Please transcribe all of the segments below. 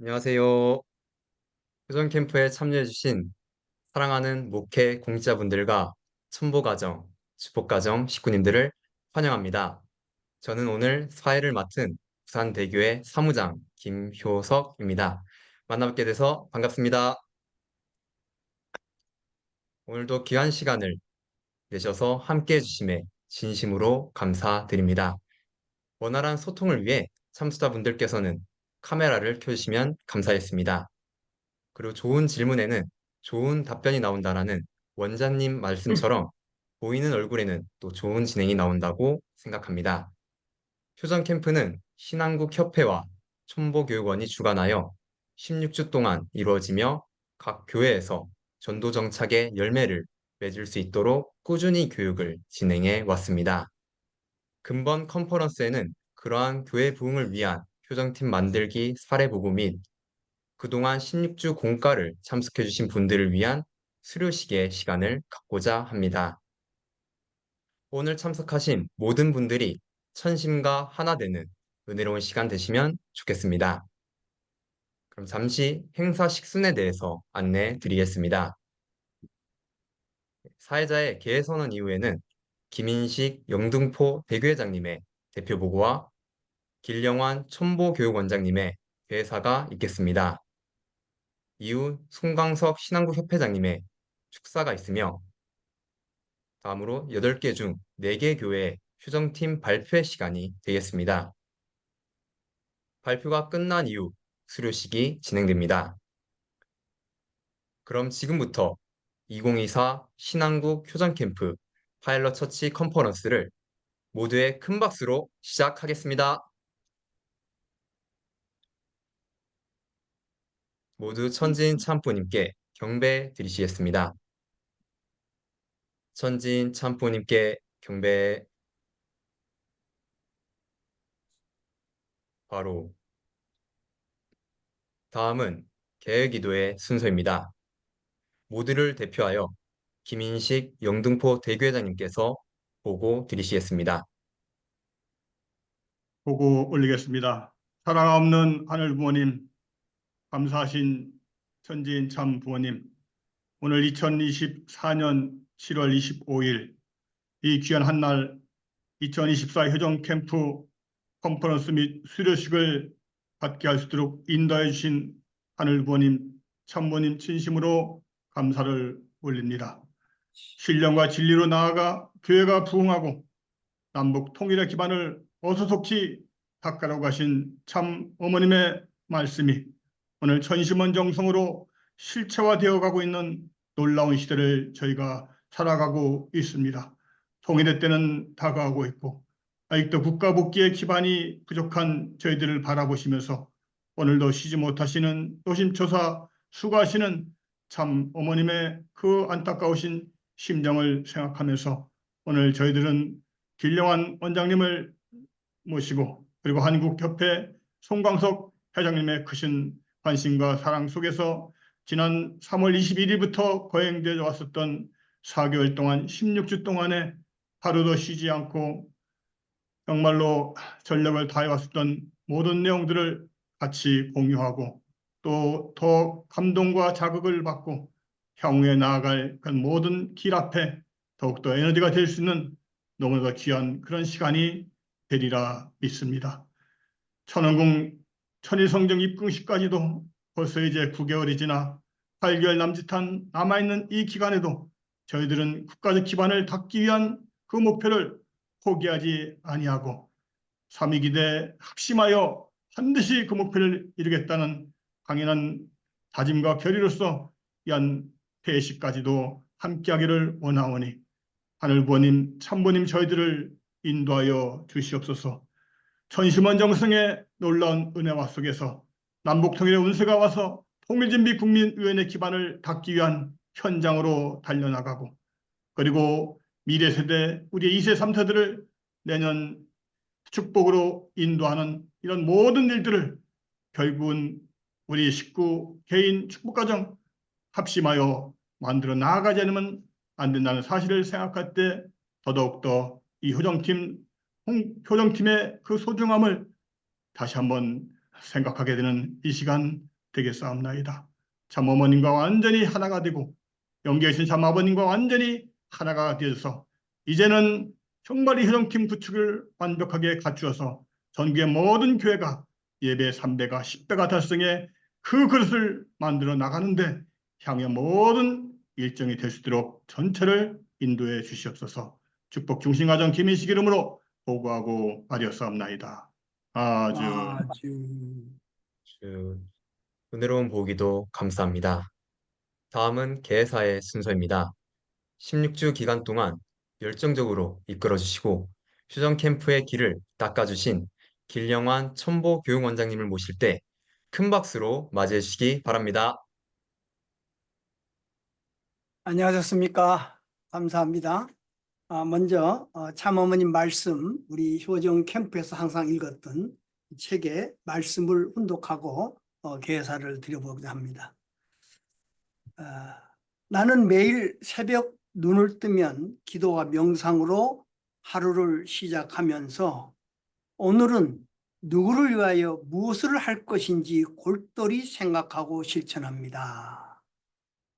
안녕하세요. 효전 캠프에 참여해주신 사랑하는 목회 공직자분들과 첨보가정, 축복가정 식구님들을 환영합니다. 저는 오늘 사회를 맡은 부산대교의 사무장 김효석입니다. 만나뵙게 돼서 반갑습니다. 오늘도 귀한 시간을 내셔서 함께 해주심에 진심으로 감사드립니다. 원활한 소통을 위해 참수자분들께서는 카메라를 켜주시면 감사했습니다. 그리고 좋은 질문에는 좋은 답변이 나온다라는 원장님 말씀처럼 보이는 얼굴에는 또 좋은 진행이 나온다고 생각합니다. 효전 캠프는 신한국 협회와 촌보교육원이 주관하여 16주 동안 이루어지며 각 교회에서 전도 정착의 열매를 맺을 수 있도록 꾸준히 교육을 진행해 왔습니다. 근본 컨퍼런스에는 그러한 교회 부흥을 위한 효정팀 만들기 사례보고 및 그동안 16주 공과를 참석해주신 분들을 위한 수료식의 시간을 갖고자 합니다. 오늘 참석하신 모든 분들이 천심과 하나 되는 은혜로운 시간 되시면 좋겠습니다. 그럼 잠시 행사 식순에 대해서 안내 드리겠습니다. 사회자의 개회선언 이후에는 김인식 영등포 대교회장님의 대표 보고와 길영환 촌보교육원장님의 회사가 있겠습니다. 이후 송광석 신한국 협회장님의 축사가 있으며 다음으로 8개 중 4개 교회 휴정팀 발표회 시간이 되겠습니다. 발표가 끝난 이후 수료식이 진행됩니다. 그럼 지금부터 2024 신한국 휴전캠프 파일럿 처치 컨퍼런스를 모두의 큰 박수로 시작하겠습니다. 모두 천지인 참부님께 경배 드리시겠습니다. 천지인 참부님께 경배. 바로 다음은 개회기도의 순서입니다. 모두를 대표하여 김인식 영등포 대교회장님께서 보고 드리시겠습니다. 보고 올리겠습니다. 사랑 없는 하늘 부모님, 감사하신 천지인 참 부모님, 오늘 2024년 7월 25일 이 귀한 한날 2024 효정 캠프 컨퍼런스 및 수료식을 갖게 할 수 있도록 인도해 주신 하늘 부모님, 참부모님 진심으로 감사를 올립니다. 신령과 진리로 나아가 교회가 부흥하고 남북 통일의 기반을 어수속히 닦아라고 하신 참 어머님의 말씀이 오늘 천심원정성으로 실체화되어 가고 있는 놀라운 시대를 저희가 살아가고 있습니다. 통일의 때는 다가오고 있고 아직도 국가 복귀의 기반이 부족한 저희들을 바라보시면서 오늘도 쉬지 못하시는 노심초사 수고하시는 참 어머님의 그 안타까우신 심정을 생각하면서 오늘 저희들은 길영환 원장님을 모시고 그리고 한국협회 송광석 회장님의 크신 관심과 사랑 속에서 지난 3월 21일부터 거행되어 왔었던 4개월 동안 16주 동안에 하루도 쉬지 않고 정말로 전력을 다해 왔었던 모든 내용들을 같이 공유하고 또 더 감동과 자극을 받고 향후에 나아갈 그 모든 길 앞에 더욱더 에너지가 될 수 있는 너무나 귀한 그런 시간이 되리라 믿습니다. 천원궁 천일성정 입궁식까지도 벌써 이제 9개월이 지나 8개월 남짓한 남아있는 이 기간에도 저희들은 국가적 기반을 닦기 위한 그 목표를 포기하지 아니하고 삼위기대 합심하여 반드시 그 목표를 이루겠다는 강인한 다짐과 결의로서 이한 폐회식까지도 함께하기를 원하오니 하늘 부모님, 참부님 저희들을 인도하여 주시옵소서. 천심원정성의 놀라운 은혜와 속에서 남북통일의 운세가 와서 통일진비 국민위원회 기반을 닦기 위한 현장으로 달려나가고 그리고 미래 세대 우리 2세, 3세들을 내년 축복으로 인도하는 이런 모든 일들을 결국은 우리 식구, 개인, 축복가정 합심하여 만들어 나아가지 않으면 안 된다는 사실을 생각할 때 더더욱더 이 효정팀의 그 소중함을 다시 한번 생각하게 되는 이 시간 되겠사옵나이다. 참 어머님과 완전히 하나가 되고 영계에 계신 참 아버님과 완전히 하나가 되어서 이제는 정말 이 효정팀 구축을 완벽하게 갖추어서 전국의 모든 교회가 예배 3배가 10배가 달성해 그 그릇을 만들어 나가는데 향후 모든 일정이 될 수 있도록 전체를 인도해 주시옵소서. 축복 중심가정 김인식 이름으로 보고하고 아뢰었사옵나이다. 아주 아주 주 은혜로운 보기도 감사합니다. 다음은 개사의 순서입니다. 16주 기간 동안 열정적으로 이끌어 주시고 휴전 캠프의 길을 닦아주신 길영환 첨보 교육원장님을 모실 때 큰 박수로 맞이해 주시기 바랍니다. 안녕하셨습니까? 감사합니다. 먼저 참어머님 말씀, 우리 효정 캠프에서 항상 읽었던 책의 말씀을 훈독하고 개사를 드려보고자 합니다. 나는 매일 새벽 눈을 뜨면 기도와 명상으로 하루를 시작하면서 오늘은 누구를 위하여 무엇을 할 것인지 골똘히 생각하고 실천합니다.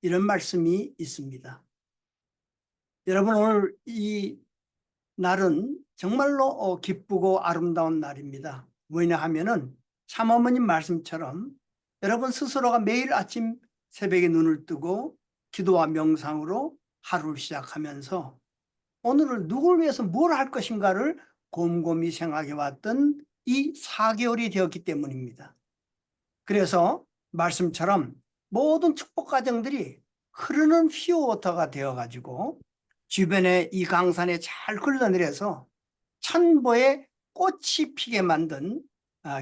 이런 말씀이 있습니다. 여러분, 오늘 이 날은 정말로 기쁘고 아름다운 날입니다. 왜냐하면은 참어머님 말씀처럼 여러분 스스로가 매일 아침 새벽에 눈을 뜨고 기도와 명상으로 하루를 시작하면서 오늘을 누구를 위해서 뭘 할 것인가를 곰곰이 생각해 왔던 이 4개월이 되었기 때문입니다. 그래서 말씀처럼 모든 축복 과정들이 흐르는 피어워터가 되어가지고 주변에 이 강산에 잘 흘러내려서 천보에 꽃이 피게 만든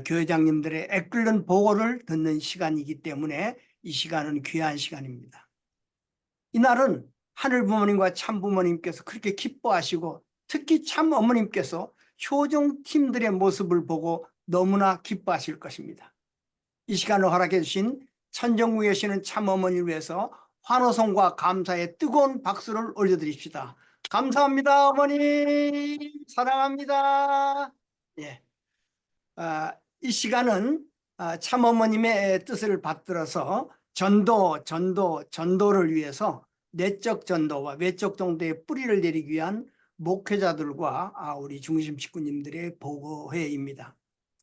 교회장님들의 애끓는 보고를 듣는 시간이기 때문에 이 시간은 귀한 시간입니다. 이날은 하늘부모님과 참부모님께서 그렇게 기뻐하시고 특히 참어머님께서 효정팀들의 모습을 보고 너무나 기뻐하실 것입니다. 이 시간을 허락해 주신 천정국에 계시는 참어머니를 위해서 환호성과 감사의 뜨거운 박수를 올려드립시다. 감사합니다, 어머니. 사랑합니다. 예. 이 시간은 참어머님의 뜻을 받들어서 전도를 위해서 내적 전도와 외적 전도의 뿌리를 내리기 위한 목회자들과 우리 중심 식구님들의 보고회입니다.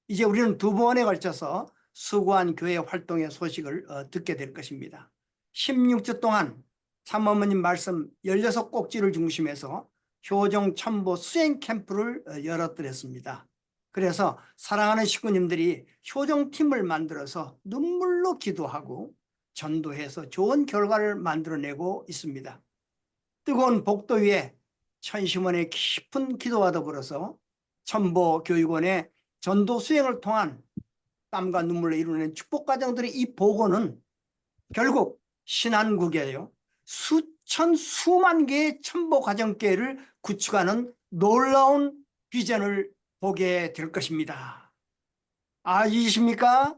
이제 우리는 두 번에 걸쳐서 수고한 교회 활동의 소식을 듣게 될 것입니다. 16주 동안 참어머님 말씀 16꼭지를 중심해서 효정 첨보 수행 캠프를 열어드렸습니다. 그래서 사랑하는 식구님들이 효정팀을 만들어서 눈물로 기도하고 전도해서 좋은 결과를 만들어내고 있습니다. 뜨거운 복도 위에 천심원의 깊은 기도와 더불어서 첨보교육원의 전도 수행을 통한 땀과 눈물로 이루어낸 축복 과정들의 이 보고는 결국 신한국이에요. 수천 수만 개의 첨보 과정계를 구축하는 놀라운 비전을 보게 될 것입니다. 아시십니까?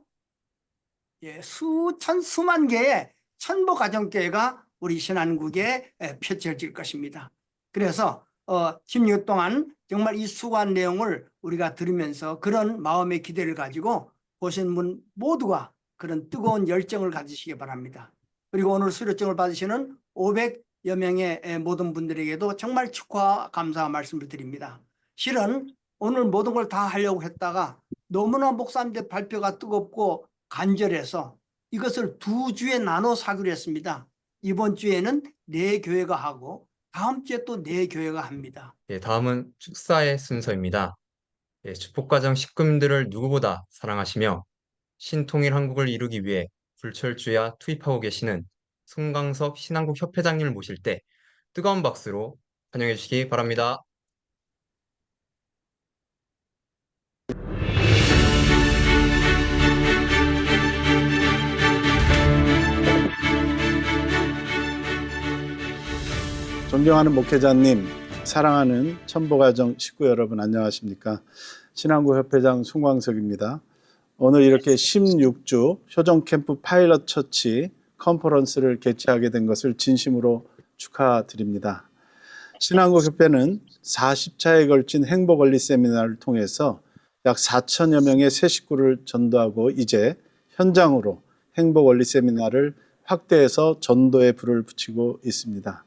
예, 수천 수만 개의 첨보 과정계가 우리 신한국에 펼쳐질 것입니다. 그래서 16년 동안 정말 이 수고한 내용을 우리가 들으면서 그런 마음의 기대를 가지고 보신 분 모두가 그런 뜨거운 열정을 가지시기 바랍니다. 그리고 오늘 수료증을 받으시는 500여 명의 모든 분들에게도 정말 축하와 감사 말씀을 드립니다. 실은 오늘 모든 걸 다 하려고 했다가 너무나 목사님들 발표가 뜨겁고 간절해서 이것을 2주에 나눠서 하기로 했습니다. 이번 주에는 4교회가 하고 다음 주에 또 4교회가 합니다. 예, 다음은 축사의 순서입니다. 예, 축복가정 식구들을 누구보다 사랑하시며 신통일 한국을 이루기 위해 불철주야 투입하고 계시는 송강섭 신한국 협회장님을 모실 때 뜨거운 박수로 환영해 주시기 바랍니다. 존경하는 목회자님, 사랑하는 첨보가정 식구 여러분 안녕하십니까? 신한국 협회장 송광석입니다. 오늘 이렇게 16주 효정캠프 파일럿 처치 컨퍼런스를 개최하게 된 것을 진심으로 축하드립니다. 신한국 협회는 40차에 걸친 행복원리 세미나를 통해서 약 4천여 명의 새 식구를 전도하고 이제 현장으로 행복원리 세미나를 확대해서 전도에 불을 붙이고 있습니다.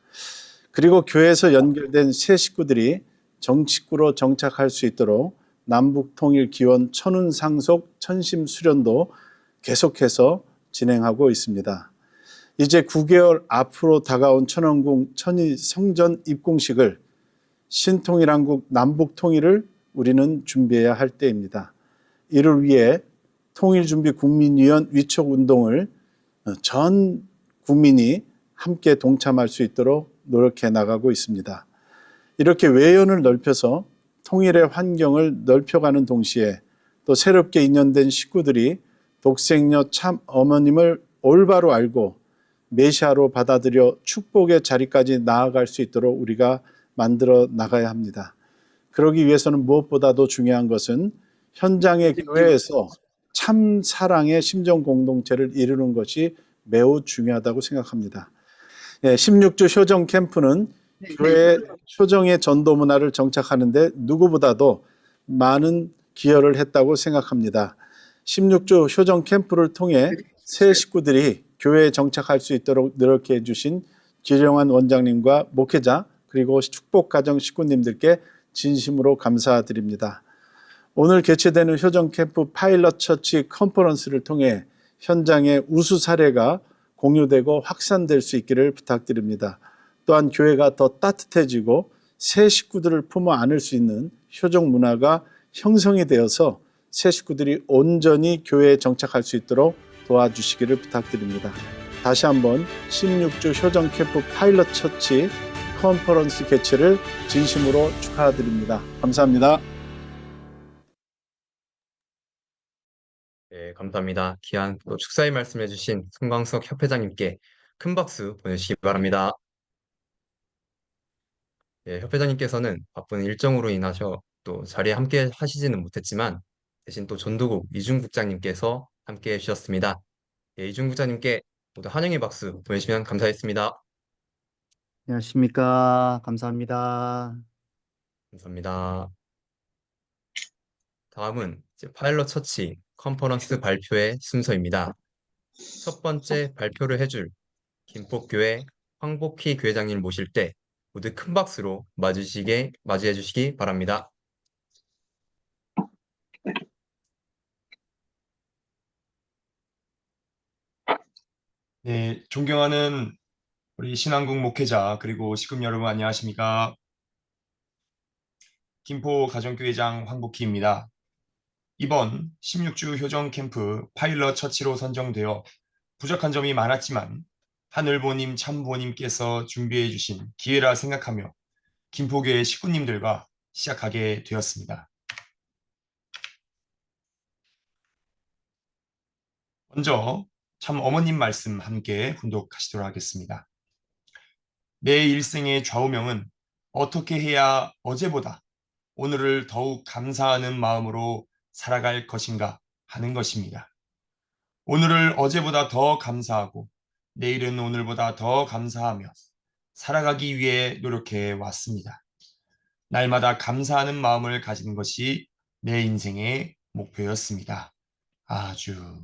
그리고 교회에서 연결된 새 식구들이 정식구로 정착할 수 있도록 남북통일기원 천운상속 천심수련도 계속해서 진행하고 있습니다. 이제 9개월 앞으로 다가온 천원궁 천의성전 입궁식을 신통일한국 남북통일을 우리는 준비해야 할 때입니다. 이를 위해 통일준비국민위원 위촉운동을 전 국민이 함께 동참할 수 있도록 노력해 나가고 있습니다. 이렇게 외연을 넓혀서 통일의 환경을 넓혀가는 동시에 또 새롭게 인연된 식구들이 독생녀 참 어머님을 올바로 알고 메시아로 받아들여 축복의 자리까지 나아갈 수 있도록 우리가 만들어 나가야 합니다. 그러기 위해서는 무엇보다도 중요한 것은 현장의 교회에서 참 사랑의 심정 공동체를 이루는 것이 매우 중요하다고 생각합니다. 16주 효정 캠프는 교회 효정의 전도 문화를 정착하는데 누구보다도 많은 기여를 했다고 생각합니다. 16주 효정 캠프를 통해 새 식구들이 교회에 정착할 수 있도록 노력해 주신 기령환 원장님과 목회자 그리고 축복가정 식구님들께 진심으로 감사드립니다. 오늘 개최되는 효정 캠프 파일럿 처치 컨퍼런스를 통해 현장의 우수 사례가 공유되고 확산될 수 있기를 부탁드립니다. 또한 교회가 더 따뜻해지고 새 식구들을 품어 안을 수 있는 효정 문화가 형성이 되어서 새 식구들이 온전히 교회에 정착할 수 있도록 도와주시기를 부탁드립니다. 다시 한번 16주 효정 캠프 파일럿 처치 컨퍼런스 개최를 진심으로 축하드립니다. 감사합니다. 네, 감사합니다. 귀한 또 축사의 말씀해주신 송광석 협회장님께 큰 박수 보내주시기 바랍니다. 예, 협회장님께서는 바쁜 일정으로 인하셔 또 자리에 함께 하시지는 못했지만 대신 또 전도국 이중국장님께서 함께 해주셨습니다. 예, 이중국장님께 모두 환영의 박수 보내주시면 감사하겠습니다. 안녕하십니까. 감사합니다. 감사합니다. 다음은 이제 파일럿 처치 컨퍼런스 발표의 순서입니다. 첫 번째 발표를 해줄 김포교회 황복희 교회장님 모실 때 모두 큰 박수로 맞이해 주시기 바랍니다. 네, 존경하는 우리 신앙국 목회자 그리고 식구 여러분 안녕하십니까? 김포 가정교회장 황복희입니다. 이번 16주 효정 캠프 파일럿 처치로 선정되어 부족한 점이 많았지만 하늘보님 참보님께서 준비해 주신 기회라 생각하며 김포교회 식구님들과 시작하게 되었습니다. 먼저 참 어머님 말씀 함께 훈독하시도록 하겠습니다. 내 일생의 좌우명은 어떻게 해야 어제보다 오늘을 더욱 감사하는 마음으로 살아갈 것인가 하는 것입니다. 오늘을 어제보다 더 감사하고 내일은 오늘보다 더 감사하며 살아가기 위해 노력해 왔습니다. 날마다 감사하는 마음을 가지는 것이 내 인생의 목표였습니다. 아주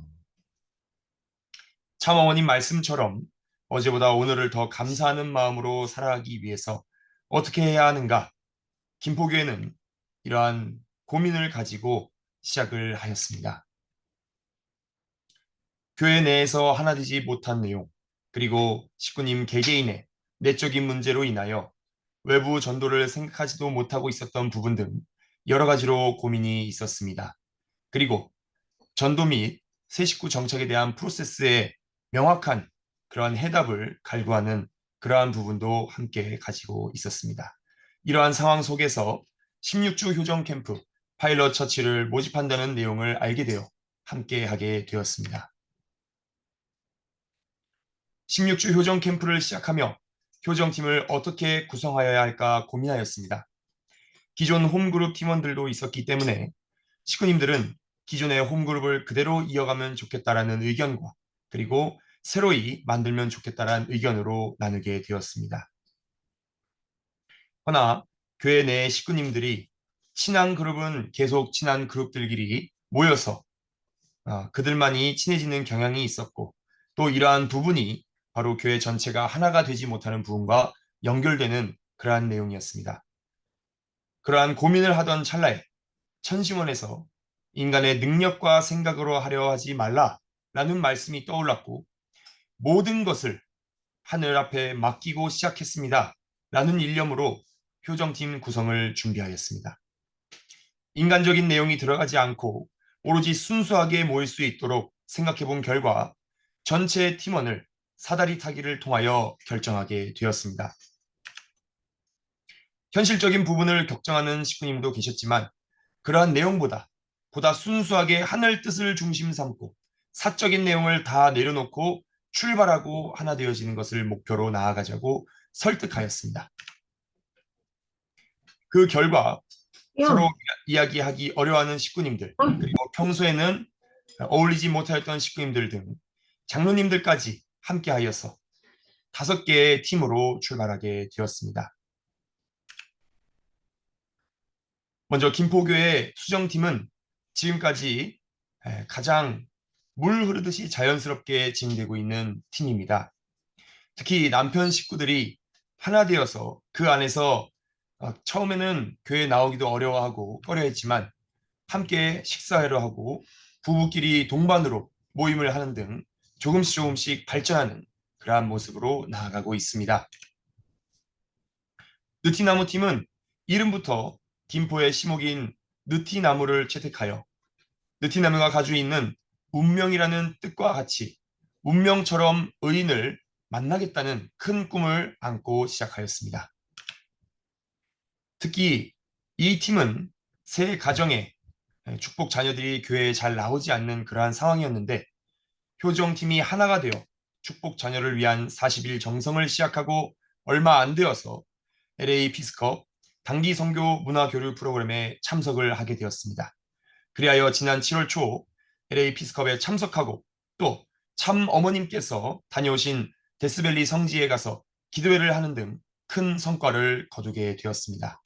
참 어머님 말씀처럼 어제보다 오늘을 더 감사하는 마음으로 살아가기 위해서 어떻게 해야 하는가? 김포교회는 이러한 고민을 가지고 시작을 하였습니다. 교회 내에서 하나 되지 못한 내용, 그리고 식구님 개개인의 내적인 문제로 인하여 외부 전도를 생각하지도 못하고 있었던 부분 등 여러 가지로 고민이 있었습니다. 그리고 전도 및 새 식구 정착에 대한 프로세스에 명확한 그러한 해답을 갈구하는 그러한 부분도 함께 가지고 있었습니다. 이러한 상황 속에서 16주 효정 캠프 파일럿 처치를 모집한다는 내용을 알게 되어 함께 하게 되었습니다. 16주 효정 캠프를 시작하며 효정팀을 어떻게 구성하여야 할까 고민하였습니다. 기존 홈그룹 팀원들도 있었기 때문에 식구님들은 기존의 홈그룹을 그대로 이어가면 좋겠다라는 의견과 그리고 새로이 만들면 좋겠다라는 의견으로 나누게 되었습니다. 허나 교회 내 식구님들이 친한 그룹은 계속 친한 그룹들끼리 모여서 그들만이 친해지는 경향이 있었고, 또 이러한 부분이 바로 교회 전체가 하나가 되지 못하는 부분과 연결되는 그러한 내용이었습니다. 그러한 고민을 하던 찰나에 천심원에서 인간의 능력과 생각으로 하려 하지 말라라는 말씀이 떠올랐고, 모든 것을 하늘 앞에 맡기고 시작했습니다 라는 일념으로 효정팀 구성을 준비하였습니다. 인간적인 내용이 들어가지 않고 오로지 순수하게 모일 수 있도록 생각해 본 결과 전체 팀원을 사다리 타기를 통하여 결정하게 되었습니다. 현실적인 부분을 걱정하는 식구님도 계셨지만, 그러한 내용보다 보다 순수하게 하늘 뜻을 중심 삼고 사적인 내용을 다 내려놓고 출발하고 하나 되어지는 것을 목표로 나아가자고 설득하였습니다. 그 결과 서로 이야기하기 어려워하는 식구님들, 그리고 평소에는 어울리지 못하였던 식구님들 등 장로님들까지 함께하여서 5개의 팀으로 출발하게 되었습니다. 먼저 김포교회 수정팀은 지금까지 가장 물 흐르듯이 자연스럽게 진행되고 있는 팀입니다. 특히 남편 식구들이 하나 되어서 그 안에서 처음에는 교회 나오기도 어려워하고 꺼려했지만 함께 식사하러 하고 부부끼리 동반으로 모임을 하는 등 조금씩 발전하는 그러한 모습으로 나아가고 있습니다. 느티나무 팀은 이름부터 김포의 시목인 느티나무를 채택하여 느티나무가 가지고 있는 운명이라는 뜻과 같이 운명처럼 의인을 만나겠다는 큰 꿈을 안고 시작하였습니다. 특히 이 팀은 새 가정에 축복 자녀들이 교회에 잘 나오지 않는 그러한 상황이었는데, 효정팀이 하나가 되어 축복 자녀를 위한 40일 정성을 시작하고 얼마 안 되어서 LA 피스컵 단기 선교 문화교류 프로그램에 참석을 하게 되었습니다. 그리하여 지난 7월 초 LA 피스컵에 참석하고 또 참 어머님께서 다녀오신 데스밸리 성지에 가서 기도회를 하는 등 큰 성과를 거두게 되었습니다.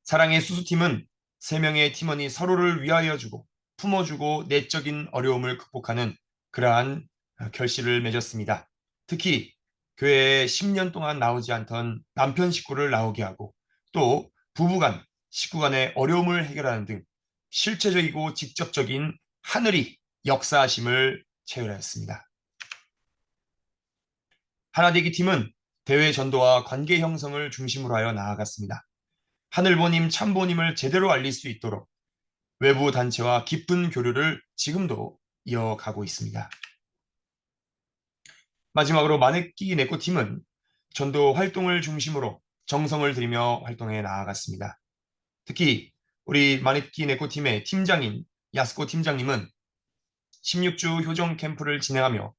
사랑의 수수팀은 3명의 팀원이 서로를 위하여 주고 품어주고 내적인 어려움을 극복하는 그러한 결실을 맺었습니다. 특히 교회에 10년 동안 나오지 않던 남편 식구를 나오게 하고 또 부부간, 식구간의 어려움을 해결하는 등 실체적이고 직접적인 하늘이 역사하심을 체험하였습니다. 하나되기 팀은 대외 전도와 관계 형성을 중심으로 하여 나아갔습니다. 하늘보님, 참보님을 제대로 알릴 수 있도록 외부 단체와 깊은 교류를 지금도 이어가고 있습니다. 마지막으로 마네끼 네꼬 팀은 전도 활동을 중심으로 정성을 들이며 활동해 나아갔습니다. 특히 우리 마네끼 네꼬 팀의 팀장인 야스코 팀장님은 16주 효정 캠프를 진행하며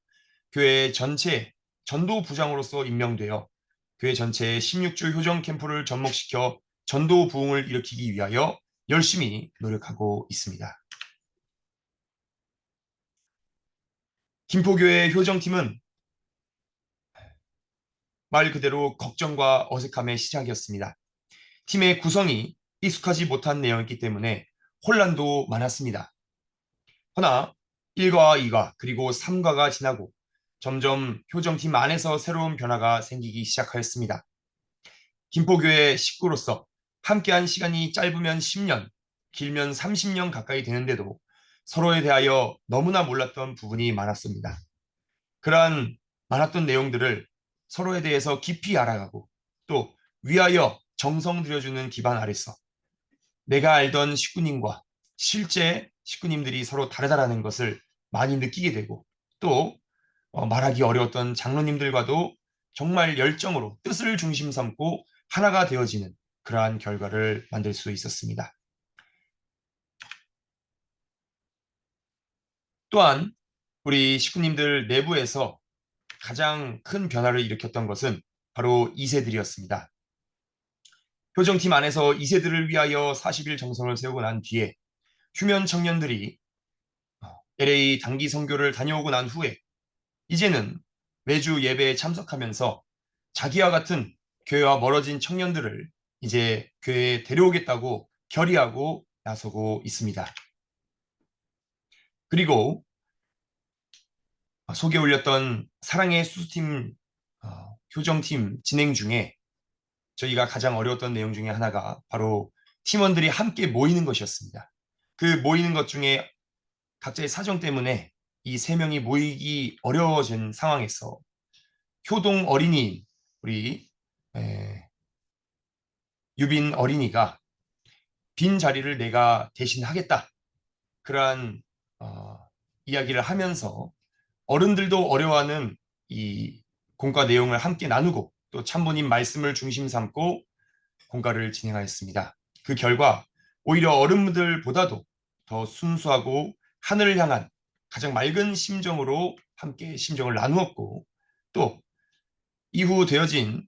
교회 전체 전도 부장으로서 임명되어 교회 전체의 16주 효정 캠프를 접목시켜 전도 부흥을 일으키기 위하여 열심히 노력하고 있습니다. 김포교회 효정팀은 말 그대로 걱정과 어색함의 시작이었습니다. 팀의 구성이 익숙하지 못한 내용이기 때문에 혼란도 많았습니다. 허나 1과와 2과 그리고 3과가 지나고 점점 효정팀 안에서 새로운 변화가 생기기 시작하였습니다. 김포교회 식구로서 함께한 시간이 짧으면 10년, 길면 30년 가까이 되는데도 서로에 대하여 너무나 몰랐던 부분이 많았습니다. 그러한 많았던 내용들을 서로에 대해서 깊이 알아가고 또 위하여 정성 들여주는 기반 아래서 내가 알던 식구님과 실제 식구님들이 서로 다르다라는 것을 많이 느끼게 되고 또 말하기 어려웠던 장로님들과도 정말 열정으로 뜻을 중심 삼고 하나가 되어지는 그러한 결과를 만들 수 있었습니다. 또한 우리 식구님들 내부에서 가장 큰 변화를 일으켰던 것은 바로 2세들이었습니다. 효정팀 안에서 2세들을 위하여 40일 정성을 세우고 난 뒤에 휴면 청년들이 LA 단기 선교를 다녀오고 난 후에 이제는 매주 예배에 참석하면서 자기와 같은 교회와 멀어진 청년들을 이제 교회에 데려오겠다고 결의하고 나서고 있습니다. 그리고 속에 올렸던 사랑의 수수팀 효정팀 진행 중에 저희가 가장 어려웠던 내용 중에 하나가 바로 팀원들이 함께 모이는 것이었습니다. 그 모이는 것 중에 각자의 사정 때문에 이 세 명이 모이기 어려워진 상황에서 효동 어린이 우리 유빈 어린이가 빈 자리를 내가 대신 하겠다. 그러한 이야기를 하면서 어른들도 어려워하는 이 공과 내용을 함께 나누고 또 참부님 말씀을 중심 삼고 공과를 진행하였습니다. 그 결과 오히려 어른들보다도 더 순수하고 하늘을 향한 가장 맑은 심정으로 함께 심정을 나누었고 또 이후 되어진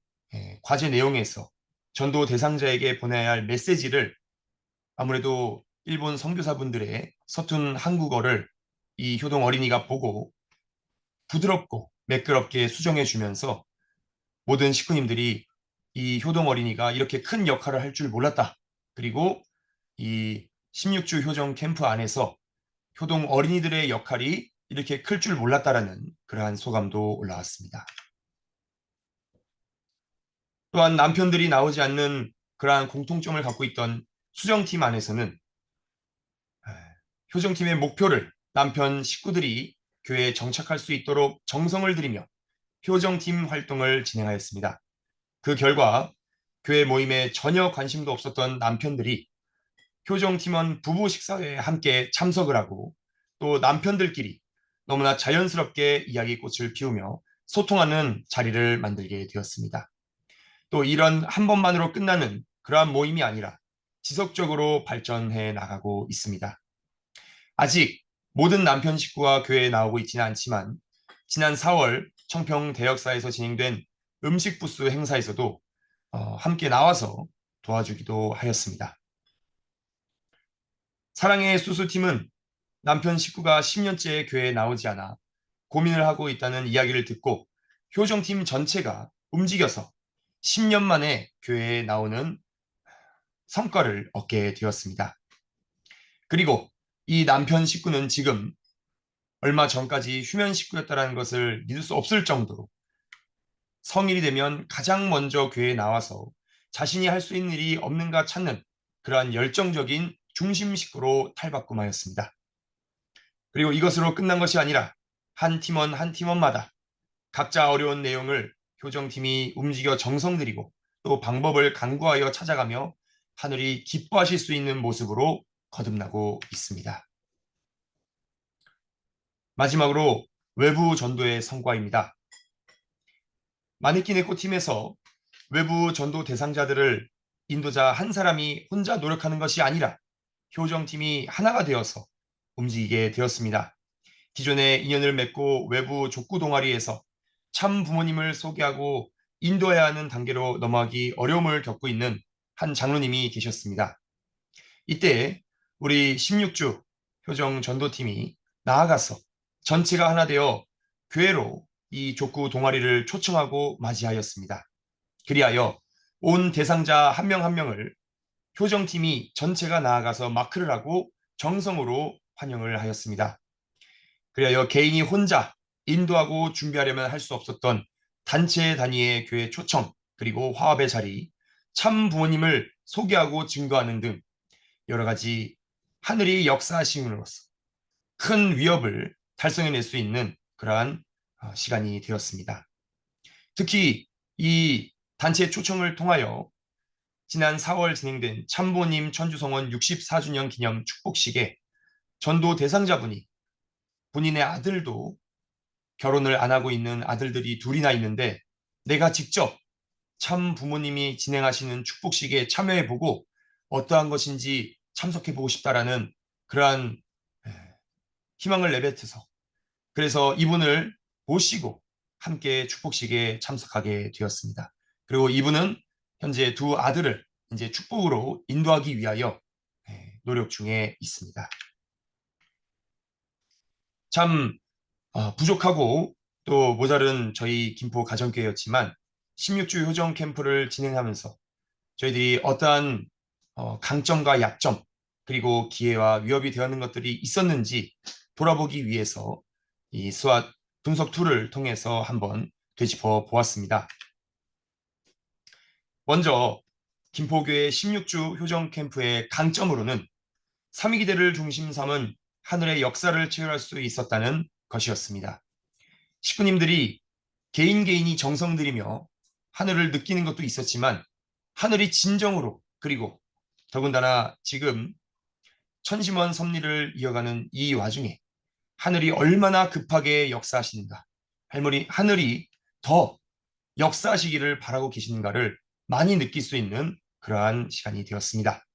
과제 내용에서 전도 대상자에게 보내야 할 메시지를 아무래도 일본 선교사분들의 서툰 한국어를 이 효동 어린이가 보고 부드럽고 매끄럽게 수정해 주면서 모든 식구님들이 이 효동 어린이가 이렇게 큰 역할을 할 줄 몰랐다. 그리고 이 16주 효정 캠프 안에서 효동 어린이들의 역할이 이렇게 클 줄 몰랐다라는 그러한 소감도 올라왔습니다. 또한 남편들이 나오지 않는 그러한 공통점을 갖고 있던 수정팀 안에서는 효정팀의 목표를 남편 식구들이 교회에 정착할 수 있도록 정성을 들이며 효정팀 활동을 진행하였습니다. 그 결과 교회 모임에 전혀 관심도 없었던 남편들이 효정팀원 부부 식사회에 함께 참석을 하고 또 남편들끼리 너무나 자연스럽게 이야기꽃을 피우며 소통하는 자리를 만들게 되었습니다. 또 이런 한 번만으로 끝나는 그러한 모임이 아니라 지속적으로 발전해 나가고 있습니다. 아직 모든 남편 식구가 교회에 나오고 있지는 않지만 지난 4월 청평 대역사에서 진행된 음식 부스 행사에서도 함께 나와서 도와주기도 하였습니다. 사랑의 수수팀은 남편 식구가 10년째 교회에 나오지 않아 고민을 하고 있다는 이야기를 듣고 효정팀 전체가 움직여서 10년 만에 교회에 나오는 성과를 얻게 되었습니다. 그리고 이 남편 식구는 지금 얼마 전까지 휴면 식구였다는 것을 믿을 수 없을 정도로 성일이 되면 가장 먼저 교회에 나와서 자신이 할 수 있는 일이 없는가 찾는 그러한 열정적인 중심 식구로 탈바꿈하였습니다. 그리고 이것으로 끝난 것이 아니라 한 팀원 한 팀원마다 각자 어려운 내용을 효정팀이 움직여 정성 들이고 또 방법을 간구하여 찾아가며 하늘이 기뻐하실 수 있는 모습으로 거듭나고 있습니다. 마지막으로 외부 전도의 성과입니다. 마네킹 에코 팀에서 외부 전도 대상자들을 인도자 한 사람이 혼자 노력하는 것이 아니라 효정팀이 하나가 되어서 움직이게 되었습니다. 기존에 인연을 맺고 외부 족구 동아리에서 참 부모님을 소개하고 인도해야 하는 단계로 넘어가기 어려움을 겪고 있는 한 장로님이 계셨습니다. 이때 우리 16주 효정 전도팀이 나아가서 전체가 하나 되어 교회로 이 족구 동아리를 초청하고 맞이하였습니다. 그리하여 온 대상자 한 명 한 명을 효정팀이 전체가 나아가서 마크를 하고 정성으로 환영을 하였습니다. 그리하여 개인이 혼자 인도하고 준비하려면 할 수 없었던 단체 단위의 교회 초청 그리고 화합의 자리, 참 부모님을 소개하고 증거하는 등 여러 가지 하늘이 역사하심으로써 큰 위협을 달성해낼 수 있는 그러한 시간이 되었습니다. 특히 이 단체 초청을 통하여 지난 4월 진행된 참부모님 천주성원 64주년 기념 축복식에 전도 대상자분이 본인의 아들도 결혼을 안 하고 있는 아들들이 둘이나 있는데 내가 직접 참 부모님이 진행하시는 축복식에 참여해보고 어떠한 것인지 참석해보고 싶다라는 그러한 희망을 내뱉어서 그래서 이분을 모시고 함께 축복식에 참석하게 되었습니다. 그리고 이분은 현재 두 아들을 이제 축복으로 인도하기 위하여 노력 중에 있습니다. 참 부족하고 또 모자른 저희 김포 가정교회였지만 16주 효정 캠프를 진행하면서 저희들이 어떠한 강점과 약점 그리고 기회와 위협이 되었는 것들이 있었는지 돌아보기 위해서 이 스왓 분석 툴을 통해서 한번 되짚어 보았습니다. 먼저 김포교회 16주 효정 캠프의 강점으로는 삼위기대를 중심 삼은 하늘의 역사를 체험할 수 있었다는 것이었습니다. 식구님들이 개인이 정성 들이며 하늘을 느끼는 것도 있었지만 하늘이 진정으로 그리고 더군다나 지금 천심원 섭리를 이어가는 이 와중에 하늘이 얼마나 급하게 역사하시는가, 하늘이 더 역사하시기를 바라고 계시는가를 많이 느낄 수 있는 그러한 시간이 되었습니다.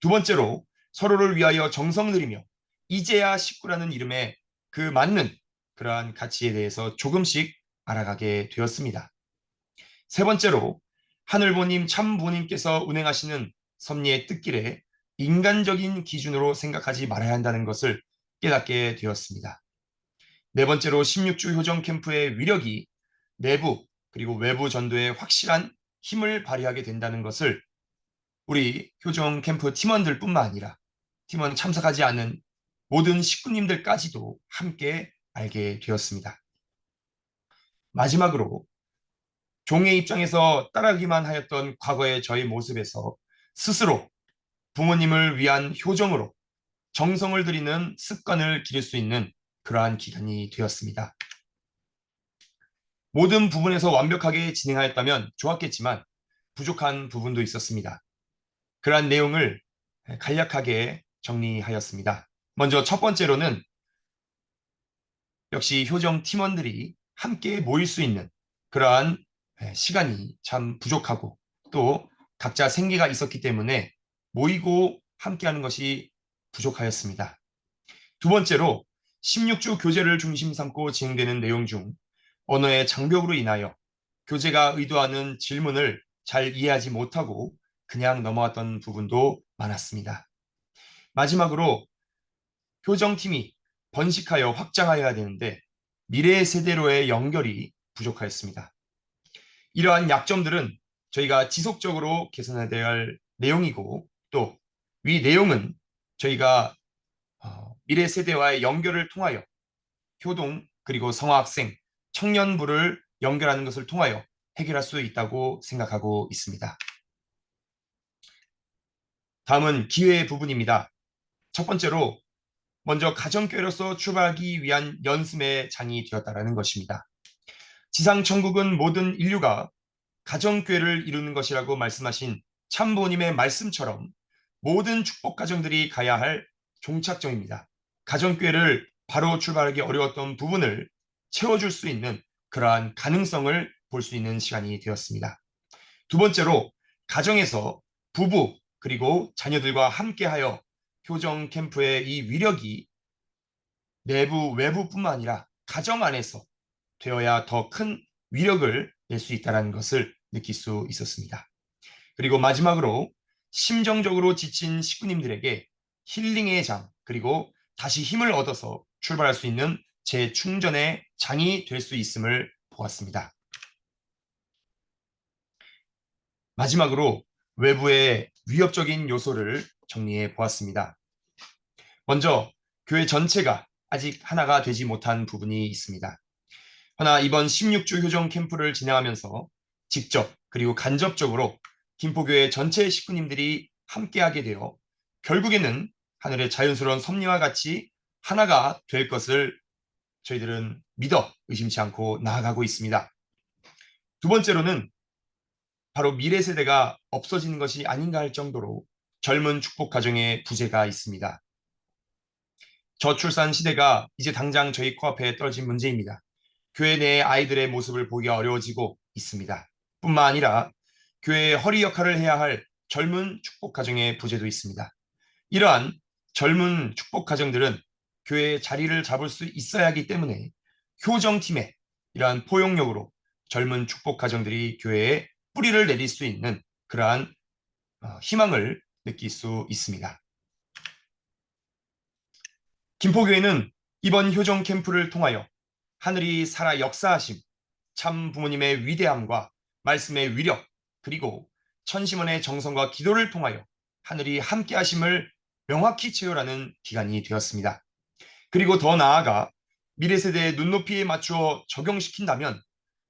두 번째로 서로를 위하여 정성 들이며 이제야 식구라는 이름에 그 맞는 그러한 가치에 대해서 조금씩 알아가게 되었습니다. 세 번째로 하늘보님 참부모님께서 운행하시는 섭리의 뜻길에 인간적인 기준으로 생각하지 말아야 한다는 것을 깨닫게 되었습니다. 네 번째로 16주 효정 캠프의 위력이 내부 그리고 외부 전도에 확실한 힘을 발휘하게 된다는 것을 우리 효정 캠프 팀원들뿐만 아니라 팀원 참석하지 않은 모든 식구님들까지도 함께 알게 되었습니다. 마지막으로 종의 입장에서 따라가기만 하였던 과거의 저의 모습에서 스스로 부모님을 위한 효정으로 정성을 들이는 습관을 기를 수 있는 그러한 기간이 되었습니다. 모든 부분에서 완벽하게 진행하였다면 좋았겠지만 부족한 부분도 있었습니다. 그러한 내용을 간략하게 정리하였습니다. 먼저 첫 번째로는 역시 효정 팀원들이 함께 모일 수 있는 그러한 시간이 참 부족하고 또 각자 생계가 있었기 때문에 모이고 함께하는 것이 부족하였습니다. 두 번째로 16주 교제를 중심 삼고 진행되는 내용 중 언어의 장벽으로 인하여 교제가 의도하는 질문을 잘 이해하지 못하고 그냥 넘어왔던 부분도 많았습니다. 마지막으로 효정팀이 번식하여 확장하여야 되는데 미래 세대로의 연결이 부족하였습니다. 이러한 약점들은 저희가 지속적으로 개선해야 할 내용이고 또 위 내용은 저희가 미래 세대와의 연결을 통하여 효동 그리고 성화학생, 청년부를 연결하는 것을 통하여 해결할 수 있다고 생각하고 있습니다. 다음은 기회의 부분입니다. 첫 번째로 먼저 가정교회로서 출발하기 위한 연습의 장이 되었다는 것입니다. 지상천국은 모든 인류가 가정교회를 이루는 것이라고 말씀하신 참부모님의 말씀처럼 모든 축복 가정들이 가야 할 종착점입니다. 가정교회를 바로 출발하기 어려웠던 부분을 채워줄 수 있는 그러한 가능성을 볼 수 있는 시간이 되었습니다. 두 번째로 가정에서 부부 그리고 자녀들과 함께하여 효정 캠프의 이 위력이 내부 외부뿐만 아니라 가정 안에서 되어야 더 큰 위력을 낼 수 있다는 것을 느낄 수 있었습니다. 그리고 마지막으로 심정적으로 지친 식구님들에게 힐링의 장 그리고 다시 힘을 얻어서 출발할 수 있는 재충전의 장이 될 수 있음을 보았습니다. 마지막으로 외부의 위협적인 요소를 정리해 보았습니다. 먼저 교회 전체가 아직 하나가 되지 못한 부분이 있습니다. 허나 이번 16주 효정 캠프를 진행하면서 직접 그리고 간접적으로 김포교회 전체 식구님들이 함께하게 되어 결국에는 하늘의 자연스러운 섭리와 같이 하나가 될 것을 저희들은 믿어 의심치 않고 나아가고 있습니다. 두 번째로는 바로 미래 세대가 없어지는 것이 아닌가 할 정도로 젊은 축복 가정의 부재가 있습니다. 저출산 시대가 이제 당장 저희 코앞에 떨어진 문제입니다. 교회 내 아이들의 모습을 보기가 어려워지고 있습니다. 뿐만 아니라 교회의 허리 역할을 해야 할 젊은 축복 가정의 부재도 있습니다. 이러한 젊은 축복 가정들은 교회의 자리를 잡을 수 있어야 하기 때문에 효정팀의 이러한 포용력으로 젊은 축복 가정들이 교회에 뿌리를 내릴 수 있는 그러한 희망을 느낄 수 있습니다. 김포교회는 이번 효정 캠프를 통하여 하늘이 살아 역사하심, 참 부모님의 위대함과 말씀의 위력, 그리고 천심원의 정성과 기도를 통하여 하늘이 함께 하심을 명확히 체결하는 기간이 되었습니다. 그리고 더 나아가 미래 세대의 눈높이에 맞추어 적용시킨다면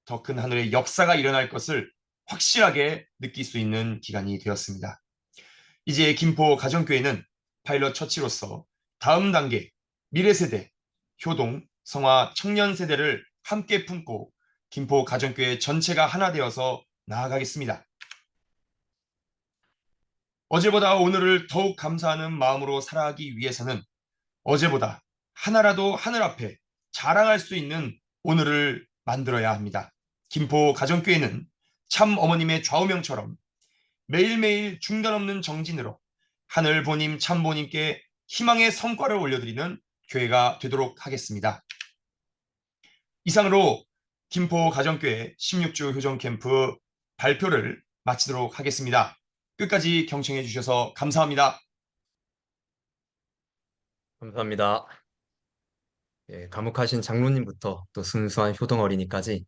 더 큰 하늘의 역사가 일어날 것을 확실하게 느낄 수 있는 기간이 되었습니다. 이제 김포 가정교회는 파일럿 처치로서 다음 단계 미래 세대, 효동, 성화, 청년 세대를 함께 품고 김포 가정교회 전체가 하나 되어서 나아가겠습니다. 어제보다 오늘을 더욱 감사하는 마음으로 살아가기 위해서는 어제보다 하나라도 하늘 앞에 자랑할 수 있는 오늘을 만들어야 합니다. 김포 가정교회는 참 어머님의 좌우명처럼 매일매일 중단 없는 정진으로 하늘 보님 참 보님께 희망의 성과를 올려드리는 교회가 되도록 하겠습니다. 이상으로 김포 가정교회 16주 효정 캠프 발표를 마치도록 하겠습니다. 끝까지 경청해 주셔서 감사합니다. 감사합니다. 예, 감옥하신 장로님부터 또 순수한 효동 어린이까지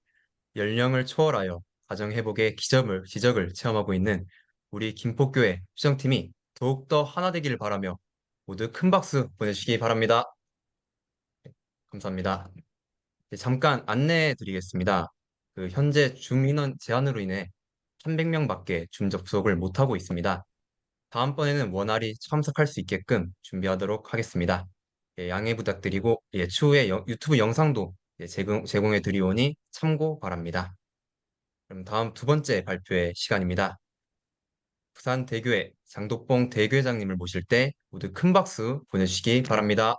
연령을 초월하여 가정 회복의 기적을 체험하고 있는 우리 김포교회 수정팀이 더욱더 하나 되기를 바라며 모두 큰 박수 보내주시기 바랍니다. 감사합니다. 네, 잠깐 안내해 드리겠습니다. 현재 줌 인원 제한으로 인해 300명밖에 줌 접속을 못하고 있습니다. 다음번에는 원활히 참석할 수 있게끔 준비하도록 하겠습니다. 예, 양해 부탁드리고 추후에 유튜브 영상도 제공해 드리오니 참고 바랍니다. 그럼 다음 두 번째 발표의 시간입니다. 부산 대교회 장덕봉 대교회장님을 모실 때 모두 큰 박수 보내주시기 바랍니다.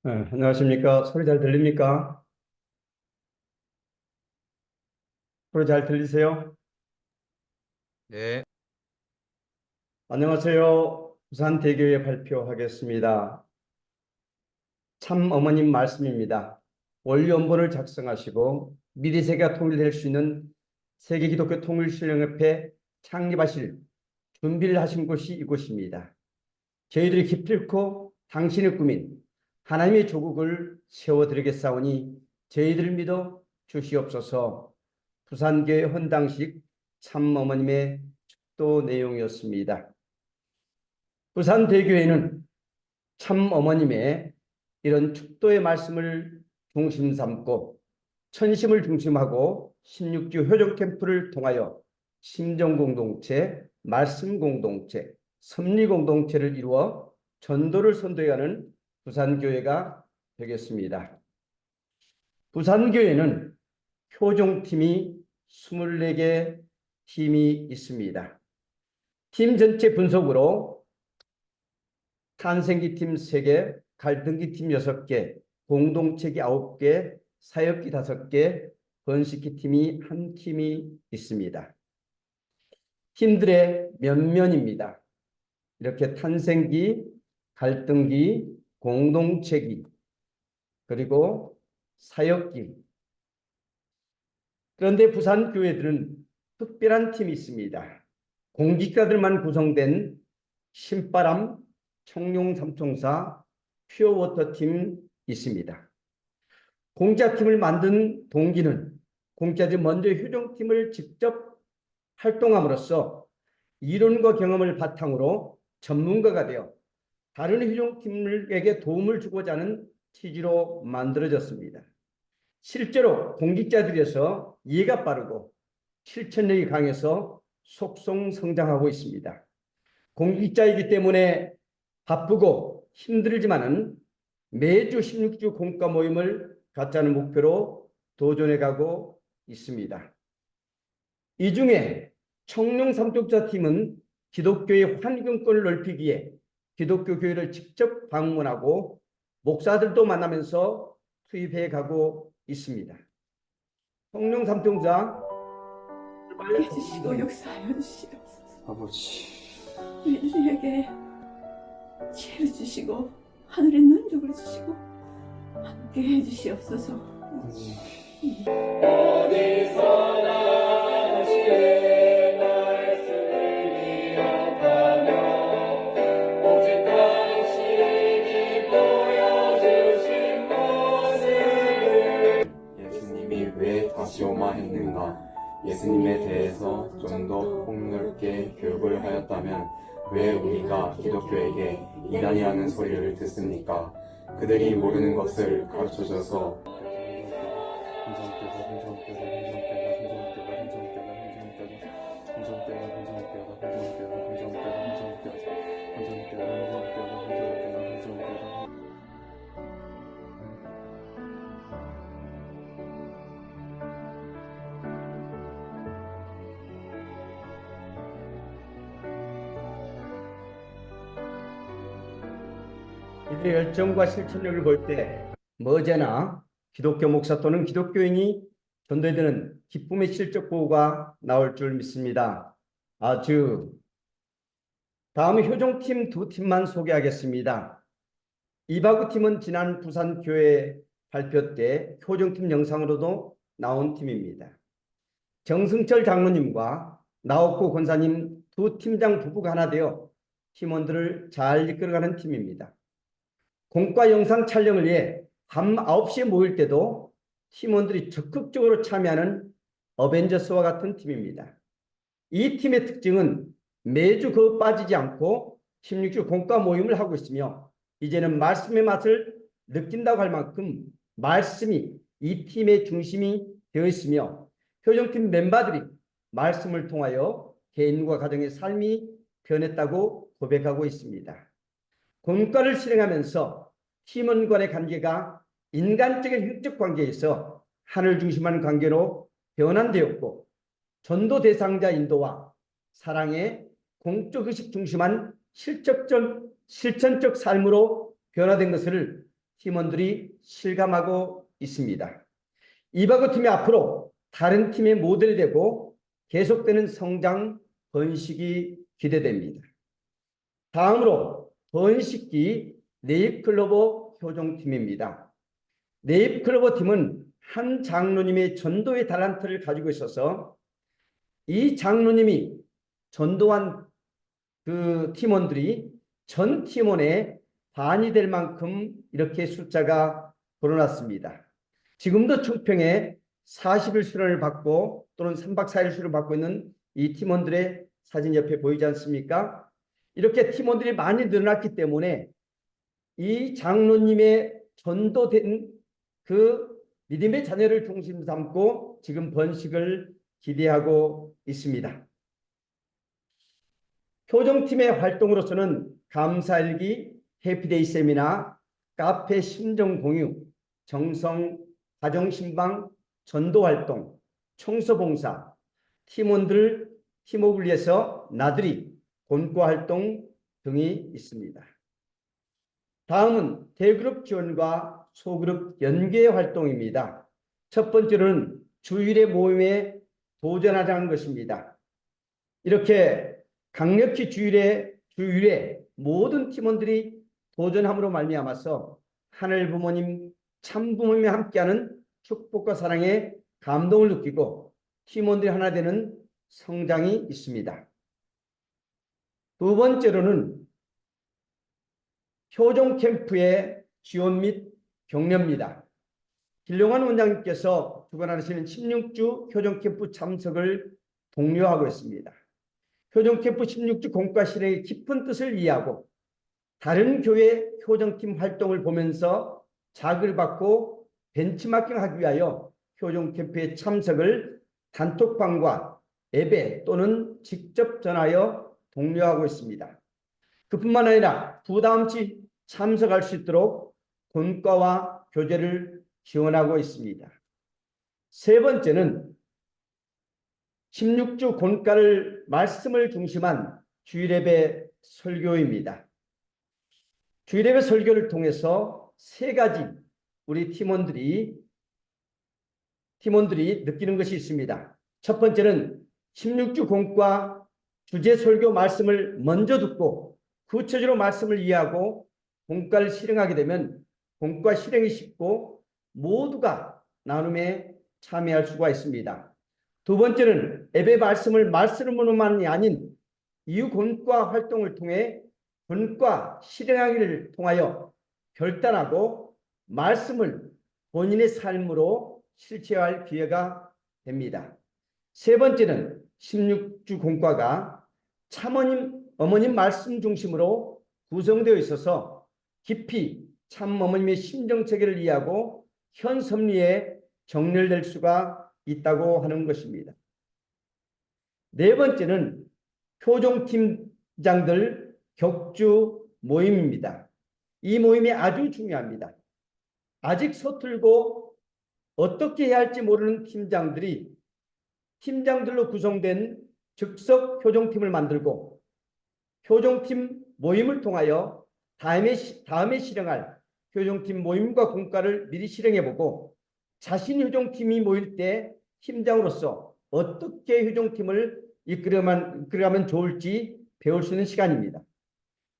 네, 안녕하십니까. 소리 잘 들립니까? 소리 잘 들리세요? 네, 안녕하세요. 부산대교회 발표하겠습니다. 참 어머님 말씀입니다. 원리원본을 작성하시고 미래 세계가 통일될 수 있는 세계기독교 통일신령협회 창립하실 준비를 하신 곳이 이곳입니다. 저희들이 기필코 당신의 꿈인 하나님의 조국을 세워드리겠사오니 저희들을 믿어 주시옵소서. 부산교회 헌당식 참어머님의 축도 내용이었습니다. 부산대교회는 참어머님의 이런 축도의 말씀을 중심 삼고 천심을 중심하고 16주 효정캠프를 통하여 심정공동체, 말씀공동체, 섭리공동체를 이루어 전도를 선도해가는 부산교회가 되겠습니다. 부산교회는 효종팀이 24개 팀이 있습니다. 팀 전체 분석으로 탄생기팀 3개, 갈등기팀 6개, 공동체기 9개, 사역기 5개, 번식기팀이 1팀이 있습니다. 팀들의 면면입니다. 이렇게 탄생기, 갈등기, 공동체기, 그리고 사역기. 그런데 부산교회들은 특별한 팀이 있습니다. 공직자들만 구성된 신바람, 청룡삼총사, 퓨어워터팀 있습니다. 공자팀을 만든 동기는 공자들이 먼저 효정팀을 직접 활동함으로써 이론과 경험을 바탕으로 전문가가 되어 다른 효정팀에게 도움을 주고자 하는 취지로 만들어졌습니다. 실제로 공직자들에서 이해가 빠르고 실천력이 강해서 속속 성장하고 있습니다. 공직자이기 때문에 바쁘고 힘들지만은 매주 16주 공과 모임을 갖자는 목표로 도전해가고 있습니다. 이 중에 청룡삼총사 팀은 기독교의 환경권을 넓히기 위해 기독교 교회를 직접 방문하고 목사들도 만나면서 투입해 가고 있습니다. 청룡삼총사 해주시고 역사하여 주시옵소서. 아버지, 우리에게 지혜를 주시고 하늘의 능력을 주시고 함께 해주시옵소서. 어디서나 주의 말씀을 기억하며 오직 당신이 보여주신 모습을 예수님이 왜 다 예수님에 대해서 좀 더 폭넓게 교육을 하였다면 왜 우리가 기독교에게 이단이라는 소리를 듣습니까? 그들이 모르는 것을 가르쳐줘서 이들의 열정과 실천력을 볼 때 머지않아 기독교 목사 또는 기독교인이 전도에 드는 기쁨의 실적 보고가 나올 줄 믿습니다. 다음은 효종팀 두 팀만 소개하겠습니다. 이바구 팀은 지난 부산교회 발표 때 효종팀 영상으로도 나온 팀입니다. 정승철 장로님과 나옥호 권사님 두 팀장 부부가 하나 되어 팀원들을 잘 이끌어가는 팀입니다. 공과 영상 촬영을 위해 밤 9시에 모일 때도 팀원들이 적극적으로 참여하는 어벤져스와 같은 팀입니다. 이 팀의 특징은 매주 빠지지 않고 16주 공과 모임을 하고 있으며 이제는 말씀의 맛을 느낀다고 할 만큼 말씀이 이 팀의 중심이 되어 있으며 효정팀 멤버들이 말씀을 통하여 개인과 가정의 삶이 변했다고 고백하고 있습니다. 공과를 실행하면서 팀원 간의 관계가 인간적인 형적 관계에서 하늘 중심한 관계로 변환되었고 전도 대상자 인도와 사랑의 공적 의식 중심한 실천적 삶으로 변화된 것을 팀원들이 실감하고 있습니다. 이바구 팀이 앞으로 다른 팀의 모델이 되고 계속되는 성장, 번식이 기대됩니다. 다음으로 번식기 네잎클로버 효종팀입니다. 네잎클로버 팀은 한 장로님의 전도의 달란트를 가지고 있어서 이 장로님이 전도한 그 팀원들이 전 팀원의 반이 될 만큼 이렇게 숫자가 늘어났습니다. 지금도 충평에 40일 수련을 받고 또는 3박 4일 수련을 받고 있는 이 팀원들의 사진 옆에 보이지 않습니까? 이렇게 팀원들이 많이 늘어났기 때문에 이 장로님의 전도된 그 믿음의 자녀를 중심 삼고 지금 번식을 기대하고 있습니다. 효정팀의 활동으로서는 감사일기, 해피데이 세미나, 카페 심정 공유, 정성, 가정신방, 전도활동, 청소봉사, 팀워크를 위해서 나들이, 본과활동 등이 있습니다. 다음은 대그룹 지원과 소그룹 연계 활동입니다. 첫 번째로는 주일의 모임에 도전하자는 것입니다. 이렇게 강력히 주일에 모든 팀원들이 도전함으로 말미암아서 하늘 부모님, 참 부모님이 함께하는 축복과 사랑에 감동을 느끼고 팀원들이 하나 되는 성장이 있습니다. 두 번째로는 효종 캠프의 지원 및 격려입니다. 길용환 원장님께서 주관하시는 16주 효종 캠프 참석을 독려하고 있습니다. 효종 캠프 16주 공과 실행의 깊은 뜻을 이해하고 다른 교회 효정팀 활동을 보면서 자극을 받고 벤치마킹하기 위하여 효종 캠프의 참석을 단톡방과 앱에 또는 직접 전하여 독려하고 있습니다. 그뿐만 아니라 부담 없이 참석할 수 있도록 본과와 교재를 지원하고 있습니다. 세 번째는 16주 본과를 말씀을 중심한 주일예배 설교입니다. 주일예배 설교를 통해서 세 가지 우리 팀원들이 느끼는 것이 있습니다. 첫 번째는 16주 공과 주제 설교 말씀을 먼저 듣고 구체적으로 말씀을 이해하고 공과를 실행하게 되면 공과 실행이 쉽고 모두가 나눔에 참여할 수가 있습니다. 두 번째는 앱의 말씀으로만이 아닌 이후 공과 활동을 통해 본과 실행하기를 통하여 결단하고 말씀을 본인의 삶으로 실체화할 기회가 됩니다. 세 번째는 16주 공과가 어머님 말씀 중심으로 구성되어 있어서 깊이 참 어머님의 심정체계를 이해하고 현 섭리에 정렬될 수가 있다고 하는 것입니다. 네 번째는 효종팀장들 격주 모임입니다. 이 모임이 아주 중요합니다. 아직 서툴고 어떻게 해야 할지 모르는 팀장들로 구성된 즉석 효종팀을 만들고 효종팀 모임을 통하여 다음에 실행할 효종팀 모임과 공과를 미리 실행해보고 자신 효종팀이 모일 때 팀장으로서 어떻게 효종팀을 이끌어가면 좋을지 배울 수 있는 시간입니다.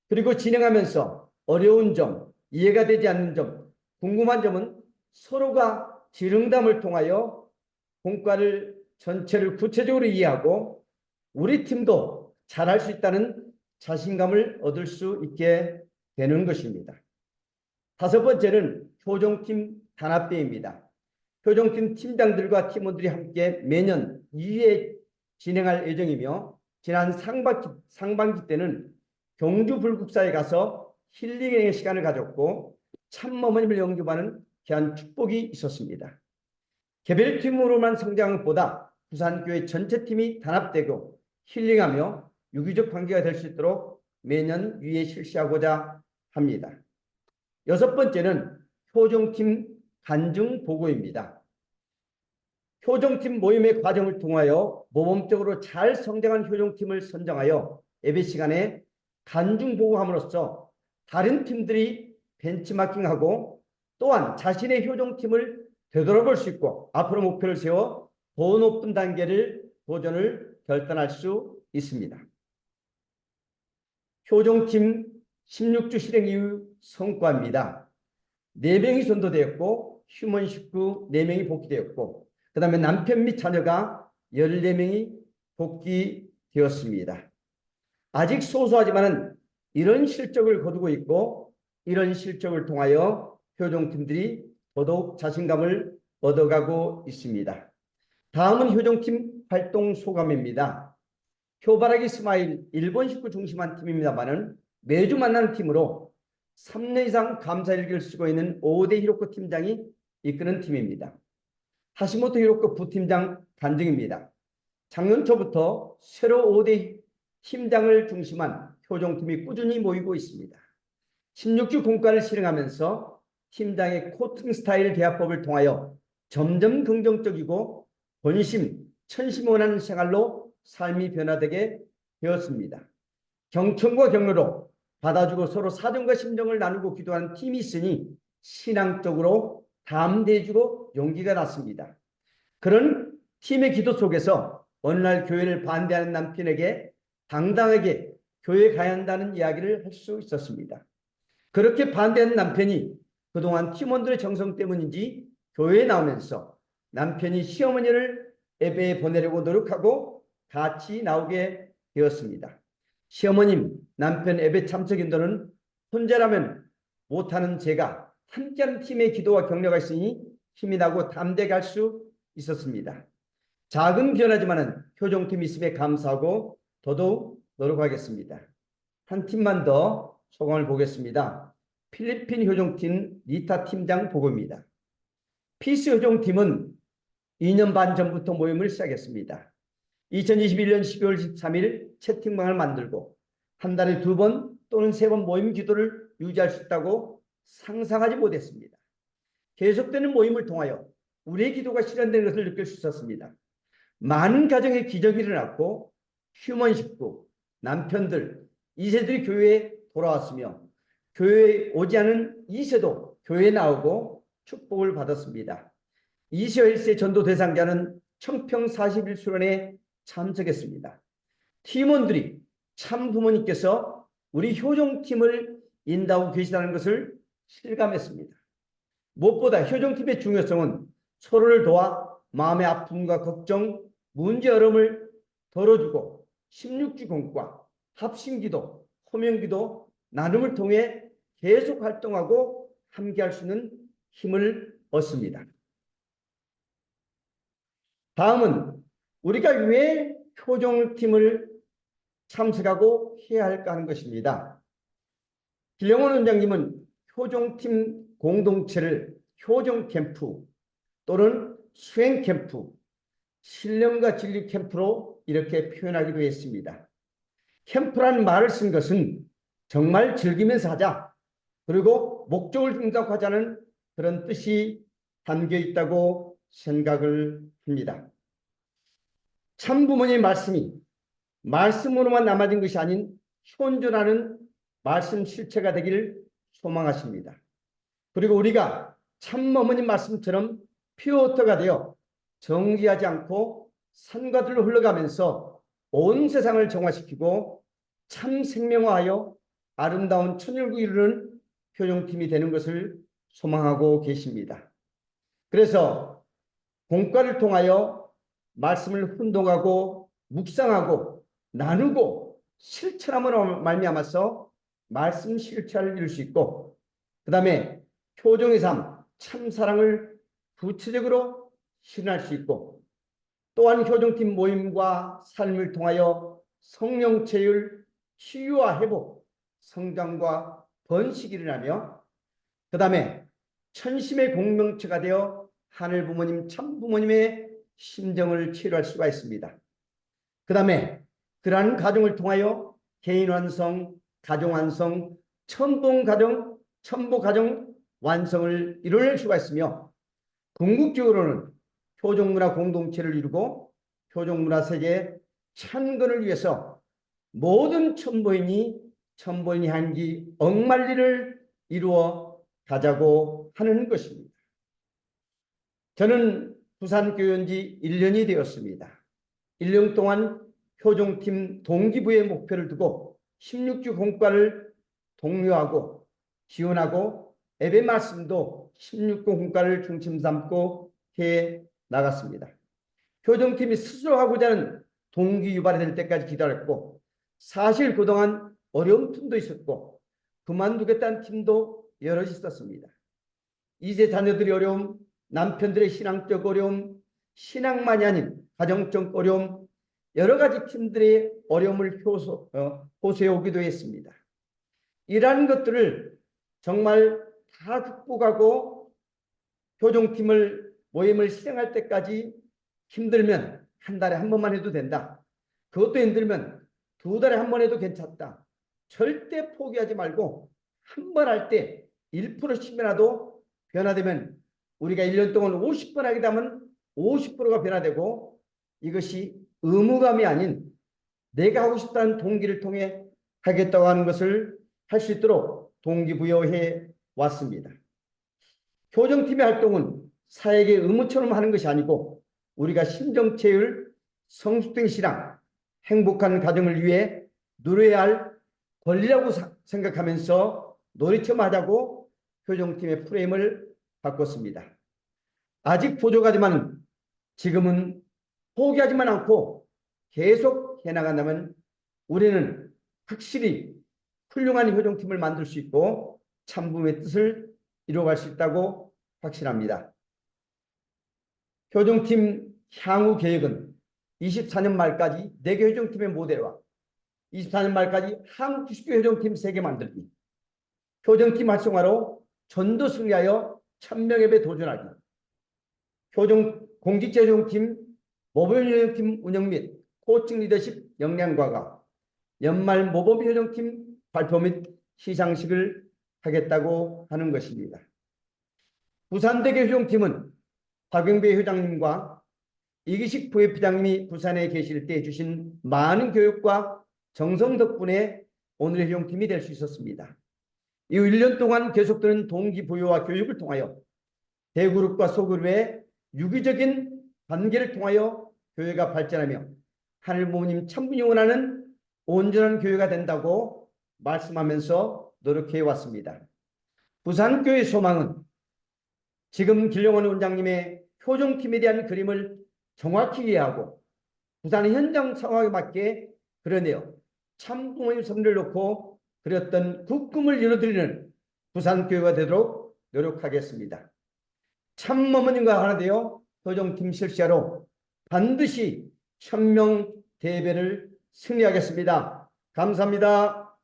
그리고 진행하면서 어려운 점, 이해가 되지 않는 점, 궁금한 점은 서로가 질응담을 통하여 공과를 전체를 구체적으로 이해하고 우리 팀도 잘할 수 있다는 자신감을 얻을 수 있게 되는 것입니다. 다섯 번째는 효종팀 단합대회입니다. 효종팀 팀장들과 팀원들이 함께 매년 2회 진행할 예정이며 지난 상반기 때는 경주 불국사에 가서 힐링의 시간을 가졌고 참 어머님을 영접하는 귀한 축복이 있었습니다. 개별팀으로만 성장한 것보다 부산교회 전체 팀이 단합되고 힐링하며 유기적 관계가 될 수 있도록 매년 위에 실시하고자 합니다. 여섯 번째는 효종팀 간증 보고입니다. 효종팀 모임의 과정을 통하여 모범적으로 잘 성장한 효종팀을 선정하여 예배 시간에 간증 보고함으로써 다른 팀들이 벤치마킹하고 또한 자신의 효종팀을 되돌아볼 수 있고 앞으로 목표를 세워 더 높은 단계를 도전을 결단할 수 있습니다. 효종팀 16주 실행 이후 성과입니다. 4명이 전도되었고 휴먼 식구 4명이 복귀되었고 그 다음에 남편 및 자녀가 14명이 복귀되었습니다. 아직 소소하지만 이런 실적을 거두고 있고 이런 실적을 통하여 효종팀들이 더더욱 자신감을 얻어가고 있습니다. 다음은 효종팀 활동 소감입니다. 효바라기 스마일 일본 식구 중심한 팀입니다만은 매주 만나는 팀으로 3년 이상 감사일기를 쓰고 있는 오대 히로코 팀장이 이끄는 팀입니다. 하시모토 히로코 부팀장 간증입니다. 작년 초부터 새로 5대 팀장을 중심한 효종팀이 꾸준히 모이고 있습니다. 16주 공과를 실행하면서 팀장의 코칭 스타일 대화법을 통하여 점점 긍정적이고 본심, 천심을 원하는 생활로 삶이 변화되게 되었습니다. 경청과 격려로 받아주고 서로 사정과 심정을 나누고 기도하는 팀이 있으니 신앙적으로 담대해지고 용기가 났습니다. 그런 팀의 기도 속에서 어느 날 교회를 반대하는 남편에게 당당하게 교회에 가야 한다는 이야기를 할 수 있었습니다. 그렇게 반대하는 남편이 그동안 팀원들의 정성 때문인지 교회에 나오면서 남편이 시어머니를 예배에 보내려고 노력하고 같이 나오게 되었습니다. 시어머님, 남편 예배 참석 인도는 혼자라면 못하는 제가 함께하는 팀의 기도와 격려가 있으니 힘이 나고 담대하게 할 수 있었습니다. 작은 변화지만 효종팀이 있음에 감사하고 더더욱 노력하겠습니다. 한 팀만 더 소감을 보겠습니다. 필리핀 효종팀 리타 팀장 보고입니다. 피스 효종팀은 2년 반 전부터 모임을 시작했습니다. 2021년 12월 13일 채팅방을 만들고 한 달에 2번 또는 3번 모임 기도를 유지할 수 있다고 상상하지 못했습니다. 계속되는 모임을 통하여 우리의 기도가 실현되는 것을 느낄 수 있었습니다. 많은 가정에 기적이 일어났고 휴먼 식구, 남편들, 2세들이 교회에 돌아왔으며 교회에 오지 않은 2세도 교회에 나오고 축복을 받았습니다. 2세와 1세 전도 대상자는 청평 41수련에 참석했습니다. 팀원들이 참 부모님께서 우리 효종팀을 인도하고 계시다는 것을 실감했습니다. 무엇보다 효종팀의 중요성은 서로를 도와 마음의 아픔과 걱정, 문제 어려움을 덜어주고 16주 공과, 합심기도, 호명기도, 나눔을 통해 계속 활동하고 함께할 수 있는 힘을 얻습니다. 다음은 우리가 왜 효정팀을 참석하고 해야 할까 하는 것입니다. 길영원 원장님은 효정팀 공동체를 효정 캠프 또는 수행 캠프, 신령과 진리 캠프로 이렇게 표현하기도 했습니다. 캠프라는 말을 쓴 것은 정말 즐기면서 하자, 그리고 목적을 생각하자는 그런 뜻이 담겨 있다고 생각을 합니다. 참부모님의 말씀이 말씀으로만 남아진 것이 아닌 현존하는 말씀 실체가 되기를 소망하십니다. 그리고 우리가 참어머님 말씀처럼 피어터가 되어 정지하지 않고 산과들로 흘러가면서 온 세상을 정화시키고 참 생명화하여 아름다운 천일국 이루는 효정팀이 되는 것을 소망하고 계십니다. 그래서 공과를 통하여 말씀을 훈동하고 묵상하고 나누고 실천함으로 말미암아서 말씀 실체를 이룰 수 있고, 그 다음에 효정의 삶, 참사랑을 구체적으로 실현할 수 있고, 또한 효정팀 모임과 삶을 통하여 성령 체율, 치유와 회복, 성장과 번식이 일어나며, 그 다음에 천심의 공명체가 되어 하늘 부모님, 참 부모님의 심정을 치유할 수가 있습니다. 그 다음에 그러한 가정을 통하여 개인 완성, 가정 완성, 천봉 가정, 천보 가정 완성을 이뤄낼 수가 있으며, 궁극적으로는 효정문화 공동체를 이루고 효정문화 세계 창건을 위해서 모든 천보인이 한기 억만리를 이루어 가자고 하는 것입니다. 저는 부산교회 온 지 1년이 되었습니다. 1년 동안 효정팀 동기부여의 목표를 두고 16주 공과를 독려하고 지원하고 예배 말씀도 16주 공과를 중심 삼고 해 나갔습니다. 효정팀이 스스로 하고자 하는 동기 유발이 될 때까지 기다렸고, 사실 그동안 어려운 틈도 있었고 그만두겠다는 팀도 여럿 있었습니다. 2세 자녀들의 어려움, 남편들의 신앙적 어려움, 신앙만이 아닌 가정적 어려움, 여러 가지 팀들의 어려움을 호소해 오기도 했습니다. 이러한 것들을 정말 다 극복하고 효정팀을 모임을 실행할 때까지 힘들면 한 달에 한 번만 해도 된다. 그것도 힘들면 2달에 한 번 해도 괜찮다. 절대 포기하지 말고 한 번 할 때 1%씩이라도 변화되면, 우리가 1년 동안 50번 하게 되면 50%가 변화되고, 이것이 의무감이 아닌 내가 하고 싶다는 동기를 통해 하겠다고 하는 것을 할 수 있도록 동기부여해 왔습니다. 효정팀의 활동은 사회의 의무처럼 하는 것이 아니고, 우리가 심정체율, 성숙된 신앙, 행복한 가정을 위해 누려야 할 권리라고 생각하면서 놀이처럼 효정팀의 프레임을 바꿨습니다. 아직 부족하지만 지금은 포기하지만 않고 계속 해나간다면 우리는 확실히 훌륭한 효정팀을 만들 수 있고 참부모의 뜻을 이루어갈 수 있다고 확신합니다. 효정팀 향후 계획은 24년 말까지 4개 효정팀의 모델화, 24년 말까지 한국 기독교 효정팀 3개 만들기, 효정팀 활성화로 전도 승리하여 천명예배 도전하기, 공직자 효정팀, 모범 효정팀 운영 및 코칭 리더십 역량 과가, 연말 모범 효정팀 발표 및 시상식을 하겠다고 하는 것입니다. 부산대교 효정팀은 박영배 회장님과 이기식 부회장님이 부산에 계실 때 해주신 많은 교육과 정성 덕분에 오늘의 효정팀이 될 수 있었습니다. 이후 1년 동안 계속되는 동기부여와 교육을 통하여 대그룹과 소그룹의 유기적인 관계를 통하여 교회가 발전하며 하늘 부모님 참분이 원하는 온전한 교회가 된다고 말씀하면서 노력해 왔습니다. 부산교회 소망은 지금 길영원 원장님의 효정팀에 대한 그림을 정확히 이해하고 부산의 현장 상황에 맞게 그려내어 참부모님 섭리를 놓고 그렸던 그 꿈을 이루어드리는 부산교회가 되도록 노력하겠습니다. 참어머님과 하나 되어 효정팀 실시하러 반드시 1000명 대회를 승리하겠습니다. 감사합니다.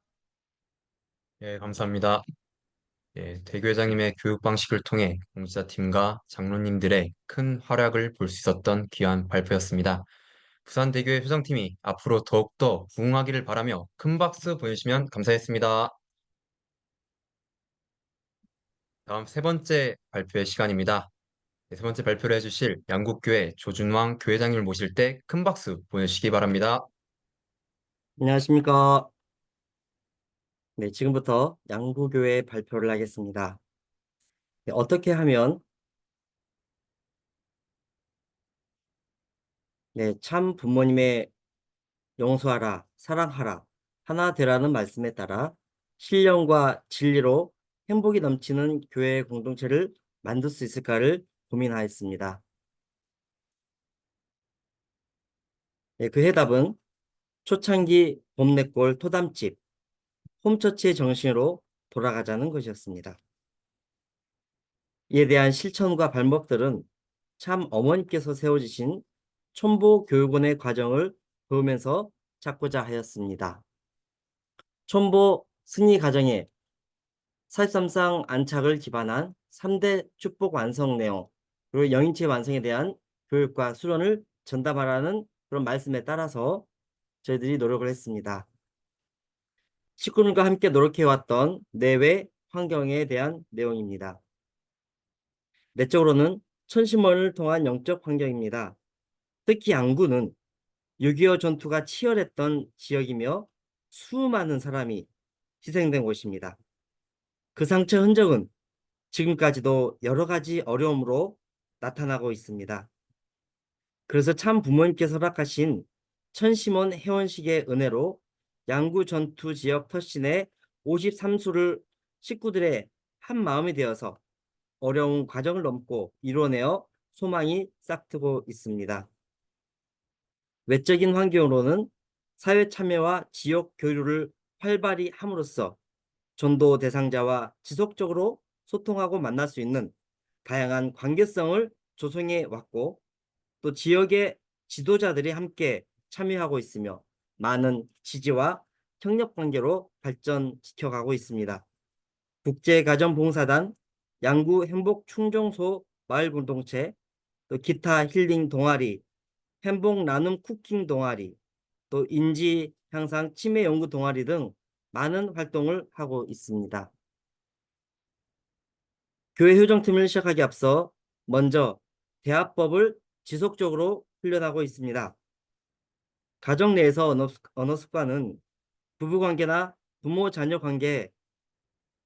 예, 감사합니다. 예, 대교회장님의 교육 방식을 통해 공지사팀과 장로님들의 큰 활약을 볼 수 있었던 귀한 발표였습니다. 부산대교회 효정팀이 앞으로 더욱더 부흥하기를 바라며 큰 박수 보내주시면 감사하겠습니다. 다음 세 번째 발표의 시간입니다. 네, 세 번째 발표를 해주실 양국교회 조준왕 교회장님을 모실 때 큰 박수 보내주시기 바랍니다. 안녕하십니까. 네, 지금부터 양구교회 발표를 하겠습니다. 네, 어떻게 하면 네, 참 부모님의 용서하라, 사랑하라, 하나 되라는 말씀에 따라 신령과 진리로 행복이 넘치는 교회 공동체를 만들 수 있을까를 고민하였습니다. 네, 그 해답은 초창기 봄내골 토담집, 홈처치의 정신으로 돌아가자는 것이었습니다. 이에 대한 실천과 방법들은 참 어머니께서 세워주신 촌보교육원의 과정을 배우면서 찾고자 하였습니다. 촌보 승리 과정에 43상 안착을 기반한 3대 축복 완성 내용, 그리고 영인체 완성에 대한 교육과 수련을 전담하라는 그런 말씀에 따라서 저희들이 노력을 했습니다. 식구들과 함께 노력해왔던 내외 환경에 대한 내용입니다. 내적으로는 천심원을 통한 영적 환경입니다. 특히 양구는 6.25 전투가 치열했던 지역이며 수많은 사람이 희생된 곳입니다. 그 상처 흔적은 지금까지도 여러 가지 어려움으로 나타나고 있습니다. 그래서 참 부모님께서 허락하신 천심원 회원식의 은혜로 양구 전투 지역 터신의 53수를 식구들의 한 마음이 되어서 어려운 과정을 넘고 이뤄내어 소망이 싹트고 있습니다. 외적인 환경으로는 사회 참여와 지역 교류를 활발히 함으로써 전도 대상자와 지속적으로 소통하고 만날 수 있는 다양한 관계성을 조성해 왔고, 또 지역의 지도자들이 함께 참여하고 있으며 많은 지지와 협력 관계로 발전시켜가고 있습니다. 국제가정봉사단, 양구 행복충정소 마을공동체, 또 기타 힐링 동아리, 행복 나눔 쿠킹 동아리, 또 인지 향상 치매 연구 동아리 등 많은 활동을 하고 있습니다. 교회 효정팀을 시작하기 앞서 먼저 대화법을 지속적으로 훈련하고 있습니다. 가정 내에서 언어 습관은 부부관계나 부모 자녀 관계에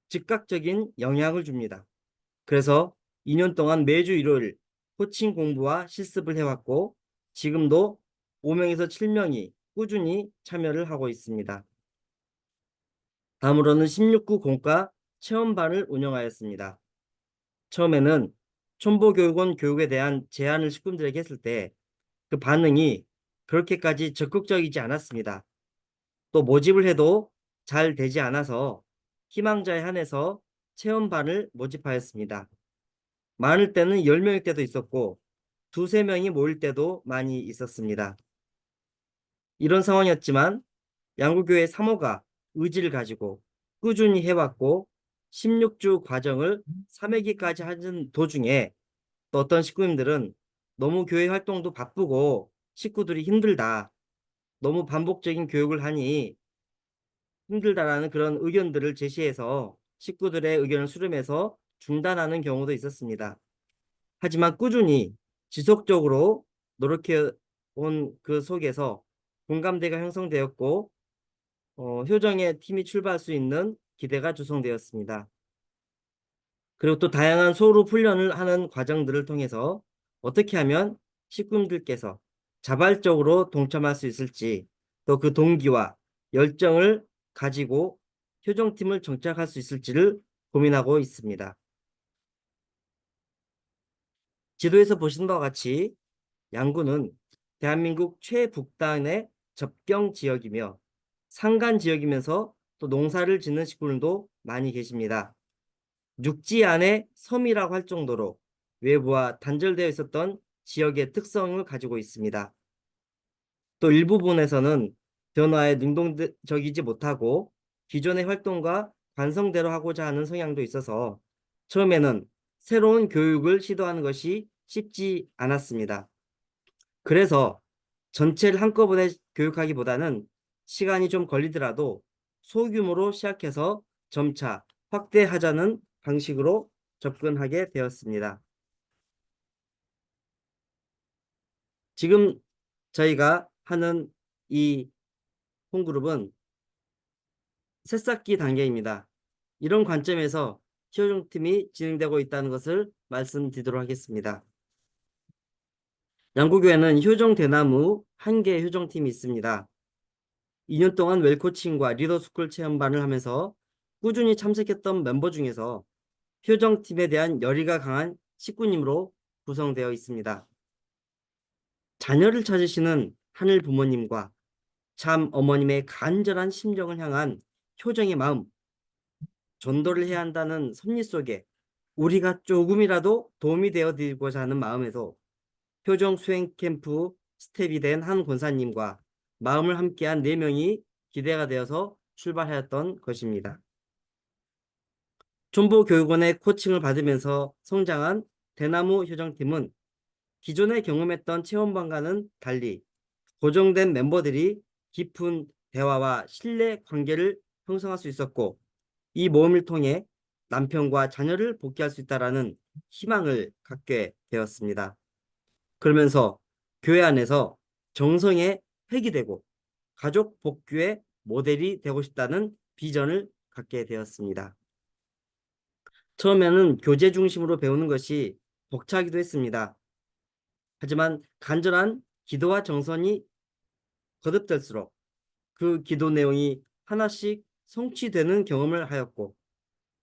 즉각적인 영향을 줍니다. 그래서 2년 동안 매주 일요일 코칭 공부와 실습을 해왔고, 지금도 5명에서 7명이 꾸준히 참여를 하고 있습니다. 다음으로는 16구 공과 체험반을 운영하였습니다. 처음에는 촌보교육원 교육에 대한 제안을 식구들에게 했을 때 그 반응이 그렇게까지 적극적이지 않았습니다. 또 모집을 해도 잘 되지 않아서 희망자에 한해서 체험반을 모집하였습니다. 많을 때는 10명일 때도 있었고 2~3명이 모일 때도 많이 있었습니다. 이런 상황이었지만 양구교회 사모가 의지를 가지고 꾸준히 해왔고 16주 과정을 3회기까지 하는 도중에 또 어떤 식구님들은 너무 교회 활동도 바쁘고 식구들이 힘들다, 너무 반복적인 교육을 하니 힘들다라는 그런 의견들을 제시해서 식구들의 의견을 수렴해서 중단하는 경우도 있었습니다. 하지만 꾸준히 지속적으로 노력해 온 그 속에서 공감대가 형성되었고 효정의 팀이 출발할 수 있는 기대가 조성되었습니다. 그리고 또 다양한 소그룹 훈련을 하는 과정들을 통해서 어떻게 하면 식구들께서 자발적으로 동참할 수 있을지, 또 그 동기와 열정을 가지고 효정팀을 정착할 수 있을지를 고민하고 있습니다. 지도에서 보시는 바와 같이 양구는 대한민국 최북단의 접경 지역이며 산간 지역이면서 또 농사를 짓는 식구들도 많이 계십니다. 육지 안에 섬이라고 할 정도로 외부와 단절되어 있었던 지역의 특성을 가지고 있습니다. 또 일부분에서는 변화에 능동적이지 못하고 기존의 활동과 관성대로 하고자 하는 성향도 있어서 처음에는 새로운 교육을 시도하는 것이 쉽지 않았습니다. 그래서 전체를 한꺼번에 교육하기보다는 시간이 좀 걸리더라도 소규모로 시작해서 점차 확대하자는 방식으로 접근하게 되었습니다. 지금 저희가 하는 이 홈그룹은 새싹기 단계입니다. 이런 관점에서 효정팀이 진행되고 있다는 것을 말씀드리도록 하겠습니다. 양구교회는 효정대나무 1개 효정팀이 있습니다. 2년 동안 웰코칭과 리더스쿨 체험반을 하면서 꾸준히 참석했던 멤버 중에서 효정팀에 대한 열의가 강한 식구님으로 구성되어 있습니다. 자녀를 찾으시는 하늘 부모님과 참 어머님의 간절한 심정을 향한 효정의 마음, 전도를 해야 한다는 섭리 속에 우리가 조금이라도 도움이 되어 드리고자 하는 마음에서 효정 수행 캠프 스텝이 된 한 권사님과 마음을 함께한 4명이 기대가 되어서 출발하였던 것입니다. 촌부교육원의 코칭을 받으면서 성장한 대나무 효정팀은 기존에 경험했던 체험반과는 달리 고정된 멤버들이 깊은 대화와 신뢰 관계를 형성할 수 있었고 이 모임을 통해 남편과 자녀를 복귀할 수 있다라는 희망을 갖게 되었습니다. 그러면서 교회 안에서 정성의 획이 되고 가족 복귀의 모델이 되고 싶다는 비전을 갖게 되었습니다. 처음에는 교제 중심으로 배우는 것이 벅차기도 했습니다. 하지만 간절한 기도와 정성이 거듭될수록 그 기도 내용이 하나씩 성취되는 경험을 하였고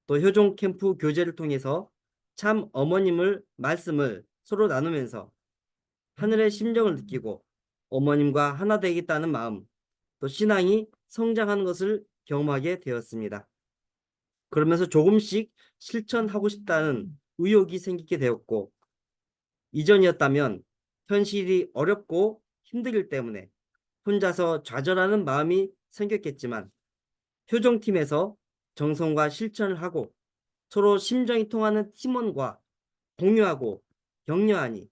또 효종 캠프 교제를 통해서 참 어머님을 말씀을 서로 나누면서 하늘의 심정을 느끼고 어머님과 하나 되겠다는 마음 또 신앙이 성장하는 것을 경험하게 되었습니다. 그러면서 조금씩 실천하고 싶다는 의욕이 생기게 되었고 이전이었다면 현실이 어렵고 힘들기 때문에 혼자서 좌절하는 마음이 생겼겠지만 효정팀에서 정성과 실천을 하고 서로 심정이 통하는 팀원과 공유하고 격려하니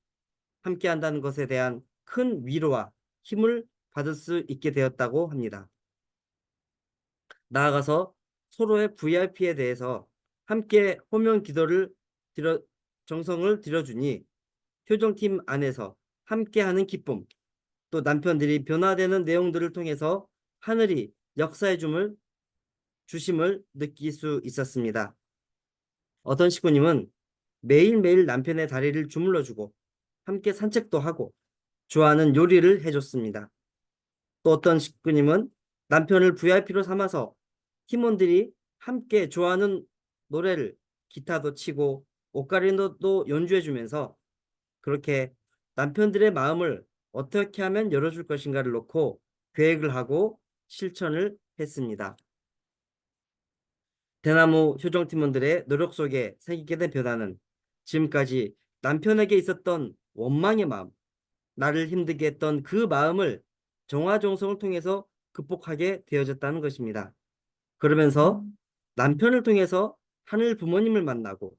함께한다는 것에 대한 큰 위로와 힘을 받을 수 있게 되었다고 합니다. 나아가서 서로의 VIP에 대해서 함께 호명 기도를 정성을 들여주니 효정팀 안에서 함께하는 기쁨 또 남편들이 변화되는 내용들을 통해서 하늘이 역사해 주심을 느낄 수 있었습니다. 어떤 식구님은 매일매일 남편의 다리를 주물러주고 함께 산책도 하고 좋아하는 요리를 해줬습니다. 또 어떤 식구님은 남편을 VIP로 삼아서 팀원들이 함께 좋아하는 노래를 기타도 치고 오카리나도 연주해주면서 그렇게 남편들의 마음을 어떻게 하면 열어줄 것인가를 놓고 계획을 하고 실천을 했습니다. 대나무 효정팀원들의 노력 속에 생기게 된 변화는 지금까지 남편에게 있었던 원망의 마음, 나를 힘들게 했던 그 마음을 정화정성을 통해서 극복하게 되어졌다는 것입니다. 그러면서 남편을 통해서 하늘 부모님을 만나고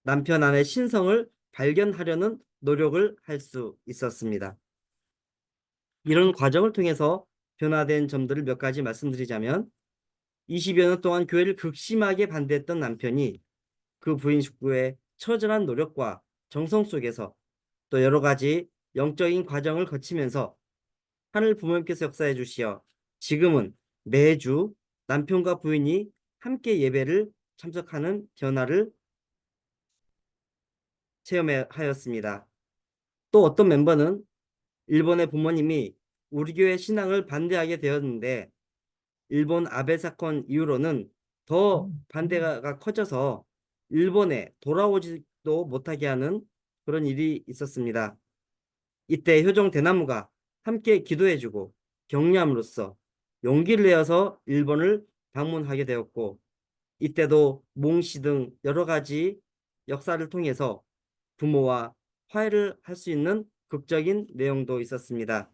남편 안의 신성을 발견하려는 노력을 할 수 있었습니다. 이런 과정을 통해서 변화된 점들을 몇 가지 말씀드리자면 20여 년 동안 교회를 극심하게 반대했던 남편이 그 부인 식구의 처절한 노력과 정성 속에서 또 여러 가지 영적인 과정을 거치면서 하늘 부모님께서 역사해 주시어 지금은 매주 남편과 부인이 함께 예배를 참석하는 변화를 체험하였습니다. 또 어떤 멤버는 일본의 부모님이 우리 교회 신앙을 반대하게 되었는데 일본 아베 사건 이후로는 더 반대가 커져서 일본에 돌아오지도 못하게 하는 그런 일이 있었습니다. 이때 효정 대나무가 함께 기도해주고 격려함으로써 용기를 내어서 일본을 방문하게 되었고 이때도 몽시 등 여러 가지 역사를 통해서 부모와 화해를 할 수 있는 극적인 내용도 있었습니다.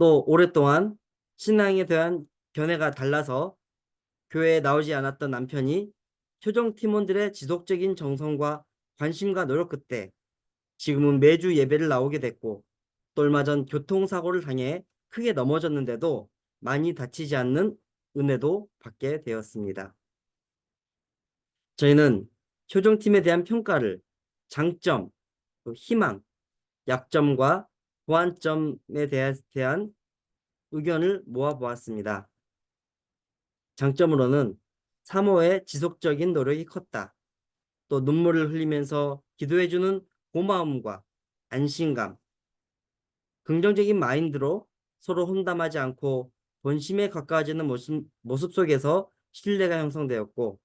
또 오랫동안 신앙에 대한 견해가 달라서 교회에 나오지 않았던 남편이 효정 팀원들의 지속적인 정성과 관심과 노력 끝에 지금은 매주 예배를 나오게 됐고, 또 얼마 전 교통사고를 당해 크게 넘어졌는데도 많이 다치지 않는 은혜도 받게 되었습니다. 저희는 효정팀에 대한 평가를 장점, 또 희망, 약점과 보완점에 대한 의견을 모아보았습니다. 장점으로는 사모의 지속적인 노력이 컸다. 또 눈물을 흘리면서 기도해주는 고마움과 안심감, 긍정적인 마인드로 서로 혼담하지 않고 본심에 가까워지는 모습 속에서 신뢰가 형성되었고,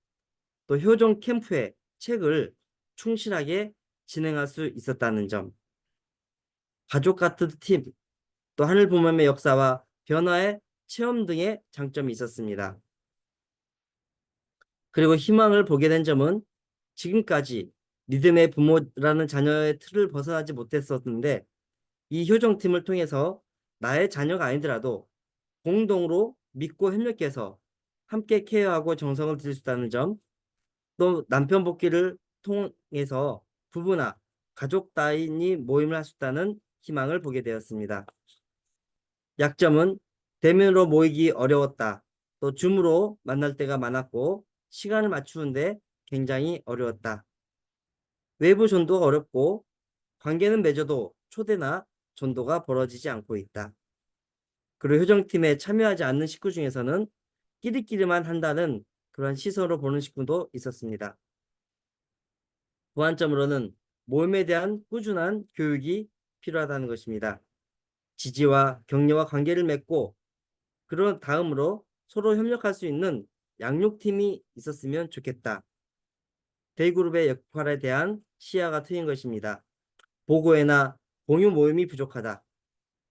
또 효정 캠프의 책을 충실하게 진행할 수 있었다는 점, 가족 같은 팀, 또 하늘 보험의 역사와 변화의 체험 등의 장점이 있었습니다. 그리고 희망을 보게 된 점은 지금까지 믿음의 부모라는 자녀의 틀을 벗어나지 못했었는데, 이 효정팀을 통해서 나의 자녀가 아니더라도 공동으로 믿고 협력해서 함께 케어하고 정성을 들일 수 있다는 점, 또 남편 복귀를 통해서 부부나 가족 단위 모임을 할 수 있다는 희망을 보게 되었습니다. 약점은 대면으로 모이기 어려웠다. 또 줌으로 만날 때가 많았고 시간을 맞추는데 굉장히 어려웠다. 외부 전도가 어렵고 관계는 맺어도 초대나 전도가 벌어지지 않고 있다. 그리고 효정팀에 참여하지 않는 식구 중에서는 끼리끼리만 한다는 그런 시선으로 보는 식구도 있었습니다. 보완점으로는 모임에 대한 꾸준한 교육이 필요하다는 것입니다. 지지와 격려와 관계를 맺고 그런 다음으로 서로 협력할 수 있는 양육팀이 있었으면 좋겠다. 대그룹의 역할에 대한 시야가 트인 것입니다. 보고회나 공유 모임이 부족하다.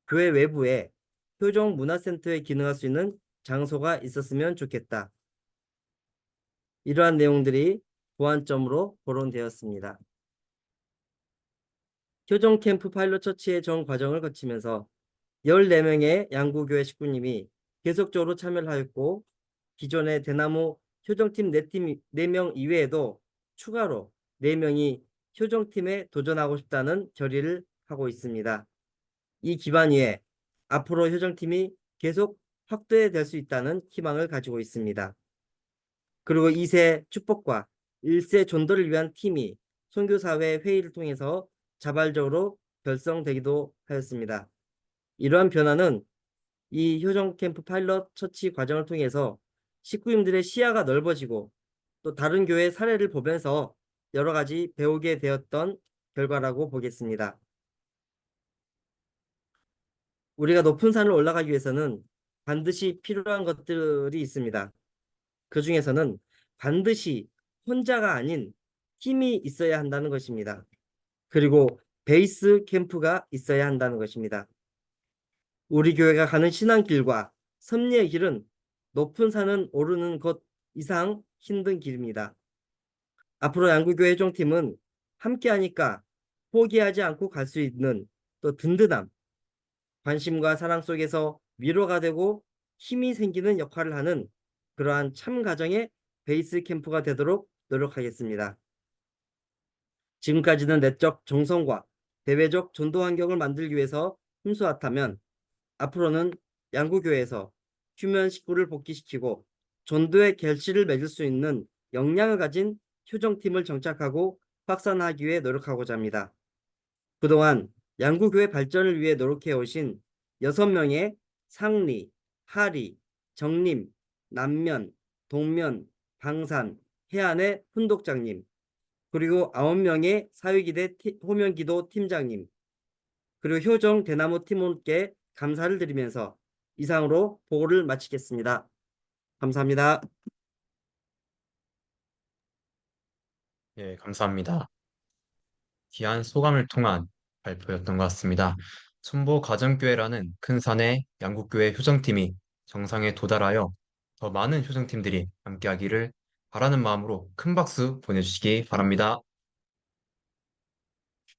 교회 외부에 효정 문화센터에 기능할 수 있는 장소가 있었으면 좋겠다. 이러한 내용들이 보완점으로 거론되었습니다. 효정 캠프 파일럿 처치의 전 과정을 거치면서 14명의 양구교회 식구님이 계속적으로 참여를 하였고, 기존의 대나무 효정팀 4명 이외에도 추가로 4명이 효정팀에 도전하고 싶다는 결의를 하고 있습니다. 이 기반 위에 앞으로 효정팀이 계속 확대될 수 있다는 희망을 가지고 있습니다. 그리고 2세 축복과 1세 전도를 위한 팀이 선교사회 회의를 통해서 자발적으로 결성되기도 하였습니다. 이러한 변화는 이 효정 캠프 파일럿 처치 과정을 통해서 식구님들의 시야가 넓어지고 또 다른 교회 사례를 보면서 여러 가지 배우게 되었던 결과라고 보겠습니다. 우리가 높은 산을 올라가기 위해서는 반드시 필요한 것들이 있습니다. 그 중에서는 반드시 혼자가 아닌 팀이 있어야 한다는 것입니다. 그리고 베이스 캠프가 있어야 한다는 것입니다. 우리 교회가 가는 신앙길과 섭리의 길은 높은 산은 오르는 것 이상 힘든 길입니다. 앞으로 양구교회 회종팀은 함께하니까 포기하지 않고 갈 수 있는 또 든든함, 관심과 사랑 속에서 위로가 되고 힘이 생기는 역할을 하는 그러한 참 가정의 베이스 캠프가 되도록 노력하겠습니다. 지금까지는 내적 정성과 대외적 전도 환경을 만들기 위해서 힘써왔다면, 앞으로는 양구교회에서 휴면 식구를 복귀시키고 전도의 결실을 맺을 수 있는 역량을 가진 효정팀을 정착하고 확산하기 위해 노력하고자 합니다. 그동안 양구교회 발전을 위해 노력해 오신 6명의 상리, 하리, 정림, 남면, 동면, 방산, 해안의 훈독장님, 그리고 9명의 사회기대 호명기도 팀장님, 그리고 효정 대나무 팀원께 감사를 드리면서 이상으로 보고를 마치겠습니다. 감사합니다. 예, 감사합니다. 귀한 소감을 통한 발표였던 것 같습니다. 순보 가정교회라는 큰 산의 양국교회 효정팀이 정상에 도달하여 더 많은 효정팀들이 함께하기를 바라는 마음으로 큰 박수 보내주시기 바랍니다.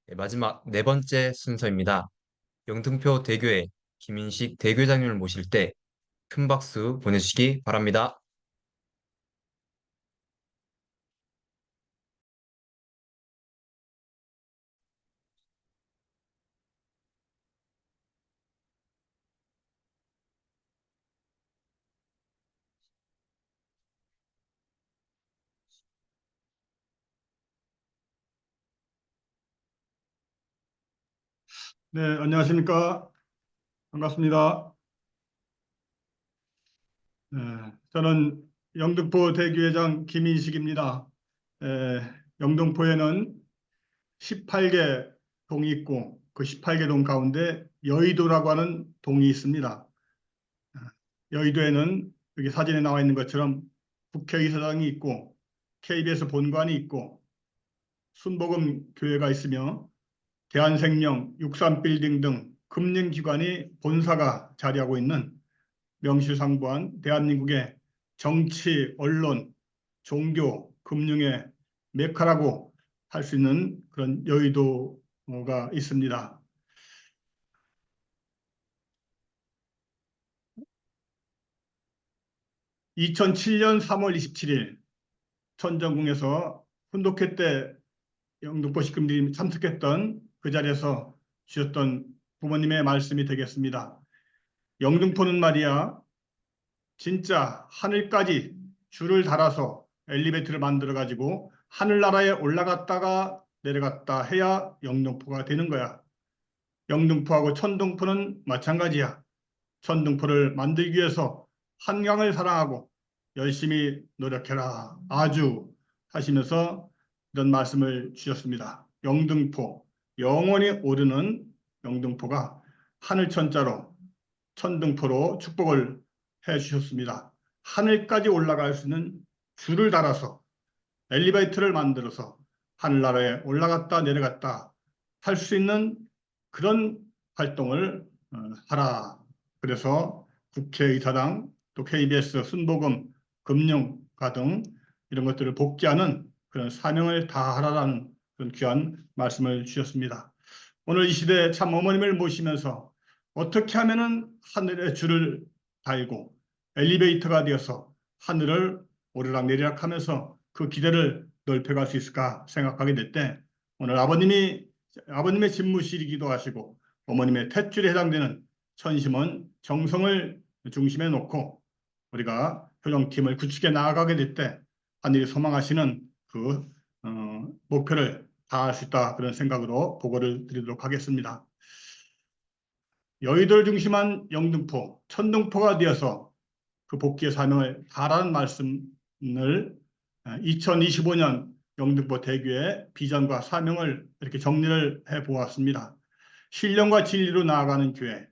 네, 마지막 4번째 순서입니다. 영등포 대교회 김인식 대교장님을 모실 때 큰 박수 보내주시기 바랍니다. 네, 안녕하십니까. 반갑습니다. 네, 저는 영등포 대교회장 김인식입니다. 영등포에는 18개 동이 있고 그 18개 동 가운데 여의도라고 하는 동이 있습니다. 여의도에는 여기 사진에 나와 있는 것처럼 국회의사당이 있고 KBS 본관이 있고 순복음 교회가 있으며 대한생명, 육삼빌딩 등 금융기관이 본사가 자리하고 있는 명실상부한 대한민국의 정치, 언론, 종교, 금융의 메카라고 할 수 있는 그런 여의도가 있습니다. (2007년 3월 27일) 천정궁에서 훈독회 때 영등포 시민들이 참석했던 그 자리에서 주셨던 부모님의 말씀이 되겠습니다. 영등포는 말이야 진짜 하늘까지 줄을 달아서 엘리베이터를 만들어 가지고 하늘나라에 올라갔다가 내려갔다 해야 영등포가 되는 거야. 영등포하고 천등포는 마찬가지야. 천등포를 만들기 위해서 한강을 사랑하고 열심히 노력해라. 아주 하시면서 이런 말씀을 주셨습니다. 영등포, 영원히 오르는 영등포가 하늘천자로 천등포로 축복을 해 주셨습니다. 하늘까지 올라갈 수 있는 줄을 달아서 엘리베이터를 만들어서 하늘나라에 올라갔다 내려갔다 할 수 있는 그런 활동을 하라. 그래서 국회의사당, 또 KBS, 순복음, 금융가 등 이런 것들을 복귀하는 그런 사명을 다하라라는 그런 귀한 말씀을 주셨습니다. 오늘 이 시대에 참 어머님을 모시면서 어떻게 하면은 하늘에 줄을 달고 엘리베이터가 되어서 하늘을 오르락내리락 하면서 그 기대를 넓혀갈 수 있을까 생각하게 될 때 오늘 아버님의 집무실이기도 하시고 어머님의 탯줄에 해당되는 천심원 정성을 중심에 놓고 우리가 효정팀을 구축해 나아가게 될 때 하늘이 소망하시는 그 목표를 다할 수 있다 그런 생각으로 보고를 드리도록 하겠습니다. 여의도를 중심한 영등포, 천등포가 되어서 그 복귀의 사명을 다하라는 말씀을 2025년 영등포 대교의 비전과 사명을 이렇게 정리를 해보았습니다. 신령과 진리로 나아가는 교회,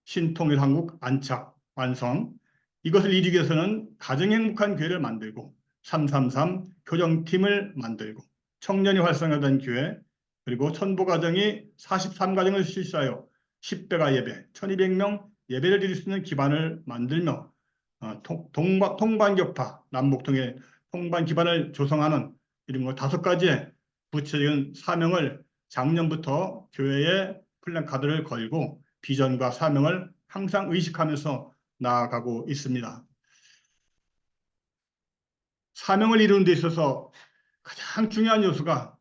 신통일 한국 안착, 완성. 이것을 이루기 위해서는 가정행복한 교회를 만들고 333 교정팀을 만들고 청년이 활성화된 교회, 그리고 천보가정이 43가정을 실시하여 10배가 예배, 1200명 예배를 드릴 수 있는 기반을 만들며 통반격파, 남북통일 통반 기반을 조성하는 이런 것 5가지의 구체적인 사명을 작년부터 교회에 플랜카드를 걸고 비전과 사명을 항상 의식하면서 나아가고 있습니다. 사명을 이루는 데 있어서 가장 중요한 요소가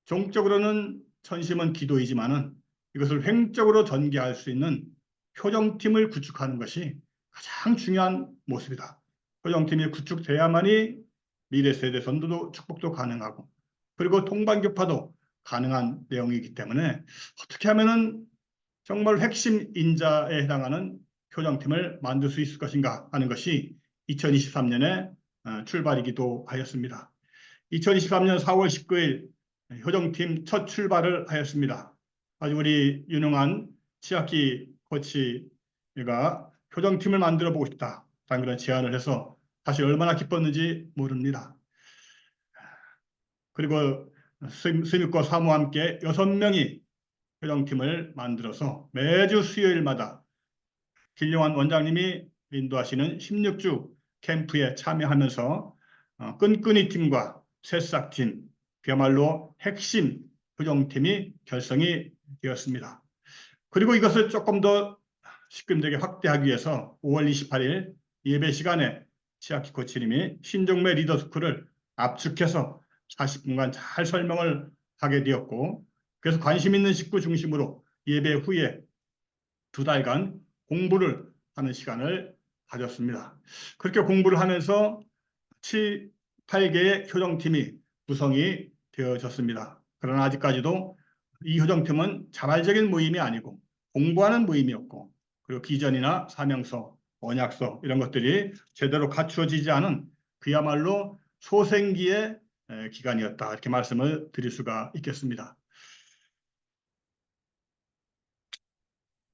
종적으로는 천심은 기도이지만은 이것을 횡적으로 전개할 수 있는 효정팀을 구축하는 것이 가장 중요한 모습이다. 효정팀이 구축돼야만이 미래 세대 선도도 축복도 가능하고 그리고 통반교파도 가능한 내용이기 때문에 어떻게 하면은 정말 핵심 인자에 해당하는 효정팀을 만들 수 있을 것인가 하는 것이 2023년의 출발이기도 하였습니다. 2023년 4월 19일 효정팀 첫 출발을 하였습니다. 아주 우리 유능한 치아키 코치가 효정팀을 만들어 보고 싶다. 그런 제안을 해서 사실 얼마나 기뻤는지 모릅니다. 그리고 스미코 사무와 함께 6명이 효정팀을 만들어서 매주 수요일마다 길용환 원장님이 인도하시는 16주 캠프에 참여하면서 끈끈이 팀과 새싹팀, 그야말로 핵심 효정팀이 결성이 되었습니다. 그리고 이것을 조금 더 식구들에게 확대하기 위해서 5월 28일 예배 시간에 치아키 코치님이 신종매 리더스쿨을 압축해서 40분간 잘 설명을 하게 되었고, 그래서 관심 있는 식구 중심으로 예배 후에 2달간 공부를 하는 시간을 가졌습니다. 그렇게 공부를 하면서 8개의 효정팀이 구성이 되어졌습니다. 그러나 아직까지도 이 효정팀은 자발적인 모임이 아니고 공부하는 모임이었고, 그리고 비전이나 사명서, 언약서 이런 것들이 제대로 갖추어지지 않은 그야말로 소생기의 기간이었다, 이렇게 말씀을 드릴 수가 있겠습니다.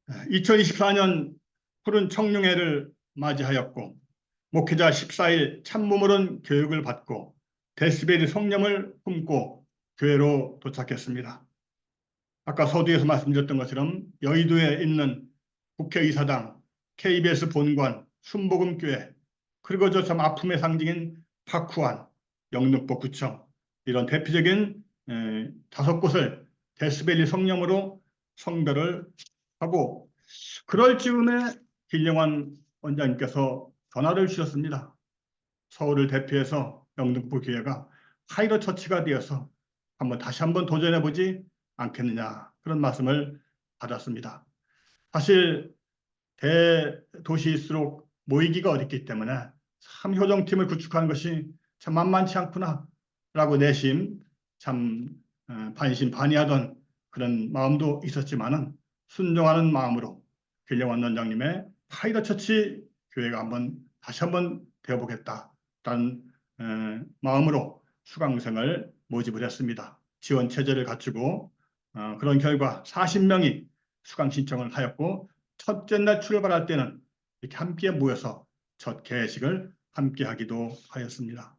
2024년 푸른 청룡회를 맞이하였고, 목회자 14일 참모모론 교육을 받고 데스베리 성령을 품고 교회로 도착했습니다. 아까 서두에서 말씀드렸던 것처럼 여의도에 있는 국회의사당, KBS 본관, 순복음교회, 그리고 저 참 아픔의 상징인 파쿠안, 영등포구청, 이런 대표적인 5곳을 데스밸리 성령으로 성별을 하고, 그럴 즈음에 길령환 원장님께서 전화를 주셨습니다. 서울을 대표해서 영등포 교회가 파이럿 처치가 되어서 다시 한번 도전해보지 않겠느냐, 그런 말씀을 받았습니다. 사실 대도시일수록 모이기가 어렵기 때문에 참 효정팀을 구축하는 것이 참 만만치 않구나 라고 내심 참 반신반의하던 그런 마음도 있었지만은, 순종하는 마음으로 길령환 원장님의 파이럿 처치 교회가 다시 한번 되어보겠다라는 마음으로 수강생을 모집을 했습니다. 지원 체제를 갖추고 그런 결과 40명이 수강 신청을 하였고, 첫째 날 출발할 때는 이렇게 함께 모여서 첫 개회식을 함께 하기도 하였습니다.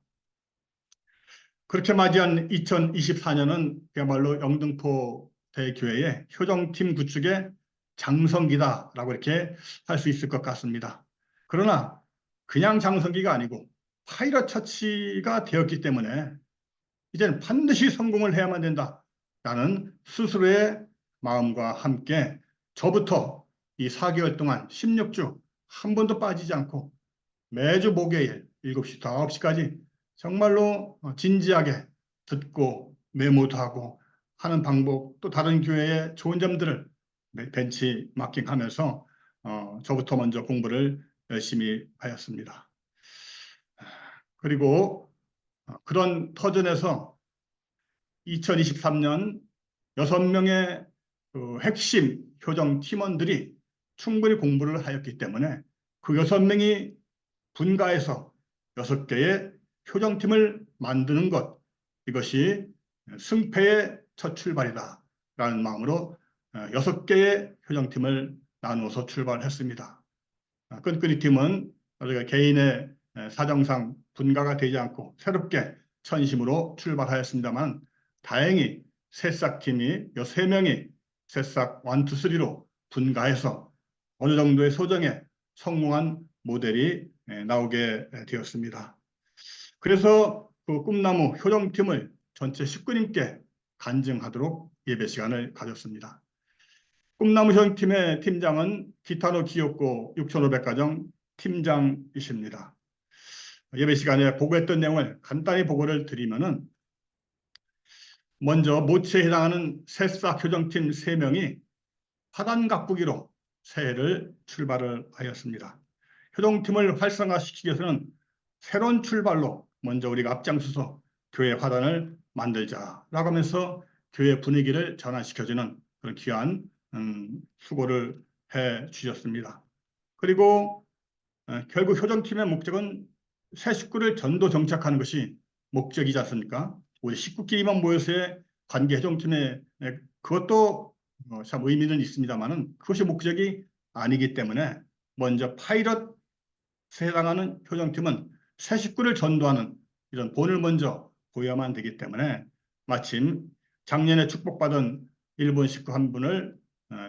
그렇게 맞이한 2024년은 그야말로 영등포 대교회의 효정팀 구축의 장성기다라고 이렇게 할 수 있을 것 같습니다. 그러나 그냥 장성기가 아니고 파이럿 처치가 되었기 때문에 이제는 반드시 성공을 해야만 된다라는 스스로의 마음과 함께 저부터 이 4개월 동안 16주 한 번도 빠지지 않고 매주 목요일 7시부터 9시까지 정말로 진지하게 듣고 메모도 하고 하는 방법, 또 다른 교회의 좋은 점들을 벤치마킹하면서 저부터 먼저 공부를 열심히 하였습니다. 그리고 그런 터전에서 2023년 6명의 핵심 효정 팀원들이 충분히 공부를 하였기 때문에 그 6명이 분가해서 6개의 효정팀을 만드는 것, 이것이 승패의 첫 출발이다 라는 마음으로 6개의 효정팀을 나누어서 출발했습니다. 끈끈이 팀은 우리가 개인의 사정상 분가가 되지 않고 새롭게 천심으로 출발하였습니다만, 다행히 새싹팀이 3명이 새싹 1, 2, 3로 분가해서 어느 정도의 소정에 성공한 모델이 나오게 되었습니다. 그래서 그 꿈나무 효정팀을 전체 식구님께 간증하도록 예배 시간을 가졌습니다. 꿈나무 효정팀의 팀장은 기타노 기욤고 6,500가정 팀장이십니다. 예배 시간에 보고했던 내용을 간단히 보고를 드리면은, 먼저 모체에 해당하는 새싹 효정팀 3명이 화단 가꾸기로 새해를 출발을 하였습니다. 효정팀을 활성화시키기 위해서는 새로운 출발로 먼저 우리가 앞장서서 교회 화단을 만들자라고 하면서 교회 분위기를 전환시켜주는 그런 귀한 수고를 해 주셨습니다. 그리고 결국 효정팀의 목적은 새 식구를 전도 정착하는 것이 목적이지 않습니까? 우리 식구끼리만 모여서의 관계 효정팀의 그것도 참 의미는 있습니다만은 그것이 목적이 아니기 때문에 먼저 파이럿에 해당하는 효정팀은 새 식구를 전도하는 이런 본을 먼저 보여야만 되기 때문에, 마침 작년에 축복받은 일본 식구 한 분을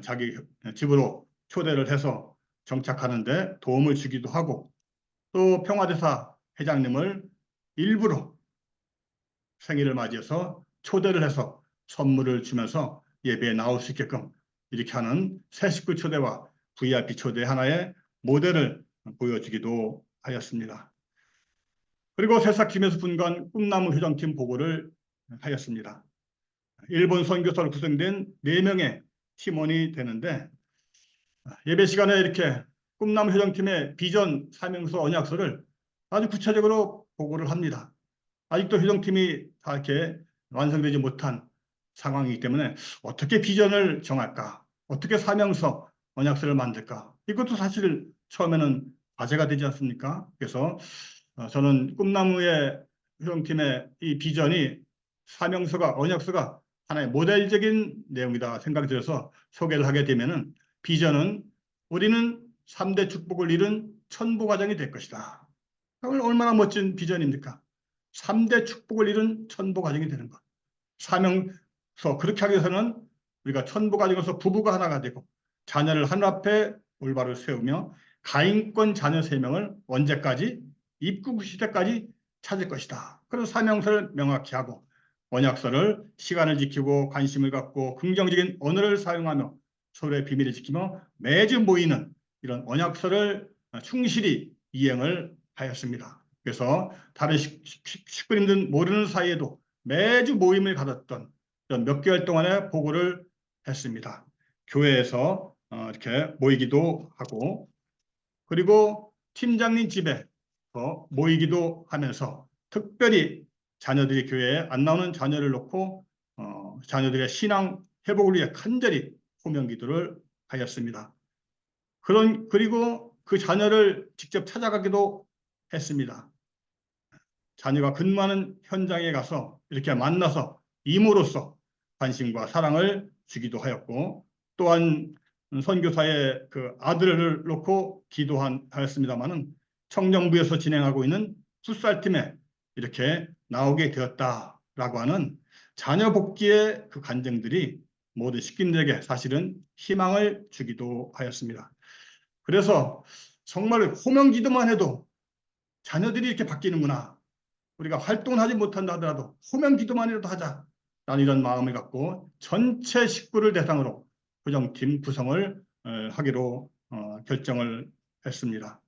자기 집으로 초대를 해서 정착하는 데 도움을 주기도 하고, 또 평화대사 회장님을 일부러 생일을 맞이해서 초대를 해서 선물을 주면서 예배에 나올 수 있게끔 이렇게 하는 새 식구 초대와 VIP 초대 하나의 모델을 보여주기도 하였습니다. 그리고 새싹팀에서 분간 꿈나무 효정팀 보고를 하였습니다. 일본 선교사로 구성된 4명의 팀원이 되는데 예배 시간에 이렇게 꿈나무 효정팀의 비전, 사명서, 언약서를 아주 구체적으로 보고를 합니다. 아직도 효정팀이 다 이렇게 완성되지 못한 상황이기 때문에 어떻게 비전을 정할까? 어떻게 사명서, 언약서를 만들까? 이것도 사실 처음에는 과제가 되지 않습니까? 그래서 저는 꿈나무의 효정팀의 이 비전이 사명서가, 언약서가 하나의 모델적인 내용이다 생각이 들어서 소개를 하게 되면은 비전은 우리는 3대 축복을 이룬 천부가정이 될 것이다. 얼마나 멋진 비전입니까? 3대 축복을 이룬 천부가정이 되는 것. 사명서, 그렇게 하기 위해서는 우리가 천부가정에서 부부가 하나가 되고 자녀를 하늘 앞에 올바로 세우며 가인권 자녀 3명을 언제까지? 입국 시대까지 찾을 것이다. 그런 사명서를 명확히 하고 언약서를 시간을 지키고 관심을 갖고 긍정적인 언어를 사용하며 서로의 비밀을 지키며 매주 모이는 이런 언약서를 충실히 이행을 하였습니다. 그래서 다른 식구님들 모르는 사이에도 매주 모임을 가졌던 이런 몇 개월 동안의 보고를 했습니다. 교회에서 이렇게 모이기도 하고 그리고 팀장님 집에 모이기도 하면서 특별히 자녀들이 교회에 안 나오는 자녀를 놓고 자녀들의 신앙 회복을 위해 간절히 호명 기도를 하였습니다. 그리고 그 자녀를 직접 찾아가기도 했습니다. 자녀가 근무하는 현장에 가서 이렇게 만나서 이모로서 관심과 사랑을 주기도 하였고 또한 선교사의 그 아들을 놓고 기도하였습니다마는 청정부에서 진행하고 있는 풋살팀에 이렇게 나오게 되었다라고 하는 자녀 복귀의 그 간증들이 모든 식구들에게 사실은 희망을 주기도 하였습니다. 그래서 정말 호명 기도만 해도 자녀들이 이렇게 바뀌는구나. 우리가 활동을 하지 못한다 하더라도 호명 기도만이라도 하자. 라는 이런 마음을 갖고 전체 식구를 대상으로 교정팀 구성을 하기로 결정을 했습니다.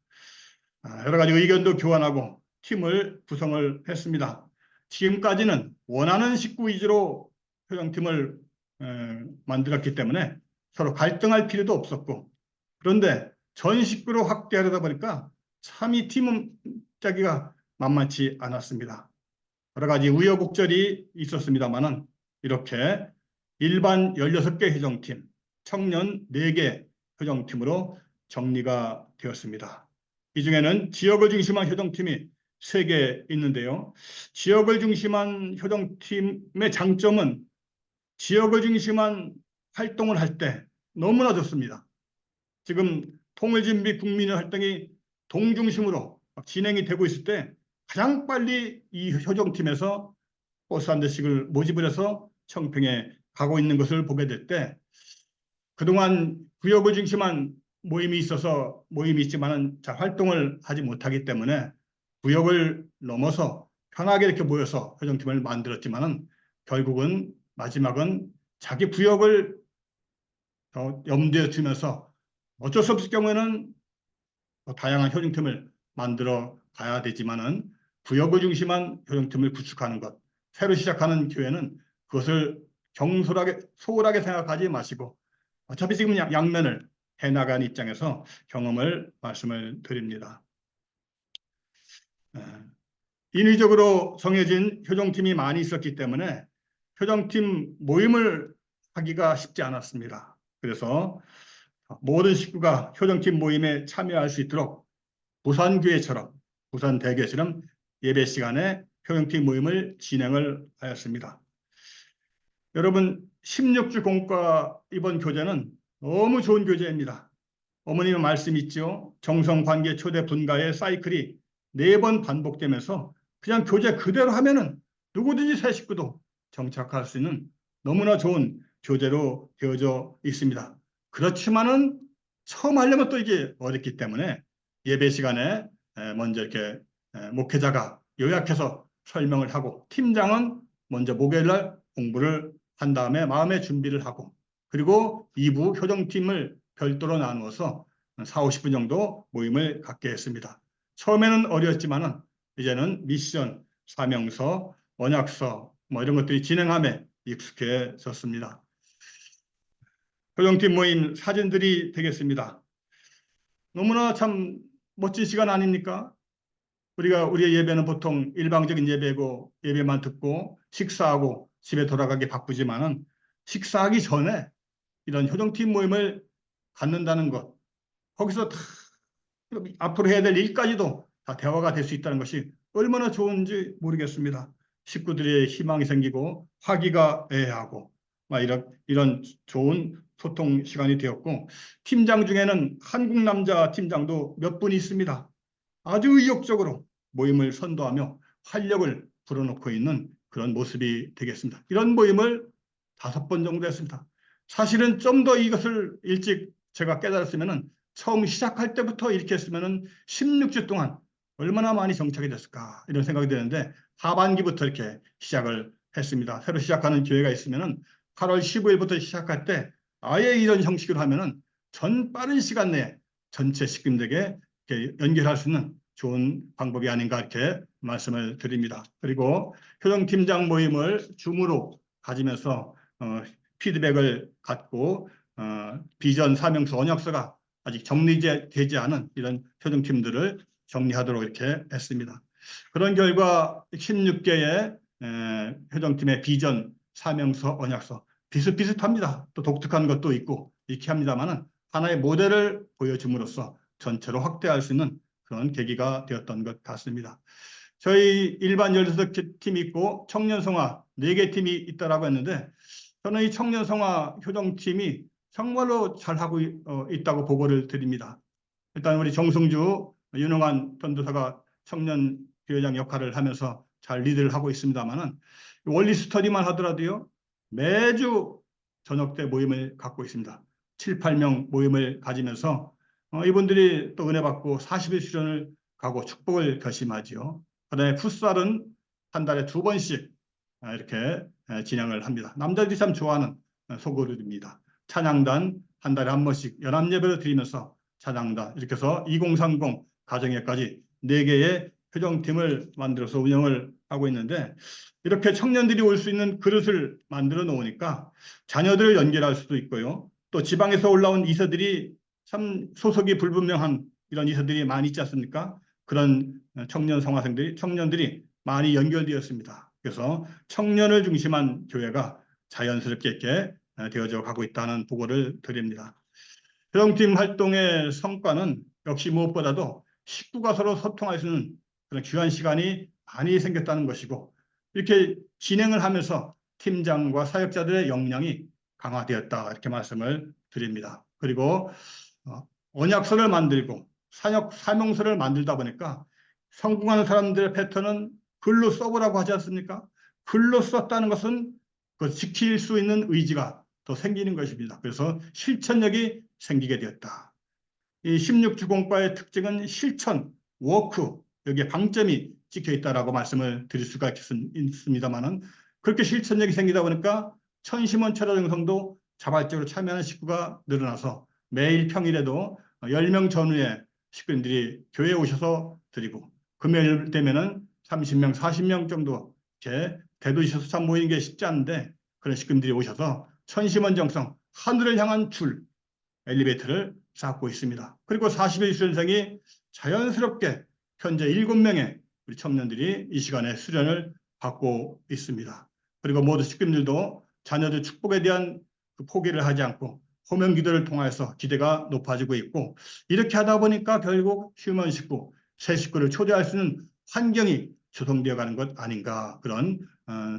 여러 가지 의견도 교환하고 팀을 구성을 했습니다. 지금까지는 원하는 식구 위주로 교정팀을 만들었기 때문에 서로 갈등할 필요도 없었고 그런데 전 식구로 확대하려다 보니까 참 이 팀은 짜기가 만만치 않았습니다. 여러 가지 우여곡절이 있었습니다만은 이렇게 일반 16개 효정팀, 청년 4개 효정팀으로 정리가 되었습니다. 이 중에는 지역을 중심한 효정팀이 3개 있는데요. 지역을 중심한 효정팀의 장점은 지역을 중심한 활동을 할 때 너무나 좋습니다. 지금 통일준비 국민의 활동이 동중심으로 진행이 되고 있을 때 가장 빨리 이 효정팀에서 버스 한 대씩을 모집을 해서 청평에 가고 있는 것을 보게 될 때 그동안 구역을 중심한 모임이 있지만은 잘 활동을 하지 못하기 때문에 구역을 넘어서 편하게 이렇게 모여서 효정팀을 만들었지만은 결국은 마지막은 자기 구역을 염두에 두면서 어쩔 수 없을 경우에는 다양한 효정팀을 만들어 가야 되지만은 구역을 중심한 효정팀을 구축하는 것, 새로 시작하는 교회는 그것을 소홀하게 생각하지 마시고 어차피 지금 양면을 해나가는 입장에서 경험을 말씀을 드립니다. 인위적으로 정해진 효정팀이 많이 있었기 때문에 효정팀 모임을 하기가 쉽지 않았습니다. 그래서 모든 식구가 효정팀 모임에 참여할 수 있도록 부산교회처럼 부산대교처럼 예배 시간에 효정팀 모임을 진행을 하였습니다. 여러분 16주 공과 이번 교제는 너무 좋은 교제입니다. 어머님의 말씀 있죠. 정성관계 초대 분가의 사이클이 4번 반복되면서 그냥 교제 그대로 하면은 누구든지 새 식구도 정착할 수 있는 너무나 좋은 교제로 되어져 있습니다. 그렇지만은 처음 하려면 또 이게 어렵기 때문에 예배 시간에 먼저 이렇게 목회자가 요약해서 설명을 하고 팀장은 먼저 목요일날 공부를 한 다음에 마음의 준비를 하고 그리고 2부 효정팀을 별도로 나누어서 4, 50분 정도 모임을 갖게 했습니다. 처음에는 어려웠지만은 이제는 미션, 사명서, 언약서 뭐 이런 것들이 진행함에 익숙해졌습니다. 교정팀 모임 사진들이 되겠습니다. 너무나 참 멋진 시간 아닙니까? 우리의 예배는 보통 일방적인 예배고 예배만 듣고 식사하고 집에 돌아가기 바쁘지만은 식사하기 전에 이런 효정팀 모임을 갖는다는 것, 거기서 다 앞으로 해야 될 일까지도 다 대화가 될 수 있다는 것이 얼마나 좋은지 모르겠습니다. 식구들의 희망이 생기고 화기가애하고 막 이런 좋은 소통 시간이 되었고, 팀장 중에는 한국 남자 팀장도 몇 분 있습니다. 아주 의욕적으로 모임을 선도하며 활력을 불어넣고 있는 그런 모습이 되겠습니다. 이런 모임을 5번 정도 했습니다. 사실은 좀 더 이것을 일찍 제가 깨달았으면은 처음 시작할 때부터 이렇게 했으면은 16주 동안 얼마나 많이 정착이 됐을까 이런 생각이 드는데, 하반기부터 이렇게 시작을 했습니다. 새로 시작하는 교회가 있으면은 8월 15일부터 시작할 때 아예 이런 형식으로 하면은 전 빠른 시간 내에 전체 식구들에게 이렇게 연결할 수 있는 좋은 방법이 아닌가 이렇게 말씀을 드립니다. 그리고 효정팀장 모임을 줌으로 가지면서 피드백을 갖고 비전, 사명서, 언약서가 아직 정리되지 않은 이런 효정팀들을 정리하도록 이렇게 했습니다. 그런 결과 16개의 효정팀의 비전, 사명서, 언약서 비슷비슷합니다. 또 독특한 것도 있고 이렇게 합니다만은 하나의 모델을 보여줌으로써 전체로 확대할 수 있는 그런 계기가 되었던 것 같습니다. 저희 일반 16팀이 있고 청년성화 4개 팀이 있다라고 했는데, 저는 이 청년성화 효정팀이 정말로 잘하고 있다고 보고를 드립니다. 일단 우리 정승주 유능한 전도사가 청년 교회장 역할을 하면서 잘 리드를 하고 있습니다만은, 원리 스터디만 하더라도요 매주 저녁 때 모임을 갖고 있습니다. 7, 8명 모임을 가지면서 이분들이 또 은혜 받고 40일 수련을 가고 축복을 결심하지요. 그다음에 풋살은 한 달에 2번씩 이렇게 진행을 합니다. 남자들이 참 좋아하는 소그룹입니다. 찬양단 한 달에 한 번씩 연합예배를 드리면서 찬양단, 이렇게 해서 2030 가정예까지 4개의 효정팀을 만들어서 운영을 하고 있는데, 이렇게 청년들이 올 수 있는 그릇을 만들어 놓으니까 자녀들을 연결할 수도 있고요. 또 지방에서 올라온 이세들이 참 소속이 불분명한 이런 이세들이 많이 있지 않습니까? 그런 청년들이 많이 연결되었습니다. 그래서 청년을 중심한 교회가 자연스럽게 이렇게 되어져 가고 있다는 보고를 드립니다. 효정팀 활동의 성과는 역시 무엇보다도 식구가 서로 소통할 수 있는 그런 귀한 시간이 많이 생겼다는 것이고, 이렇게 진행을 하면서 팀장과 사역자들의 역량이 강화되었다 이렇게 말씀을 드립니다. 그리고 언약서를 만들고 사명서를 만들다 보니까 성공하는 사람들의 패턴은 글로 써보라고 하지 않습니까? 글로 썼다는 것은 그 지킬 수 있는 의지가 더 생기는 것입니다. 그래서 실천력이 생기게 되었다. 이 16주 공과의 특징은 실천, 워크, 여기에 방점이 찍혀 있다라고 말씀을 드릴 수가 있습니다만은, 그렇게 실천력이 생기다 보니까 천심원 철야정성도 자발적으로 참여하는 식구가 늘어나서 매일 평일에도 10명 전후의 식구들이 교회에 오셔서 드리고, 금요일 되면은 30명, 40명 정도 이렇게 대도시에서 참 모이는 게 쉽지 않은데, 그런 식구들이 오셔서 천심원 정성, 하늘을 향한 줄, 엘리베이터를 쌓고 있습니다. 그리고 40일 수련생이 자연스럽게 현재 7명의 우리 청년들이 이 시간에 수련을 받고 있습니다. 그리고 모두 식구들도 자녀들 축복에 대한 그 포기를 하지 않고 호명 기도를 통해서 기대가 높아지고 있고, 이렇게 하다 보니까 결국 휴먼 식구, 새 식구를 초대할 수 있는 환경이 조성되어 가는 것 아닌가, 그런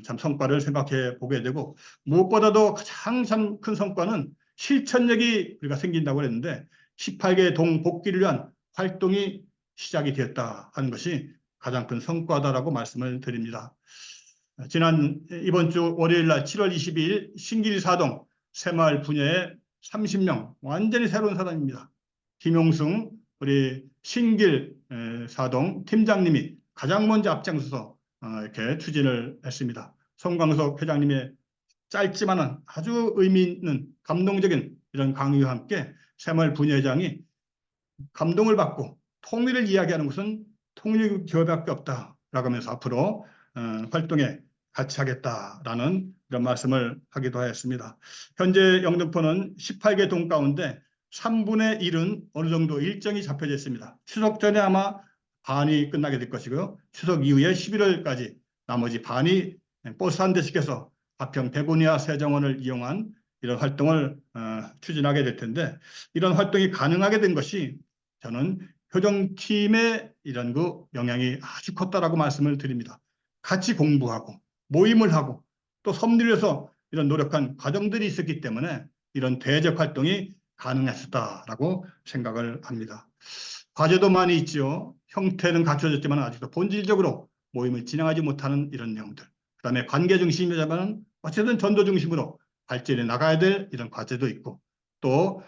참 성과를 생각해 보게 되고, 무엇보다도 가장 참 큰 성과는 실천력이 우리가 생긴다고 했는데 18개의 동복귀를 위한 활동이 시작이 되었다 하는 것이 가장 큰 성과다라고 말씀을 드립니다. 이번 주 월요일 날 7월 22일 신길 사동 새마을 분야에 30명 완전히 새로운 사람입니다. 김용승 우리 신길 사동 팀장님이 가장 먼저 앞장서서 이렇게 추진을 했습니다. 송광석 회장님의 짧지만은 아주 의미 있는 감동적인 이런 강의와 함께 새물 부회장이 감동을 받고 통일을 이야기하는 것은 통일교회밖에 없다라고 하면서 앞으로 활동에 같이 하겠다라는 이런 말씀을 하기도 하였습니다. 현재 영등포는 18개 동 가운데 3분의 1은 어느 정도 일정이 잡혀져 있습니다. 추석 전에 아마 반이 끝나게 될 것이고요. 추석 이후에 11월까지 나머지 반이 버스 한 대씩 해서 가평 백운이와 세정원을 이용한 이런 활동을 추진하게 될 텐데, 이런 활동이 가능하게 된 것이 저는 효정팀의 이런 그 영향이 아주 컸다라고 말씀을 드립니다. 같이 공부하고 모임을 하고 또 섭리를 해서 이런 노력한 과정들이 있었기 때문에 이런 대적 활동이 가능했었다라고 생각을 합니다. 과제도 많이 있죠. 형태는 갖춰졌지만 아직도 본질적으로 모임을 진행하지 못하는 이런 내용들. 그다음에 관계 중심이지만 어쨌든 전도 중심으로 발전해 나가야 될 이런 과제도 있고, 또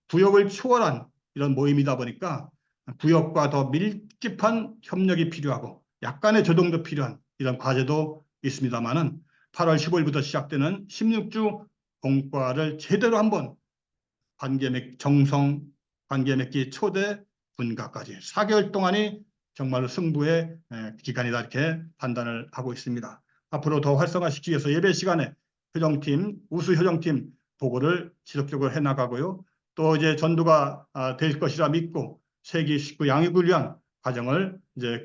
구역을 초월한 이런 모임이다 보니까 구역과 더 밀집한 협력이 필요하고 약간의 조정도 필요한 이런 과제도 있습니다만은 8월 15일부터 시작되는 16주 공과를 제대로 한번 정성 관계 맺기 초대 분과까지 4개월 동안이 정말로 승부의 기간이다, 이렇게 판단을 하고 있습니다. 앞으로 더 활성화시키기 위해서 예배 시간에 우수 효정팀 보고를 지속적으로 해나가고요. 또 이제 전도가 될 것이라 믿고 세기 식구 양육을 위한 과정을 이제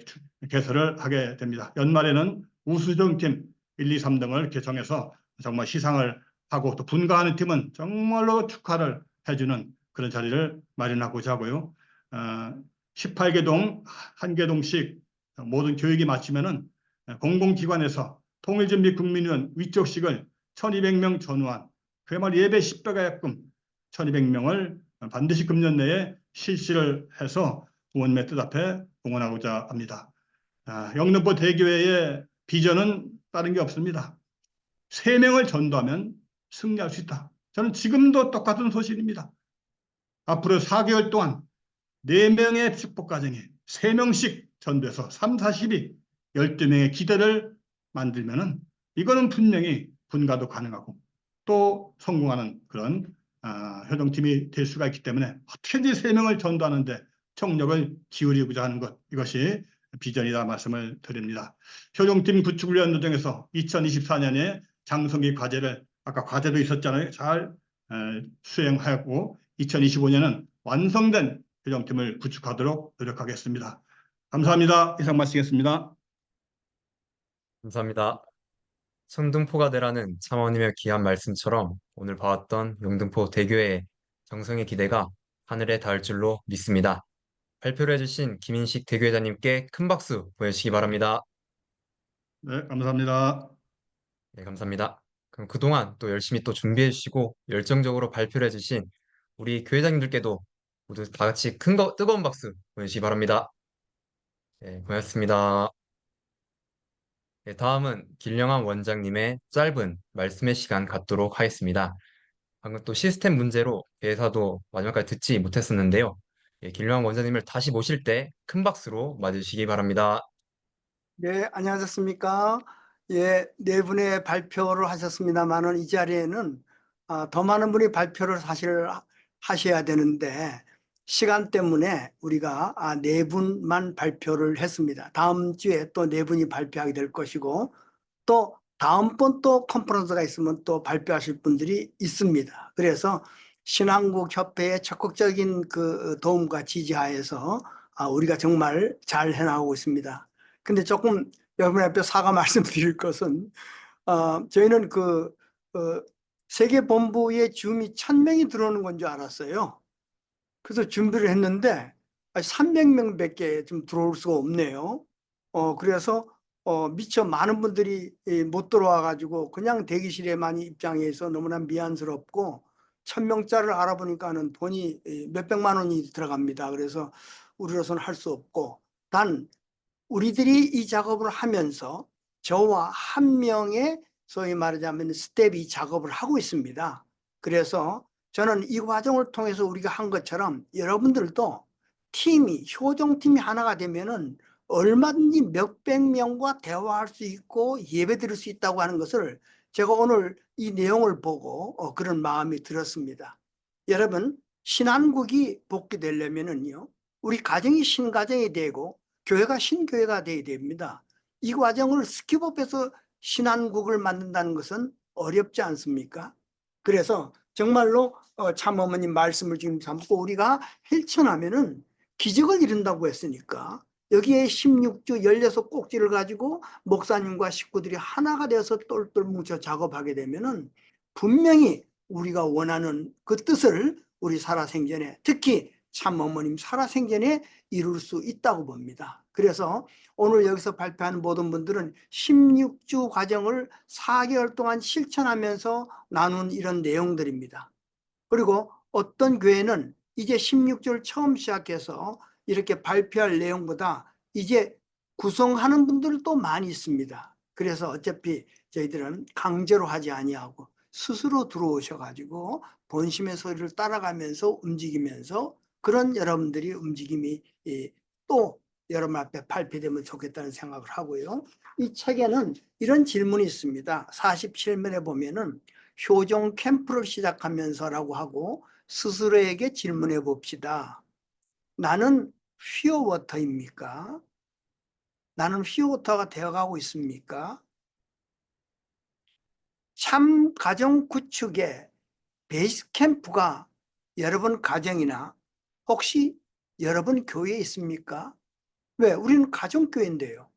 개설을 하게 됩니다. 연말에는 우수 효정팀 1, 2, 3등을 이렇게 정해서 정말 시상을 하고, 또 분과하는 팀은 정말로 축하를 해주는 그런 자리를 마련하고자 하고요. 18개 동, 1개 동씩 모든 교육이 마치면은 공공기관에서 통일준비 국민위원 위촉식을 1200명 전후한, 그야말로 예배 10배가액금 1200명을 반드시 금년 내에 실시를 해서 부모님의 뜻 앞에 공헌하고자 합니다. 영등포 대교회의 비전은 다른 게 없습니다. 3명을 전도하면 승리할 수 있다. 저는 지금도 똑같은 소신입니다. 앞으로 4개월 동안 4명의 축복가정에 3명씩 전도해서 3, 40이 12명의 기대를 만들면은 이거는 분명히 분가도 가능하고 또 성공하는 그런 효정팀이 될 수가 있기 때문에 어떻게든지 3명을 전도하는데 총력을 기울이고자 하는 것, 이것이 비전이다 말씀을 드립니다. 효정팀 구축을 위한 노정에서 2024년에 장성기 과제를, 아까 과제도 있었잖아요, 잘 수행하고 2025년은 완성된 효정팀을 구축하도록 노력하겠습니다. 감사합니다. 이상 마치겠습니다. 감사합니다. 성등포가 되라는 사모님의 귀한 말씀처럼 오늘 봐왔던 영등포 대교회의 정성의 기대가 하늘에 닿을 줄로 믿습니다. 발표를 해주신 김인식 대교회장님께 큰 박수 보내주시기 바랍니다. 네, 감사합니다. 네, 감사합니다. 그럼 그동안 또 열심히 또 준비해 주시고 열정적으로 발표를 해주신 우리 교회장님들께도 모두 다 같이 뜨거운 박수 보내주시기 바랍니다. 네, 고맙습니다. 네, 다음은 길령한 원장님의 짧은 말씀의 시간 갖도록 하겠습니다. 방금 또 시스템 문제로 대사도 마지막까지 듣지 못했었는데요. 예, 길령한 원장님을 다시 모실 때 큰 박수로 맞으시기 바랍니다. 네, 안녕하셨습니까? 예, 네 분의 발표를 하셨습니다만은 이 자리에는 더 많은 분이 발표를 사실 하셔야 되는데 시간 때문에 우리가 네 분만 발표를 했습니다. 다음 주에 또 네 분이 발표하게 될 것이고 또 다음번 또 컨퍼런스가 있으면 또 발표하실 분들이 있습니다. 그래서 신한국 협회의 적극적인 그 도움과 지지하에서 우리가 정말 잘 해나가고 있습니다. 근데 조금 여러분 앞에 사과 말씀드릴 것은 저희는 세계 본부에 줌이 1000명이 들어오는 건 줄 알았어요. 그래서 준비를 했는데 300명밖에 좀 들어올 수가 없네요. 그래서 미처 많은 분들이 못 들어와 가지고 그냥 대기실에만 입장해서 너무나 미안스럽고 1000명짜리를 알아보니까는 돈이 몇백만 원이 들어갑니다. 그래서 우리로서는 할 수 없고, 단 우리들이 이 작업을 하면서 저와 한 명의 소위 말하자면 스텝이 작업을 하고 있습니다. 그래서 저는 이 과정을 통해서 우리가 한 것처럼 여러분들도 효정팀이 하나가 되면은 얼마든지 몇백 명과 대화할 수 있고 예배 드릴 수 있다고 하는 것을 제가 오늘 이 내용을 보고 그런 마음이 들었습니다. 여러분, 신한국이 복귀되려면은요, 우리 가정이 신가정이 되고 교회가 신교회가 되어야 됩니다. 이 과정을 스킵업해서 신한국을 만든다는 것은 어렵지 않습니까? 그래서 정말로 참어머님 말씀을 지금 담고 우리가 실천하면은 기적을 이룬다고 했으니까 여기에 16주 16꼭지를 가지고 목사님과 식구들이 하나가 되어서 똘똘 뭉쳐 작업하게 되면은 분명히 우리가 원하는 그 뜻을 우리 살아생전에, 특히 참어머님 살아생전에 이룰 수 있다고 봅니다. 그래서 오늘 여기서 발표하는 모든 분들은 16주 과정을 4개월 동안 실천하면서 나눈 이런 내용들입니다. 그리고 어떤 교회는 이제 16주를 처음 시작해서 이렇게 발표할 내용보다 이제 구성하는 분들도 많이 있습니다. 그래서 어차피 저희들은 강제로 하지 아니하고 스스로 들어오셔가지고 본심의 소리를 따라가면서 움직이면서 그런 여러분들이 움직임이 또 여러분 앞에 발표되면 좋겠다는 생각을 하고요. 이 책에는 이런 질문이 있습니다. 47면에 보면은 효종 캠프를 시작하면서라고 하고 스스로에게 질문해 봅시다. 나는 퓨어워터입니까? 나는 퓨어워터가 되어가고 있습니까? 참 가정 구축의 베이스 캠프가 여러분 가정이나 혹시 여러분 교회에 있습니까? 왜? 우리는 가정교회인데요.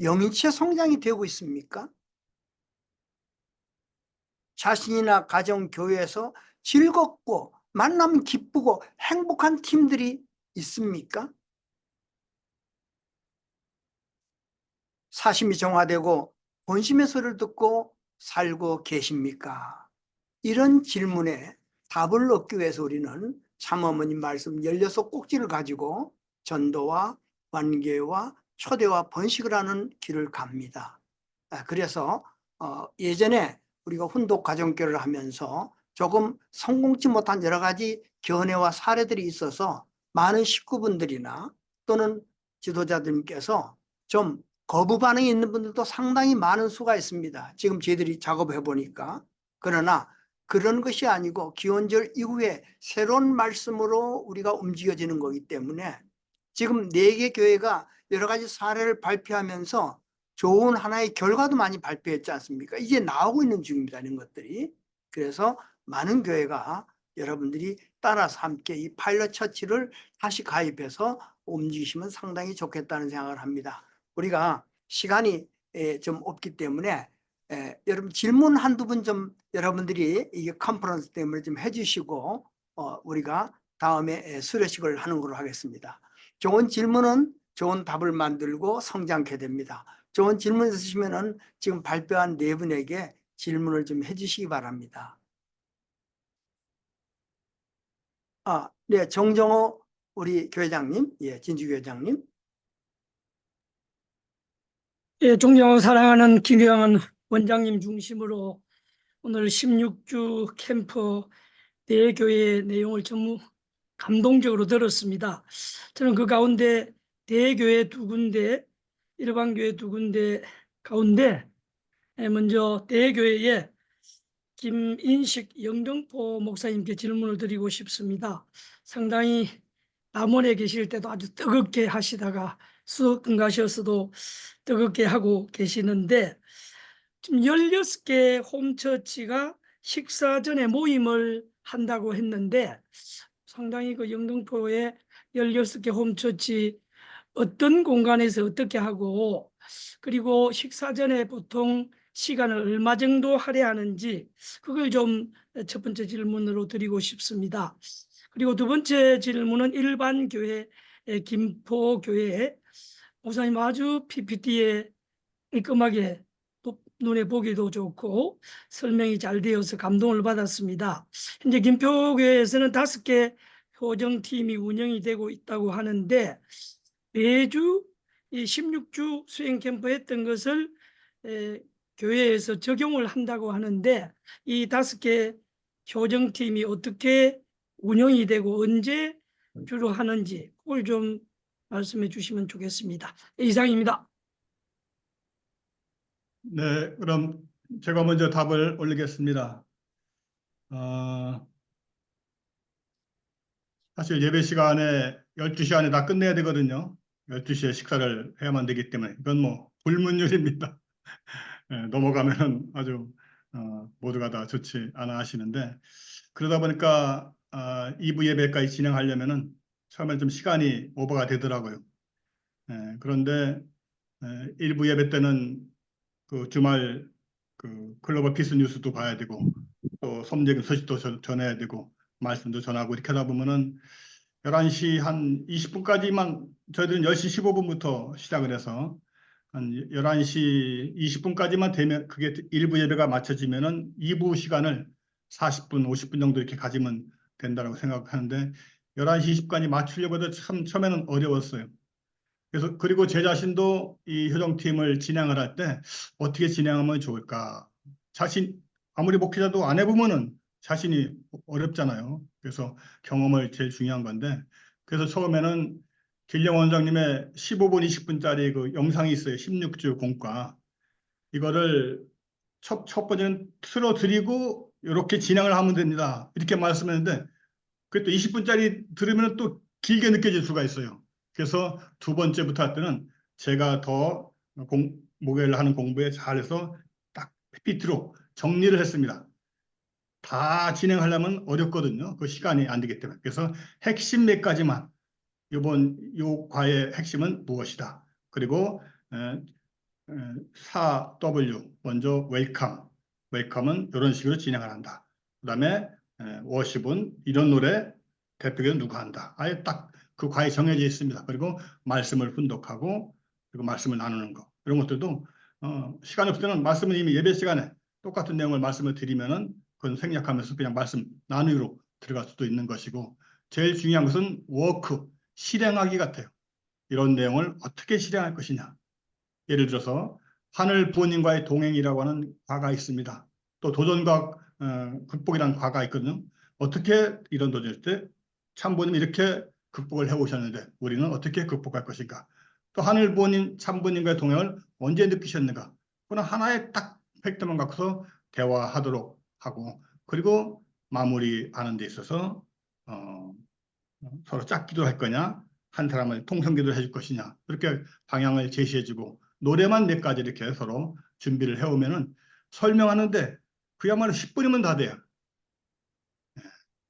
영인체 성장이 되고 있습니까? 자신이나 가정교회에서 즐겁고 만나면 기쁘고 행복한 팀들이 있습니까? 사심이 정화되고 본심의 소리를 듣고 살고 계십니까? 이런 질문에 답을 얻기 위해서 우리는 참어머님 말씀 16꼭지를 가지고 전도와 관계와 초대와 번식을 하는 길을 갑니다. 그래서 예전에 우리가 훈독 가정교회를 하면서 조금 성공치 못한 여러 가지 견해와 사례들이 있어서 많은 식구분들이나 또는 지도자들께서 좀 거부 반응이 있는 분들도 상당히 많은 수가 있습니다. 지금 저희들이 작업해 보니까. 그러나 그런 것이 아니고 기원절 이후에 새로운 말씀으로 우리가 움직여지는 거기 때문에 지금 4개 교회가 여러 가지 사례를 발표하면서 좋은 하나의 결과도 많이 발표했지 않습니까? 이제 나오고 있는 중입니다. 이런 것들이. 그래서 많은 교회가 여러분들이 따라서 함께 이 파일럿 처치를 다시 가입해서 움직이시면 상당히 좋겠다는 생각을 합니다. 우리가 시간이 좀 없기 때문에 여러분 질문 한두 분 좀 여러분들이 이게 컨퍼런스 때문에 좀 해주시고 우리가 다음에 수료식을 하는 걸로 하겠습니다. 좋은 질문은 좋은 답을 만들고 성장케 됩니다. 좋은 질문 있으시면은 지금 발표한 4분에게 질문을 좀 해주시기 바랍니다. 네, 정정호 우리 교회장님, 진주 교회장님. 예, 존경하고 사랑하는 김영은 원장님 중심으로 오늘 16주 캠프 대교회의 내용을 전부 감동적으로 들었습니다. 저는 그 가운데 대교회 2군데, 일반교회 2군데 가운데 먼저 대교회의 김인식 영등포 목사님께 질문을 드리고 싶습니다. 상당히 남원에 계실 때도 아주 뜨겁게 하시다가 수강가셔서도 뜨겁게 하고 계시는데 지금 16개 홈처치가 식사 전에 모임을 한다고 했는데 상당히 그 영등포에 16개 홈처치 어떤 공간에서 어떻게 하고 그리고 식사 전에 보통 시간을 얼마 정도 할애하는지 그걸 좀 첫 번째 질문으로 드리고 싶습니다. 그리고 두 번째 질문은 일반 교회 김포교회 목사님 아주 PPT에 깔끔하게 눈에 보기도 좋고 설명이 잘 되어서 감동을 받았습니다. 현재 김포교회에서는 5개 효정팀이 운영이 되고 있다고 하는데 매주 이 16주 수행 캠프 했던 것을 교회에서 적용을 한다고 하는데 이 5개 효정팀이 어떻게 운영이 되고 언제 주로 하는지 그걸 좀 말씀해 주시면 좋겠습니다. 이상입니다. 네, 그럼 제가 먼저 답을 올리겠습니다. 사실 예배 시간에 12시 안에 다 끝내야 되거든요. 12시에 식사를 해야만 되기 때문에 이건 뭐 불문율입니다. 넘어가면은 아주 모두가 다 좋지 않아 하시는데 그러다 보니까 2부 예배까지 진행하려면은 처음에 좀 시간이 오버가 되더라고요. 그런데 1부 예배 때는 그 주말 그 글로벌 피스 뉴스도 봐야 되고 또 섬적인 소식도 전해야 되고 말씀도 전하고 이렇게 하다 보면은 11시 한 20분까지만 저희들은 10시 15분부터 시작을 해서 한 11시 20분까지만 되면 그게 1부 예배가 마쳐지면은 2부 시간을 40분, 50분 정도 이렇게 가지면 된다고 생각하는데 11시 20분까지 맞추려고 해도 참 처음에는 어려웠어요. 그래서 그리고 제 자신도 이 효정팀을 진행을 할 때 어떻게 진행하면 좋을까? 아무리 목회자도 안 해보면은 자신이 어렵잖아요. 그래서 경험을 제일 중요한 건데 그래서 처음에는 길령 원장님의 15분, 20분짜리 그 영상이 있어요. 16주 공과. 이거를 첫 번째는 틀어드리고 이렇게 진행을 하면 됩니다. 이렇게 말씀했는데 그게 또 20분짜리 들으면 또 길게 느껴질 수가 있어요. 그래서 두 번째부터 할 때는 제가 더 목요일 하는 공부에 잘해서 딱 PPT로 정리를 했습니다. 다 진행하려면 어렵거든요. 그 시간이 안 되기 때문에. 그래서 핵심 몇 가지만 요 과의 핵심은 무엇이다. 그리고 4W 먼저 웰컴. 웰컴은 이런 식으로 진행을 한다. 그다음에 워십은 이런 노래 대표곡은 누가 한다. 아예 딱 그 과에 정해져 있습니다. 그리고 말씀을 훈독하고 그리고 말씀을 나누는 거 이런 것들도 시간이 없을 때는 말씀은 이미 예배 시간에 똑같은 내용을 말씀을 드리면은 그건 생략하면서 그냥 말씀 나누기로 들어갈 수도 있는 것이고 제일 중요한 것은 워크 실행하기 같아요. 이런 내용을 어떻게 실행할 것이냐. 예를 들어서 하늘 부모님과의 동행이라고 하는 과가 있습니다. 또 도전과 극복이라는 과가 있거든요. 어떻게 이런 도전일 때 참부님이 이렇게 극복을 해오셨는데 우리는 어떻게 극복할 것인가. 또 하늘 부모님, 참부님과의 동행을 언제 느끼셨는가. 그건 하나의 딱 팩트만 갖고서 대화하도록 하고 그리고 마무리하는 데 있어서 서로 짝기도 할 거냐 한 사람은 통성기도를 해줄 것이냐 이렇게 방향을 제시해주고 노래만 몇 가지 이렇게 서로 준비를 해오면은 설명하는데 그야말로 10분이면 다 돼요.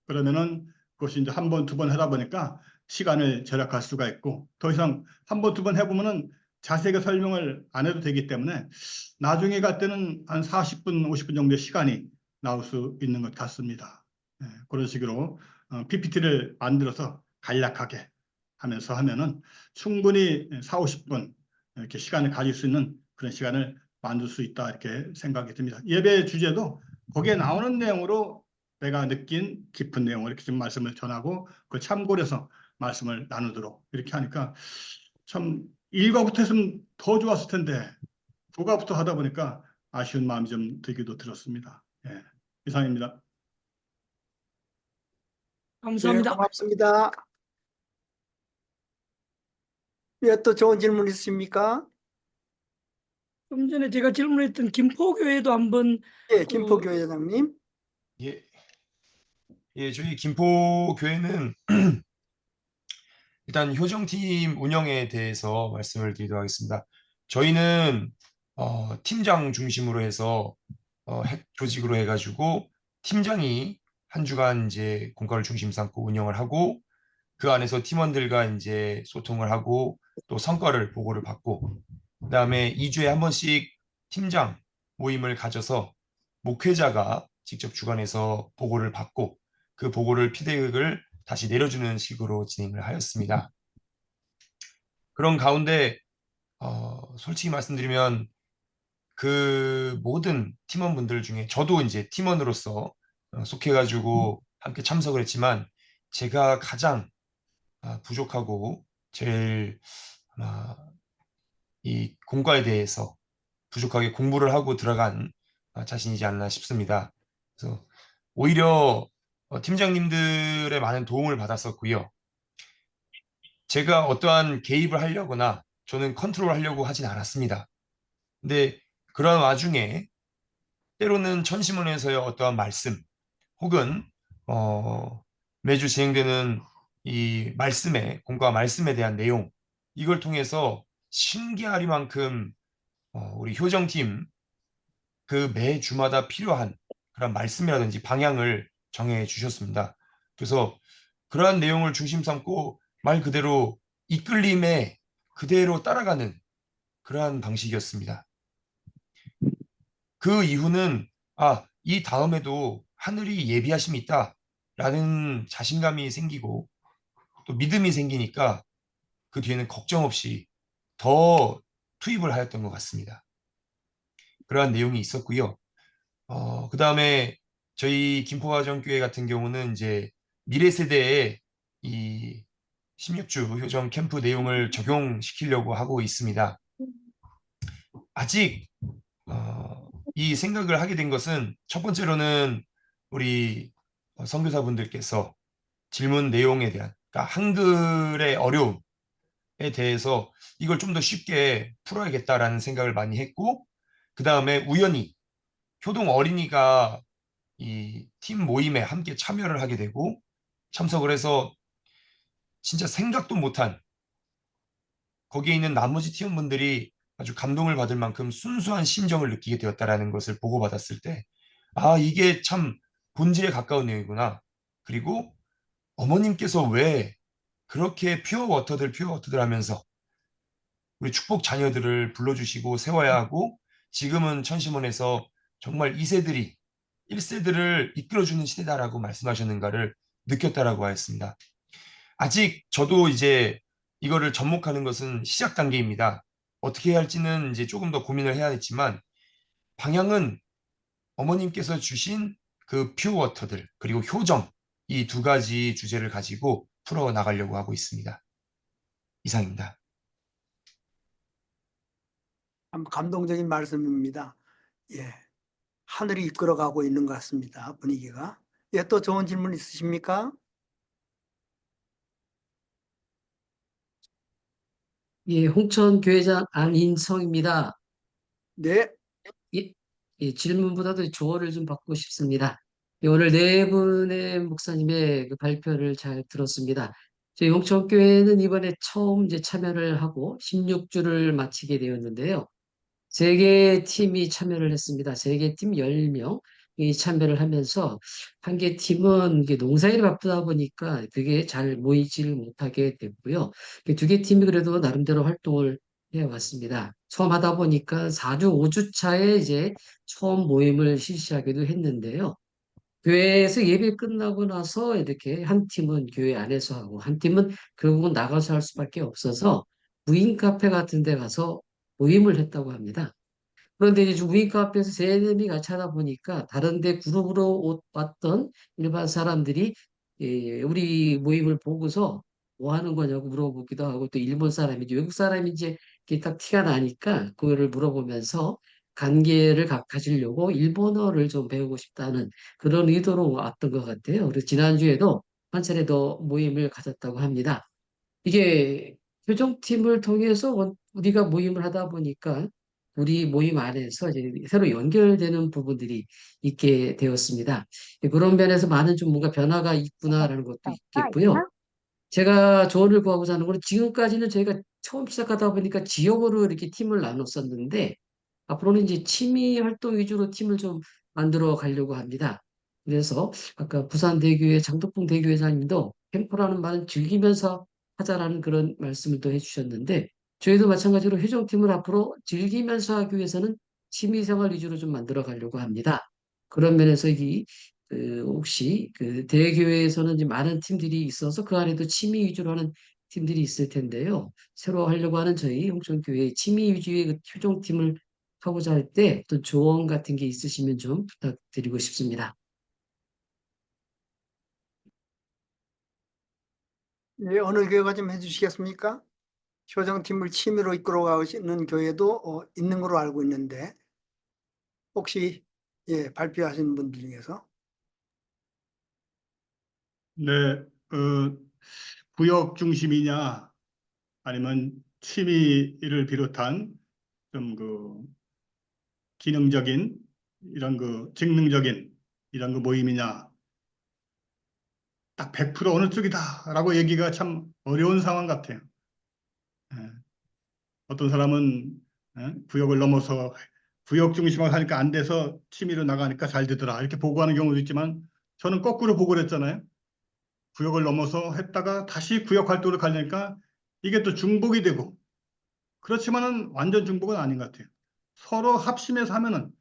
그러면은 그것이 이제 한 번, 두 번 하다 보니까 시간을 절약할 수가 있고 더 이상 한 번, 두 번 해보면은 자세하게 설명을 안 해도 되기 때문에 나중에 갈 때는 한 40분, 50분 정도의 시간이 나올 수 있는 것 같습니다. 그런 식으로 PPT를 만들어서 간략하게 하면서 하면은 충분히 4, 50분 이렇게 시간을 가질 수 있는 그런 시간을 만들 수 있다 이렇게 생각이 듭니다. 예배 주제도 거기에 나오는 내용으로 내가 느낀 깊은 내용을 이렇게 좀 말씀을 전하고 그걸 참고를 해서 말씀을 나누도록 이렇게 하니까 참 1과부터 했으면 더 좋았을 텐데 9과부터 하다 보니까 아쉬운 마음이 좀 들기도 들었습니다. 이상입니다. 감사합니다. 고맙습니다. 또 좋은 질문 있으십니까? 좀 전에 제가 질문했던 김포교회도 한번 예, 김포교회 회장님. 예, 저희 김포교회는 일단 효정팀 운영에 대해서 말씀을 드리도록 하겠습니다. 저희는 팀장 중심으로 해서 핵 조직으로 해가지고 팀장이 한 주간 이제 공과를 중심 삼고 운영을 하고 그 안에서 팀원들과 이제 소통을 하고 또 성과를 보고를 받고 그다음에 2주에 한 번씩 팀장 모임을 가져서 목회자가 직접 주관해서 보고를 받고 그 보고를 피드백을 다시 내려주는 식으로 진행을 하였습니다. 그런 가운데 솔직히 말씀드리면 그 모든 팀원분들 중에 저도 이제 팀원으로서 속해가지고 함께 참석을 했지만 제가 가장 부족하고 제일 아마 이 공과에 대해서 부족하게 공부를 하고 들어간 자신이지 않나 싶습니다. 그래서 오히려 팀장님들의 많은 도움을 받았었고요. 제가 어떠한 개입을 하려거나 저는 컨트롤 하려고 하진 않았습니다. 근데 그런 와중에 때로는 천시문에서의 어떠한 말씀 혹은 매주 진행되는 이 말씀에 공과 말씀에 대한 내용 이걸 통해서 신기하리만큼 우리 효정팀 그 매 주마다 필요한 그런 말씀이라든지 방향을 정해 주셨습니다. 그래서 그러한 내용을 중심 삼고 말 그대로 이끌림에 그대로 따라가는 그러한 방식이었습니다. 그 이후는 이 다음에도 하늘이 예비하심이 있다라는 자신감이 생기고 또 믿음이 생기니까 그 뒤에는 걱정 없이 더 투입을 하였던 것 같습니다. 그러한 내용이 있었고요. 그 다음에 저희 김포가정교회 같은 경우는 이제 미래 세대에 이 16주 효정 캠프 내용을 적용시키려고 하고 있습니다. 아직 이 생각을 하게 된 것은 첫 번째로는 우리 선교사분들께서 질문 내용에 대한 그러니까 한글의 어려움에 대해서 이걸 좀 더 쉽게 풀어야겠다라는 생각을 많이 했고 그 다음에 우연히 효동 어린이가 이 팀 모임에 함께 참여를 하게 되고 참석을 해서 진짜 생각도 못한 거기에 있는 나머지 팀원분들이 아주 감동을 받을 만큼 순수한 심정을 느끼게 되었다라는 것을 보고받았을 때, 이게 참 본질에 가까운 내용이구나. 그리고 어머님께서 왜 그렇게 퓨어 워터들 하면서 우리 축복 자녀들을 불러주시고 세워야 하고 지금은 천심원에서 정말 2세들이 1세들을 이끌어주는 시대다라고 말씀하셨는가를 느꼈다라고 하였습니다. 아직 저도 이제 이거를 접목하는 것은 시작 단계입니다. 어떻게 해야 할지는 이제 조금 더 고민을 해야 했지만 방향은 어머님께서 주신 그 퓨어워터들 그리고 효정 이 두 가지 주제를 가지고 풀어 나가려고 하고 있습니다. 이상입니다. 참 감동적인 말씀입니다. 예, 하늘이 이끌어가고 있는 것 같습니다. 분위기가. 예, 또 좋은 질문 있으십니까? 예, 홍천 교회장 안인성입니다. 네, 예, 질문보다도 조언을 좀 받고 싶습니다. 오늘 네 분의 목사님의 그 발표를 잘 들었습니다. 저희 홍천교회는 이번에 처음 이제 참여를 하고 16주를 마치게 되었는데요. 세 개 팀이 참여를 했습니다. 세 개 팀 10명이 참여를 하면서 한 개 팀은 이게 농사일이 바쁘다 보니까 그게 잘 모이지를 못하게 됐고요. 두 개 팀이 그래도 나름대로 활동을 해왔습니다. 처음 하다 보니까 4주, 5주 차에 이제 처음 모임을 실시하기도 했는데요. 교회에서 예배 끝나고 나서 이렇게 한 팀은 교회 안에서 하고 한 팀은 결국은 나가서 할 수밖에 없어서 무인 카페 같은 데 가서 모임을 했다고 합니다. 그런데 이제 우익과 앞에서 세 명이 같이 하다 보니까 다른데 그룹으로 왔던 일반 사람들이 우리 모임을 보고서 뭐 하는 거냐고 물어보기도 하고 또 일본 사람인지 외국 사람인지 이렇게 딱 티가 나니까 그거를 물어보면서 관계를 가지려고 일본어를 좀 배우고 싶다는 그런 의도로 왔던 것 같아요. 그래서 지난주에도 한 차례 더 모임을 가졌다고 합니다. 이게 교정팀을 통해서 우리가 모임을 하다 보니까 우리 모임 안에서 이제 새로 연결되는 부분들이 있게 되었습니다. 그런 면에서 많은 좀 뭔가 변화가 있구나라는 것도 있겠고요. 제가 조언을 구하고자 하는 거는 지금까지는 저희가 처음 시작하다 보니까 지역으로 이렇게 팀을 나눴었는데 앞으로는 이제 취미 활동 위주로 팀을 좀 만들어 가려고 합니다. 그래서 아까 부산대교회 장덕봉 대교회장님도 캠프라는 말은 즐기면서 하자라는 그런 말씀을 또 해주셨는데 저희도 마찬가지로 회정팀을 앞으로 즐기면서 하기 위해서는 취미생활 위주로 좀 만들어 가려고 합니다. 그런 면에서 혹시 그 대교회에서는 이제 많은 팀들이 있어서 그 안에도 취미 위주로 하는 팀들이 있을 텐데요. 새로 하려고 하는 저희 홍천교회 취미 위주의 그 효정팀을 하고자 할 때 또 조언 같은 게 있으시면 좀 부탁드리고 싶습니다. 예, 어느 교회가 좀 해주시겠습니까? 효정팀을 취미로 이끌어가시는 교회도 있는 걸로 알고 있는데 혹시 예, 발표하시는 분들 중에서 네, 구역 중심이냐 아니면 취미를 비롯한 좀 기능적인 이런 직능적인 이런 모임이냐 딱 100% 어느 쪽이다라고 얘기가 참 어려운 상황 같아요. 예. 어떤 사람은 구역을 넘어서 구역 중심으로 하니까 안 돼서 취미로 나가니까 잘 되더라 이렇게 보고하는 경우도 있지만 저는 거꾸로 보고를 했잖아요. 구역을 넘어서 했다가 다시 구역 활동으로 가려니까 이게 또 중복이 되고 그렇지만은 완전 중복은 아닌 것 같아요. 서로 합심해서 하면은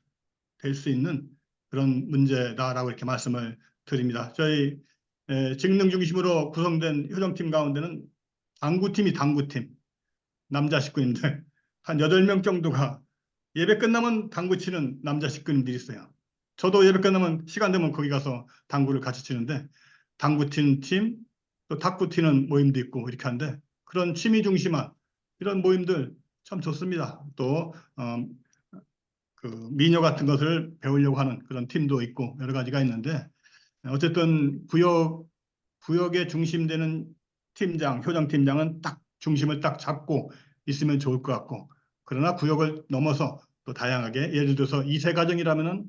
될 수 있는 그런 문제다라고 이렇게 말씀을 드립니다. 저희 직능 중심으로 구성된 효정팀 가운데는 당구팀, 남자 식구님들 한 8명 정도가 예배 끝나면 당구 치는 남자 식구님들이 있어요. 저도 예배 끝나면 시간 되면 거기 가서 당구를 같이 치는데 당구 치는 팀, 또 탁구 치는 모임도 있고 이렇게 하는데 그런 취미 중심한 이런 모임들 참 좋습니다. 또 그 미녀 같은 것을 배우려고 하는 그런 팀도 있고 여러 가지가 있는데 어쨌든 구역의 중심되는 팀장, 효정팀장은 딱 중심을 딱 잡고 있으면 좋을 것 같고 그러나 구역을 넘어서 또 다양하게 예를 들어서 2세 가정이라면은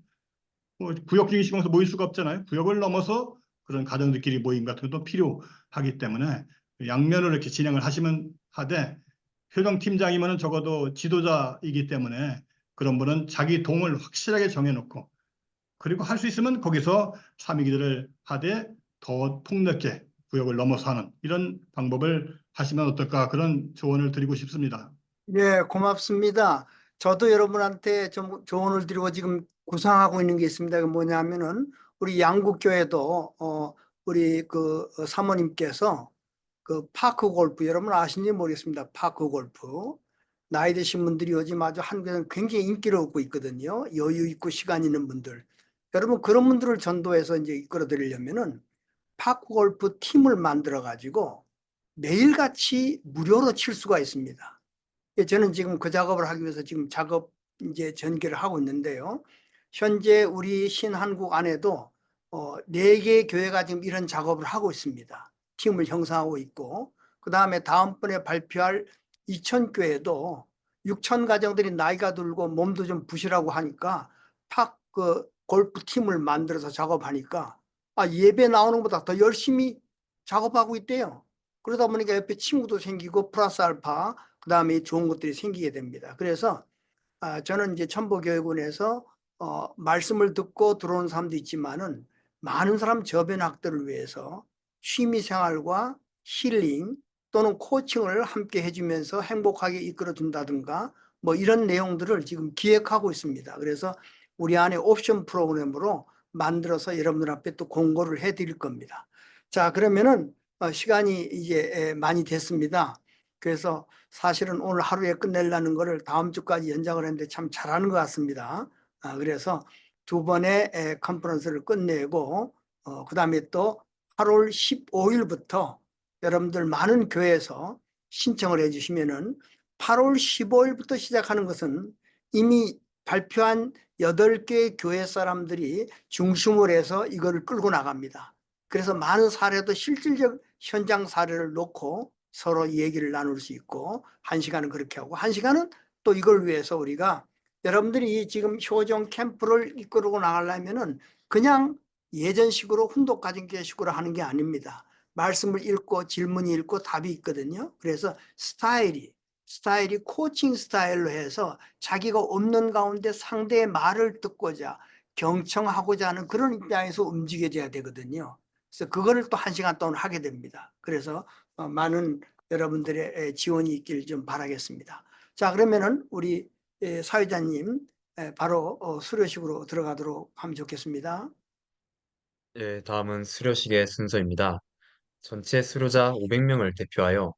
뭐 구역 중심에서 모일 수가 없잖아요. 구역을 넘어서 그런 가정들끼리 모임 같은 것도 필요하기 때문에 양면으로 이렇게 진행을 하시면 하되 효정팀장이면은 적어도 지도자이기 때문에 그런 분은 자기 동을 확실하게 정해놓고 그리고 할 수 있으면 거기서 삼위기도를 하되 더 폭넓게 구역을 넘어서 하는 이런 방법을 하시면 어떨까 그런 조언을 드리고 싶습니다. 네, 고맙습니다. 저도 여러분한테 좀 조언을 드리고 지금 구상하고 있는 게 있습니다. 그 뭐냐면은 우리 양국교회도 우리 그 사모님께서 그 파크 골프 여러분 아시는지 모르겠습니다. 파크 골프 나이 드신 분들이 요즘 아주 한국에서 굉장히 인기를 얻고 있거든요. 여유 있고 시간 있는 분들. 여러분 그런 분들을 전도해서 이제 이끌어 드리려면은 파크 골프 팀을 만들어 가지고 매일같이 무료로 칠 수가 있습니다. 저는 지금 그 작업을 하기 위해서 지금 작업 이제 전개를 하고 있는데요. 현재 우리 신한국 안에도 4개 교회가 지금 이런 작업을 하고 있습니다. 팀을 형성하고 있고 그 다음에 다음번에 발표할 이천교회도 6천 가정들이 나이가 들고 몸도 좀 부실하고 하니까 그 골프 팀을 만들어서 작업하니까 예배 나오는 것보다 더 열심히 작업하고 있대요. 그러다 보니까 옆에 친구도 생기고 플러스 알파 그 다음에 좋은 것들이 생기게 됩니다. 그래서 저는 이제 천보교육원에서 말씀을 듣고 들어오는 사람도 있지만은 많은 사람 저변학들을 위해서 취미생활과 힐링 또는 코칭을 함께 해주면서 행복하게 이끌어준다든가 뭐 이런 내용들을 지금 기획하고 있습니다. 그래서 우리 안에 옵션 프로그램으로 만들어서 여러분들 앞에 또 공고를 해드릴 겁니다. 자, 그러면은 시간이 이제 많이 됐습니다. 그래서 사실은 오늘 하루에 끝내려는 거를 다음 주까지 연장을 했는데 참 잘하는 것 같습니다. 그래서 2번의 컨퍼런스를 끝내고 그 다음에 또 8월 15일부터 여러분들 많은 교회에서 신청을 해주시면은 8월 15일부터 시작하는 것은 이미 발표한 8개 교회 사람들이 중심으로 해서 이거를 끌고 나갑니다. 그래서 많은 사례도 실질적 현장 사례를 놓고 서로 얘기를 나눌 수 있고 1시간은 그렇게 하고 1시간은 또 이걸 위해서 우리가 여러분들이 지금 효정 캠프를 이끌고 나가려면은 그냥 예전식으로 훈독가정교회식으로 하는 게 아닙니다. 말씀을 읽고 질문이 읽고 답이 있거든요. 그래서 스타일이 코칭 스타일로 해서 자기가 없는 가운데 상대의 말을 듣고자 경청하고자 하는 그런 입장에서 움직여져야 되거든요. 그래서 그거를 또 1시간 동안 하게 됩니다. 그래서 많은 여러분들의 지원이 있길 좀 바라겠습니다. 자, 그러면은 우리 사회자님 바로 수료식으로 들어가도록 하면 좋겠습니다. 예, 다음은 수료식의 순서입니다. 전체 수료자 500명을 대표하여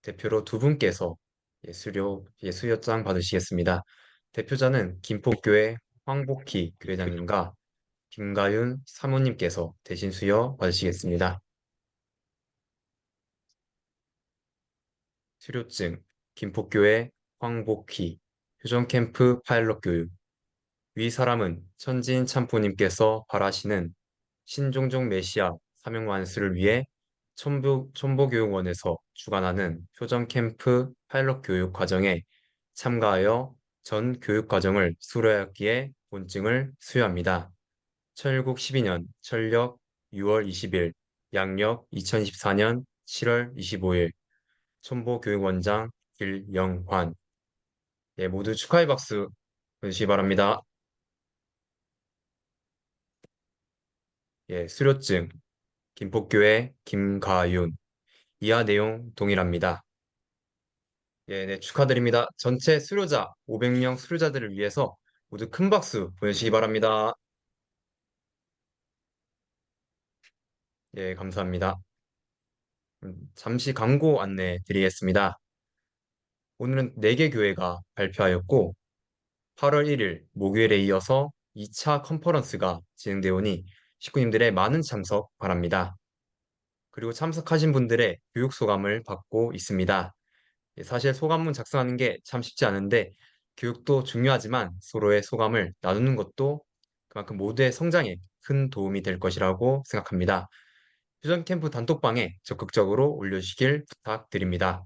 대표로 2분께서 예수여장 받으시겠습니다. 대표자는 김포교회 황복희 교회장님과 김가윤 사모님께서 대신 수여 받으시겠습니다. 수료증 김포교회 황복희 효정캠프 파일럿 교육 위 사람은 천진 참포님께서 바라시는 신종종 메시아 사명 완수를 위해 촌보교육원에서 주관하는 효정 캠프 파일럿 교육 과정에 참가하여 전 교육 과정을 수료하였기에 본증을 수여합니다. 천일국 12년 천력 6월 20일 양력 2024년 7월 25일 첨보교육원장 길영환. 예, 모두 축하의 박수 보내주시기 바랍니다. 예, 수료증 김포교회 김가윤. 이하 내용 동일합니다. 예, 네, 축하드립니다. 전체 수료자 500명 수료자들을 위해서 모두 큰 박수 보내주시기 바랍니다. 예, 감사합니다. 잠시 광고 안내 드리겠습니다. 오늘은 4개 교회가 발표하였고 8월 1일 목요일에 이어서 2차 컨퍼런스가 진행되어 오니 식구님들의 많은 참석 바랍니다. 그리고 참석하신 분들의 교육 소감을 받고 있습니다. 예, 사실 소감문 작성하는 게 참 쉽지 않은데 교육도 중요하지만 서로의 소감을 나누는 것도 그만큼 모두의 성장에 큰 도움이 될 것이라고 생각합니다. 휴전 캠프 단톡방에 적극적으로 올려주시길 부탁드립니다.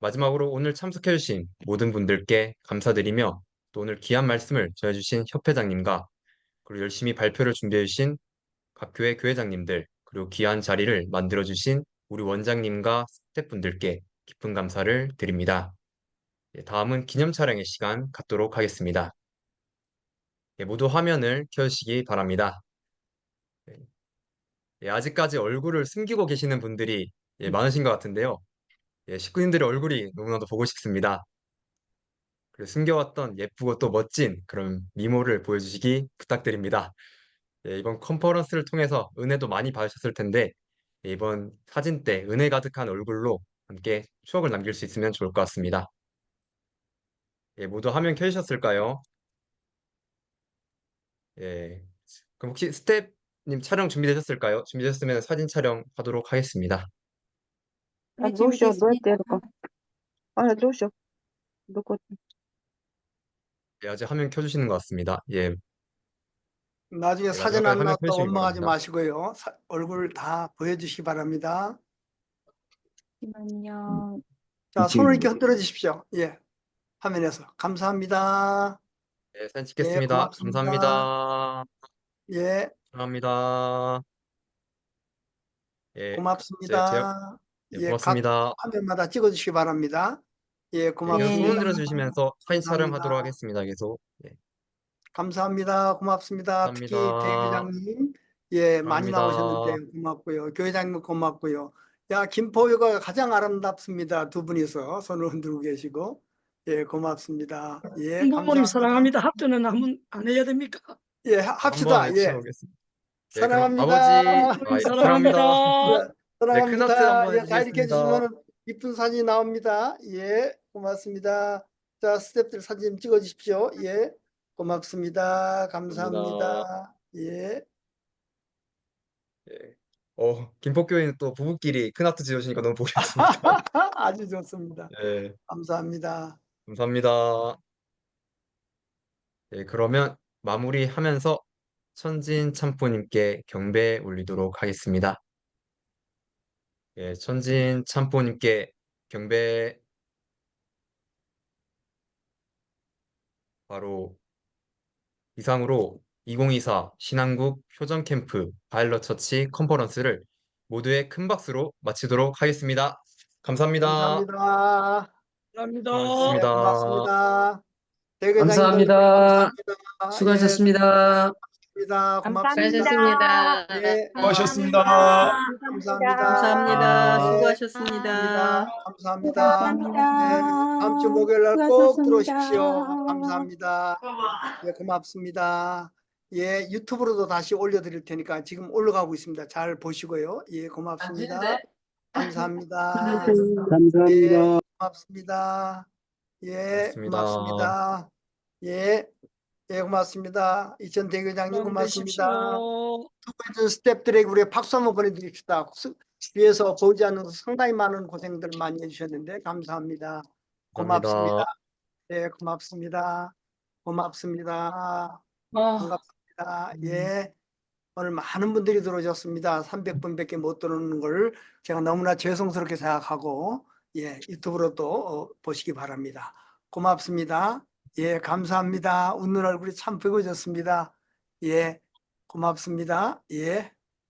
마지막으로 오늘 참석해주신 모든 분들께 감사드리며 또 오늘 귀한 말씀을 전해주신 협회장님과 그리고 열심히 발표를 준비해주신 각 교회 교회장님들 그리고 귀한 자리를 만들어주신 우리 원장님과 스태프분들께 깊은 감사를 드립니다. 예, 다음은 기념 촬영의 시간 갖도록 하겠습니다. 예, 모두 화면을 켜주시기 바랍니다. 예, 아직까지 얼굴을 숨기고 계시는 분들이 많으신 것 같은데요. 예, 식구님들의 얼굴이 너무나도 보고 싶습니다. 그리고 숨겨왔던 예쁘고 또 멋진 그런 미모를 보여주시기 부탁드립니다. 예, 이번 컨퍼런스를 통해서 은혜도 많이 받으셨을 텐데 예, 이번 사진 때 은혜 가득한 얼굴로 함께 추억을 남길 수 있으면 좋을 것 같습니다. 예, 모두 화면 켜주셨을까요? 예. 그럼 혹시 스텝님 촬영 준비되셨을까요? 준비되셨으면 사진 촬영하도록 하겠습니다. 네, 준비됐습니다. 예, 아직 화면 켜주시는 것 같습니다. 예, 나중에 네, 사진 마지막까지 안 화면 나왔다고 켜주시기 원망하지 바랍니다. 마시고요. 얼굴 다 보여주시기 바랍니다. 잠시만요. 자, 손을 이렇게 흔들어 주십시오. 예, 화면에서. 감사합니다. 예, 사진 예, 찍겠습니다. 고맙습니다. 감사합니다. 예, 감사합니다. 예, 고맙습니다. 예, 예, 각 고맙습니다. 화면마다 찍어 주시기 바랍니다. 예, 예, 계속 고맙습니다. 손 들어주시면서 사진 촬영하도록 감사합니다. 하겠습니다. 계속. 예, 감사합니다. 고맙습니다. 특히 감사합니다. 대회장님, 예, 많이 나오셨는데 감사합니다. 고맙고요. 교회장님 고맙고요. 야, 김포유가 가장 아름답습니다. 두 분이서 손을 흔들고 계시고, 예, 고맙습니다. 예, 부모님 감사합니다. 사랑합니다. 합주는 한번 안 해야 됩니까? 예, 한번 합시다. 예, 외쳐보겠습니다. 예, 그럼 사랑합니다. 아버지, 사랑합니다. 사랑합니다. 예, 네, 큰 하트 사랑합니다. 한번 예, 다 이렇게 해주시겠습니다. 해주시면 이쁜 사진이 나옵니다. 예, 고맙습니다. 자, 스태프들 사진 찍어 주십시오. 예, 고맙습니다. 감사합니다. 예. 예. 김포교회는 또 부부끼리 큰 하트 지어주시니까 너무 보기 좋습니다. 아주 좋습니다. 예, 감사합니다. 감사합니다. 예, 그러면 마무리하면서 천진 참포님께 경배 올리도록 하겠습니다. 예, 천진 참포님께 경배 바로 이상으로 2024 신한국 효전 캠프 바일러 처치 컨퍼런스를 모두의 큰 박수로 마치도록 하겠습니다. 감사합니다. 감사합니다. 감사합니다. 예, 고맙습니다. 고맙습니다. 대회장님들 감사합니다. 감사합니다. 수고하셨습니다. 고맙습니다. 고맙습니다. 수고하셨습니다. 예, 수고하셨습니다. 감사합니다. 감사합니다. 예, 수고하셨습니다. 감사합니다. 예, 다음 주 목요일 날 꼭 들어오십시오. 감사합니다. 예, 고맙습니다. 예, 유튜브로도 다시 올려드릴 테니까 지금 올라가고 있습니다. 잘 보시고요. 예, 고맙습니다. 감사합니다. 예, 고맙습니다. 예, 고맙습니다. 예, 예, 고맙습니다. 이천 대회장님 고맙습니다. 되십시오. 수고해준 스태프들에게 우리 박수 한번 보내드립시다. 뒤에서 보지 않는 상당히 많은 고생들 많이 해주셨는데 감사합니다. 고맙습니다. 예, 고맙습니다. 고맙습니다. 반갑습니다. 예. 오늘 많은 분들이 들어오셨습니다. 300분밖에 못 들어오는 걸 제가 너무나 죄송스럽게 생각하고 예, 유튜브로도 보시기 바랍니다. 고맙습니다. 예, 감사합니다. 웃는 얼굴이 참 밝아졌습니다. 예, 고맙습니다. 예.